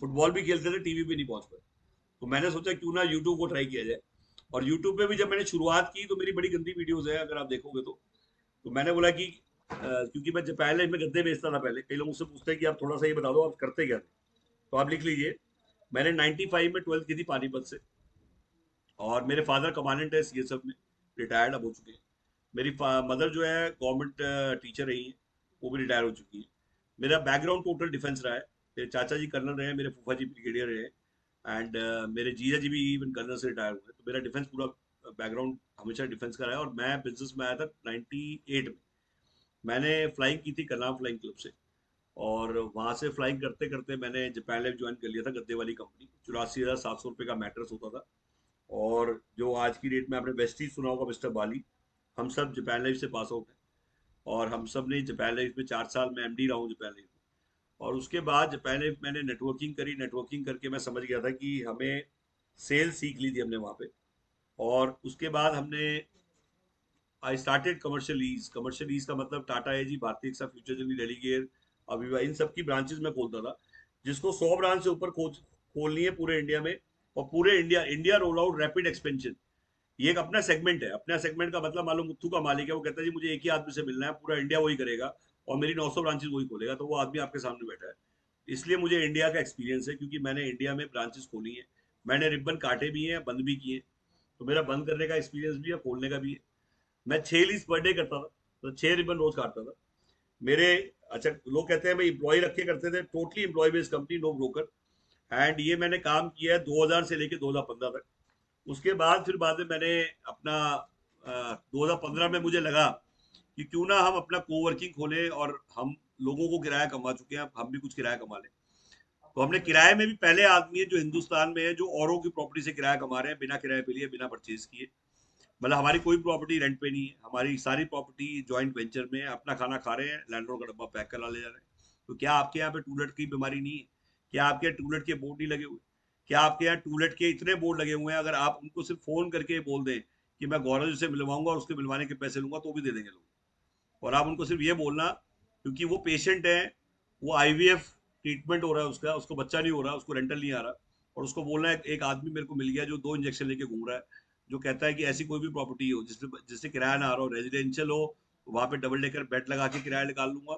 फुटबॉल भी खेलते थे, टीवी पे नहीं पहुंच पाए। तो मैंने सोचा क्यों ना यूट्यूब को ट्राई किया जाए। और यूट्यूब पे भी जब मैंने शुरुआत की, तो मेरी बड़ी गंदी वीडियोस है, अगर आप देखोगे तो मैंने बोला कि क्योंकि मैं पहले में गद्दे बेचता था, पहले कई लोग मुझसे पूछते हैं कि आप थोड़ा सा ये बता दो आप करते क्या थे, तो आप लिख लीजिए। मैंने 95 में 12th की थी पानीपत से, और मेरे फादर कमांडेंट है सीएसएफ में, रिटायर्ड अब हो चुके हैं। मेरी मदर जो है गवर्नमेंट टीचर रही है, वो भी रिटायर हो चुकी है। मेरा बैकग्राउंड टोटल डिफेंस रहा है, मेरे चाचा जी कर्नल रहे हैं, मेरे फूफा जी ब्रिगेडियर रहे हैं, एंड मेरे जीजा जी भी इवन कर्नल से रिटायर हुए। तो मेरा डिफेंस पूरा बैकग्राउंड हमेशा डिफेंस का रहा है। और मैं बिजनेस में आया था 98 में, मैंने फ्लाइंग की थी करनाल फ्लाइंग क्लब से, और वहाँ से फ्लाइंग करते करते मैंने जापान लाइफ ज्वाइन कर लिया था, गद्दे वाली कंपनी, 84,700 रुपये का मैट्रेस होता था। और जो आज की डेट में आपने वेस्टीज सुना होगा, मिस्टर बाली, हम सब जापान लाइफ से पास आउट हैं, और हम सब ने जापान लाइफ में 4 साल में एमडी रहा हूँ जापान लाइफ में। और उसके बाद जापान लाइफ मैंने नेटवर्किंग करी, नेटवर्किंग करके मैं समझ गया था कि हमें सेल सीख ली थी हमने वहाँ पे। और उसके बाद हमने आई स्टार्टेड कमर्शियल लीज का मतलब टाटा एजी, भारतीय एक्सा, फ्यूचर जनरल, डेलीगेयर, अविवा, इन सब की ब्रांचेस में खोलता था, जिसको 100 ब्रांच से ऊपर खोलनी है पूरे इंडिया में। और पूरे India roll out rapid expansion, ये एक अपना सेगमेंट है। अपना सेगमेंट का मतलब मान लो मुत्थू का मालिक है, वो कहता है जी मुझे एक ही आदमी से मिलना है, पूरा इंडिया वही करेगा और मेरी 900 ब्रांचेस वही खोलेगा, तो वो आदमी आपके सामने बैठा है। इसलिए मुझे इंडिया का एक्सपीरियंस है, क्योंकि मैंने इंडिया में ब्रांचेस खोली है, मैंने रिबन काटे भी हैं, बंद भी किए, तो मेरा बंद करने का एक्सपीरियंस भी है, खोलने का भी है। मैं 6 लीज पर डे करता था, तो 6 रिबन रोज काटता था मेरे। अच्छा, लोग कहते हैं भाई एम्प्लॉय रखे करते थे, totally employee based company, no broker. And ये मैंने काम किया है 2000 से लेके 2015 तक। उसके बाद फिर बाद में मैंने अपना 2015 में मुझे लगा कि क्यों ना हम अपना कोवर्किंग खोलें, और हम लोगों को किराया कमा चुके हैं, हम भी कुछ किराया कमा लें। तो हमने किराए में भी पहले आदमी है जो हिंदुस्तान में है जो औरों की प्रॉपर्टी से किराया कमा रहे हैं, बिना किराए पे लिए, बिना परचेज किए। मतलब हमारी कोई प्रॉपर्टी रेंट पे नहीं है, हमारी सारी प्रॉपर्टी जॉइंट वेंचर में है, अपना खाना खा रहे हैं, लैंडलॉर्ड का डब्बा पैक करा ले जा रहे हैं। तो क्या आपके यहाँ पे टूलेट की बीमारी नहीं है? क्या आपके यहाँ टूलेट के बोर्ड नहीं लगे हुए? क्या आपके यहाँ टूलेट के इतने बोर्ड लगे हुए हैं, अगर आप उनको सिर्फ फोन करके बोल दें कि मैं गौरव जी से मिलवाऊंगा और उसके मिलवाने के पैसे लूंगा, तो भी दे देंगे लोग। और आप उनको सिर्फ ये बोलना, क्योंकि वो पेशेंट है, वो आईवीएफ ट्रीटमेंट हो रहा है उसका, उसको बच्चा नहीं हो रहा, उसको रेंटल नहीं आ रहा, और उसको बोलना है एक आदमी मेरे को मिल गया जो 2 इंजेक्शन लेके घूम रहा है, जो कहता है कि ऐसी कोई भी प्रॉपर्टी हो जिससे किराया ना आ रहा हो, रेजिडेंशियल हो, तो वहाँ पे डबल डेकर बेड लगा के किराया निकाल लूंगा,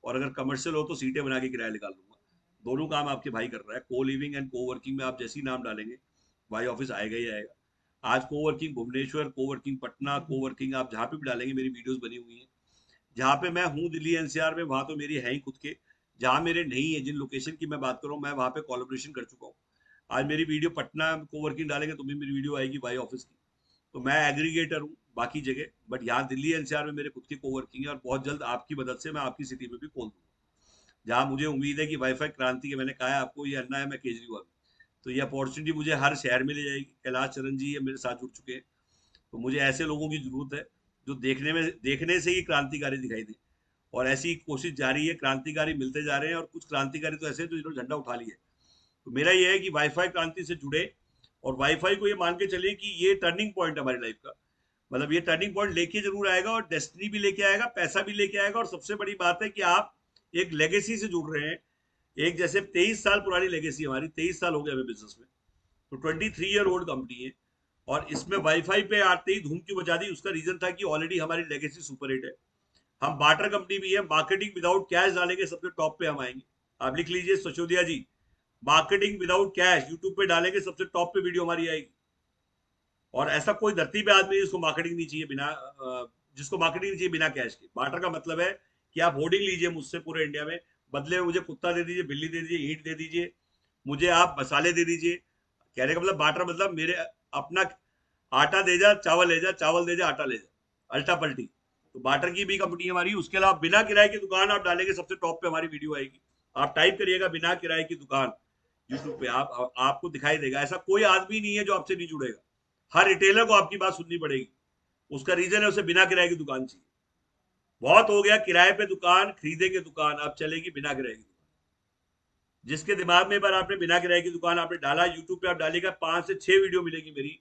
और अगर कमर्शियल हो तो सीटें बना के किराया निकाल लूंगा। दोनों काम आपके भाई कर रहा है। को लिविंग एंड को वर्किंग में आप जैसे ही नाम डालेंगे, भाई ऑफिस आएगा ही आएगा। आज को वर्किंग भुवनेश्वर, को वर्किंग पटना, को वर्किंग आप जहाँ पे भी डालेंगे, मेरी वीडियोस बनी हुई हैं। जहाँ पे मैं हूँ दिल्ली एनसीआर में, वहां तो मेरी है ही खुद के। जहाँ मेरे नहीं है, जिन लोकेशन की मैं बात कर रहा हूँ, मैं वहां पे कोलैबोरेशन कर चुका हूँ। आज मेरी वीडियो पटना कोवर्किंग डालेंगे तो भी मेरी वीडियो आएगी भाई ऑफिस की। तो मैं एग्रीगेटर हूँ बाकी जगह, बट यहाँ दिल्ली एनसीआर में मेरे खुद के कोवर्किंग है, और बहुत जल्द आपकी मदद से मैं आपकी सिटी में भी खोल दूंगा। जहाँ मुझे उम्मीद है कि वाईफाई क्रांति के, मैंने कहा है आपको, ये अन्ना है, मैं केजरीवाल हूँ, तो ये अपॉर्चुनिटी मुझे हर शहर में ले जाएगी। कैलाश चरण जी ये मेरे साथ जुड़ चुके हैं। तो मुझे ऐसे लोगों की जरूरत है जो देखने से ही क्रांतिकारी दिखाई दे। और ऐसी कोशिश जारी है, क्रांतिकारी मिलते जा रहे हैं, और कुछ क्रांतिकारी तो ऐसे हैं जो जिन्होंने झंडा उठा लिया है। तो मेरा ये है कि वाईफाई क्रांति से जुड़े, और वाईफाई को ये मान के चलिए कि ये टर्निंग पॉइंट है हमारी लाइफ का। मतलब ये टर्निंग पॉइंट लेके जरूर आएगा, और डेस्टिनी भी लेके आएगा, पैसा भी लेके आएगा, और सबसे बड़ी बात है कि आप एक लेगेसी से जुड़ रहे हैं। एक जैसे 23 साल पुरानी लेगेसी हमारी, 23 साल हो गए हमें बिजनेस में, तो 23 ईयर ओल्ड कंपनी है। और इसमें वाईफाई पे आते ही धूम क्यों मचा दी? उसका रीजन था कि ऑलरेडी हमारी लेगेसी सुपर हिट है। हम बार्टर कंपनी भी है, मार्केटिंग विदाउट कैश डालेंगे सबसे टॉप पे हम आएंगे। आप लिख लीजिए सचोदिया जी, मार्केटिंग विदाउट कैश यूट्यूब पे डालेंगे सबसे टॉप पे वीडियो हमारी आएगी। और ऐसा कोई धरती पे आदमी जिसको मार्केटिंग नहीं चाहिए बिना जिसको मार्केटिंग नहीं चाहिए बिना कैश के। बार्टर का मतलब है कि आप होर्डिंग लीजिए मुझसे पूरे इंडिया में, बदले में मुझे कुत्ता दे दीजिए, बिल्ली दे दीजिए, ईंट दे दीजिए, मुझे आप मसाले दे दीजिए। कहने का मतलब बार्टर मतलब मेरे अपना आटा दे जा, चावल ले जा, चावल दे जा, आटा ले जा, अल्टा पल्टी। तो बार्टर की भी कंपनी हमारी। उसके अलावा बिना किराए की दुकान आप डालेंगे सबसे टॉप पे हमारी वीडियो आएगी। आप टाइप करिएगा बिना किराए की दुकान यूट्यूब पे, आपको दिखाई देगा। ऐसा कोई आदमी नहीं है जो आपसे नहीं जुड़ेगा। हर रिटेलर को आपकी बात सुननी पड़ेगी। उसका रीजन है उसे बिना किराए की दुकान चाहिए। बहुत हो गया किराए पे दुकान, खरीदेंगे दुकान, अब चलेगी बिना किराए की दुकान। जिसके दिमाग में बार आपने बिना किराए की दुकान आपने डाला, यूट्यूब पे आप डालेगा 5 से 6 वीडियो मिलेगी मेरी।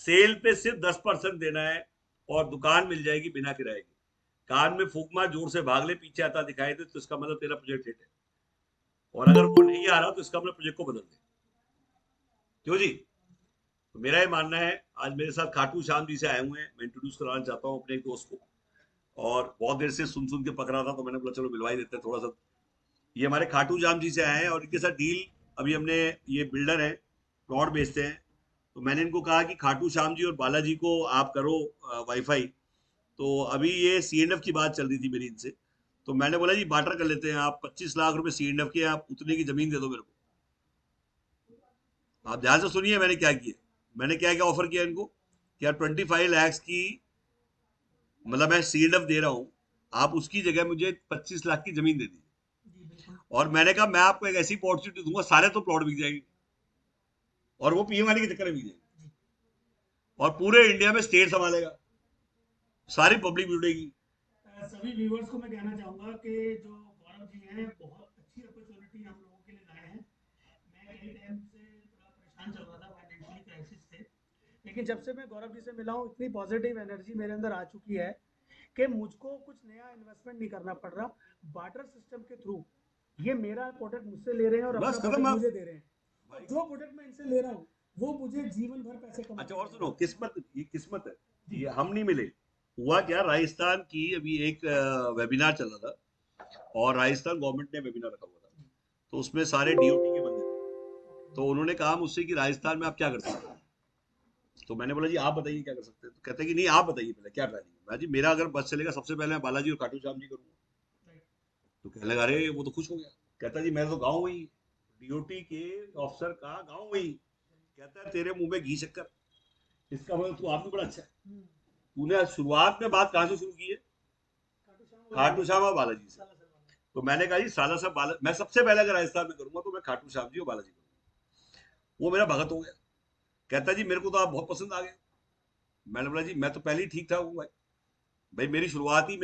सेल पे सिर्फ 10% देना है, और दुकान मिल जाएगी बिना किराए की। कान में फूक मार, जोर से भाग ले, पीछे आता दिखाई दे, तो इसका मतलब तेरा प्रोजेक्ट हिट है। और अगर वो नहीं आ रहा तो इसका मतलब प्रोजेक्ट को बदल दे। क्यों जी? तो मेरा ये मानना है, आज मेरे साथ खाटू श्याम जी से आए हुए हैं, मैं इंट्रोड्यूस कराना चाहता हूँ अपने एक दोस्त को। और बहुत देर से सुन के पकड़ा था, तो मैंने बोला चलो मिलवाई देते हैं थोड़ा सा। ये हमारे खाटू श्याम जी से आए हैं, और इनके साथ डील अभी हमने, ये बिल्डर है, प्लॉट बेचते हैं। तो मैंने इनको कहा कि खाटू श्याम जी और बालाजी को आप करो वाईफाई। तो अभी ये सीएनएफ की बात चल रही थी मेरी इनसे। तो मैंने बोला जी बार्टर कर लेते हैं, आप 25 लाख रुपए सीएनएफ के, आप उतने की जमीन दे दो मेरे को। आप ध्यान से सुनिए मैंने क्या किया। मैंने क्या क्या ऑफर किया इनको कि यार 25 लाख की, मतलब मैं सीएनएफ दे रहा हूँ, आप उसकी जगह मुझे 25 लाख की जमीन दे दीजिए। और मैंने कहा मैं आपको एक ऐसी अपॉर्चुनिटी दूंगा, सारे तो प्लॉट बिक जाएंगे, और वो पीएम वाले के चक्कर में बिक जाएंगे, और पूरे इंडिया में स्टेट संभालेगा, सारी पब्लिक जुड़ेगी। सभी व्यूअर्स को मैं कहना चाहूंगा कि जो गौरव जी हैं बहुत अच्छी अपॉर्चुनिटी हम लोगों के लिए लाए हैं। मैं कई टाइम से थोड़ा परेशान चल रहा था फाइनेंशियली क्राइसिस से, लेकिन जब से मैं गौरव जी से मिला हूँ इतनी पॉजिटिव एनर्जी मेरे अंदर आ चुकी है कि मुझको कुछ नया इन्वेस्टमेंट नहीं करना पड़ रहा। बार्टर सिस्टम के थ्रू ये मेरा प्रोडक्ट मुझसे ले रहे हैं और अपना बस खत्म प्रोडक्ट आप। मुझे दे रहे हैं। जो प्रोडक्ट मैं इनसे ले रहा हूँ वो मुझे जीवन भर पैसे कमा। अच्छा और सुनो, किस्मत, ये किस्मत है, ये हम नहीं मिले। हुआ क्या, राजस्थान की अभी एक वेबिनार चल रहा था और राजस्थान गवर्नमेंट ने वेबिनार रखा हुआ था, तो उसमें सारे डीओटी के बंदे थे। तो उन्होंने कहा मुझसे कि राजस्थान में आप क्या कर सकते हैं। तो मैंने बोला जी आप बताइए क्या कर सकते हैं। तो कहते हैं कि नहीं आप बताइए पहले क्या प्लानिंग है। मैं जी मेरा अगर बस चलेगा सबसे पहले मैं बालाजी और खाटू श्याम जी करूंगा। तो कहने लगा अरे वो तो खुश हो गया। कहता जी मैं तो गाँव वही, डीओटी के ऑफिसर का गाँव वही। कहता है तेरे मुंह में घी शक्कर, इसका मतलब तू आप भी बड़ा अच्छा है। तूने शुरुआत में बात कहाँ से शुरू की है, खाटू श्याम और बालाजी से। तो मैंने कहा जी साला साहब बाला, मैं सबसे पहले अगर राजस्थान में करूंगा तो मैं खाटू श्याम जी और बालाजी करूंगा। वो मेरा भगत हो गया। कहता जी मेरे को तो आप बहुत पसंद आ गए। मैंने बोला जी मैं तो पहले ही ठीक ठाक हूँ भाई। भाई मेरी शुरुआत ही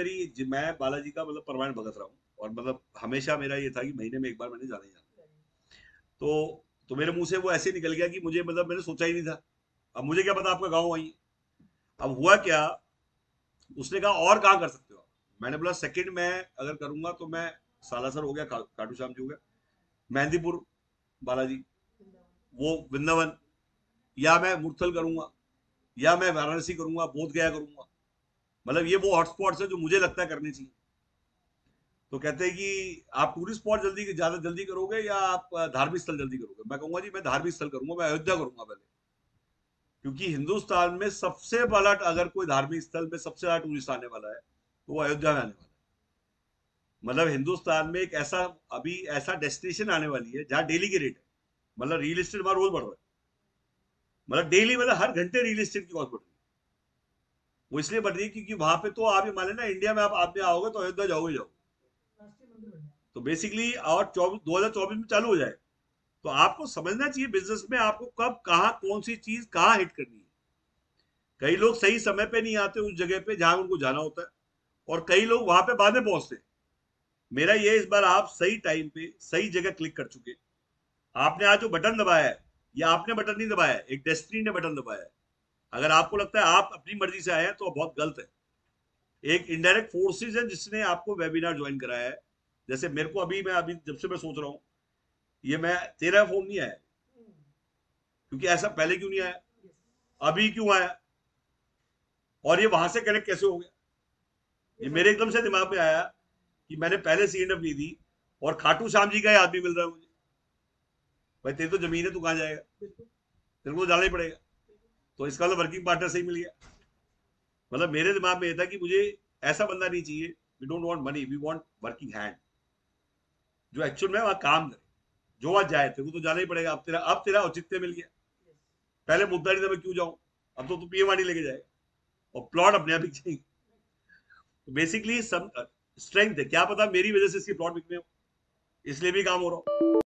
मैं बालाजी का मतलब परमानेंट भगत रहा हूँ, और मतलब हमेशा मेरा ये था कि महीने में एक बार मैंने जाना ही जाना। तो मेरे मुंह से वो ऐसे निकल गया कि मुझे मतलब मैंने सोचा ही नहीं था। अब मुझे क्या पता आपका गाँव वही। अब हुआ क्या, उसने कहा और कहाँ कर सकते हो आप। मैंने बोला सेकंड मैं अगर करूंगा तो मैं सालासर हो गया, खाटू श्याम जी हो गया, मेहंदीपुर बालाजी, वो वृंदावन, या मैं मुरथल करूंगा, या मैं वाराणसी करूंगा, बोध गया करूंगा। मतलब ये वो हॉटस्पॉट्स है जो मुझे लगता है करने चाहिए। तो कहते हैं कि आप टूरिस्ट स्पॉट जल्दी ज्यादा जल्दी करोगे या आप धार्मिक स्थल जल्दी करोगे। मैं कहूंगा जी मैं धार्मिक स्थल करूंगा, मैं अयोध्या करूंगा पहले। क्योंकि हिंदुस्तान में सबसे बड़ा अगर कोई धार्मिक स्थल में सबसे ज्यादा टूरिस्ट आने वाला है तो वो अयोध्या में आने वाला है। मतलब हिंदुस्तान में एक ऐसा अभी ऐसा डेस्टिनेशन आने वाली है जहाँ डेली की रेट है। मतलब रियल एस्टेट वहां रोज बढ़ रहा है। मतलब डेली मतलब हर घंटे रियल एस्टेट की कॉस्ट बढ़ रही है। वो इसलिए बढ़ रही है क्योंकि वहां पे तो आप ये मान लेना इंडिया में आप में आओगे तो अयोध्या जाओगे जाओगे। तो बेसिकली और 2024 में चालू हो जाए। तो आपको समझना चाहिए बिजनेस में आपको कब कहाँ कौन सी चीज कहाँ हिट करनी है। कई लोग सही समय पे नहीं आते उस जगह पे जहां उनको जाना होता है, और कई लोग वहां पे बाद में पहुंचते हैं। मेरा ये इस बार आप सही टाइम पे सही जगह क्लिक कर चुके। आपने आज जो बटन दबाया है, ये आपने बटन नहीं दबाया है, एक डेस्टिनी ने बटन दबाया है। अगर आपको लगता है आप अपनी मर्जी से आए हैं तो बहुत गलत है। एक इनडायरेक्ट फोर्सेज है जिसने आपको वेबिनार ज्वाइन कराया है। जैसे मेरे को अभी जब से मैं सोच रहा हूँ, ये मैं तेरा फोन नहीं आया क्योंकि ऐसा पहले क्यों नहीं आया, अभी क्यों आया, और ये वहां से कनेक्ट कैसे हो गया। ये मेरे एकदम से दिमाग में आया कि मैंने पहले सीएनएफ ली थी और खाटू श्याम जी का ही आदमी मिल रहा है मुझे। भाई तेरी तो जमीन है, तू कहाँ जाएगा, तेरे को तो जाना ही पड़ेगा। तो इसका तो वर्किंग पार्टनर सही मिल गया। मतलब मेरे दिमाग में ये था कि मुझे ऐसा बंदा नहीं चाहिए। We don't want money, we want working hand, जो एक्चुअल में वहां काम करे, जो वहां जाए। तेरे को तो जाना ही पड़ेगा। अब तेरा औचित्य मिल गया। पहले मुद्दा नहीं था मैं क्यों जाऊं, अब तो तू पीएमआरडी लेके जाएगा और प्लॉट अपने आप बिक जाएंगे। तो बेसिकली सब स्ट्रेंथ है, क्या पता मेरी वजह से इसकी प्लॉट बिकने हो, इसलिए भी काम हो रहा हो।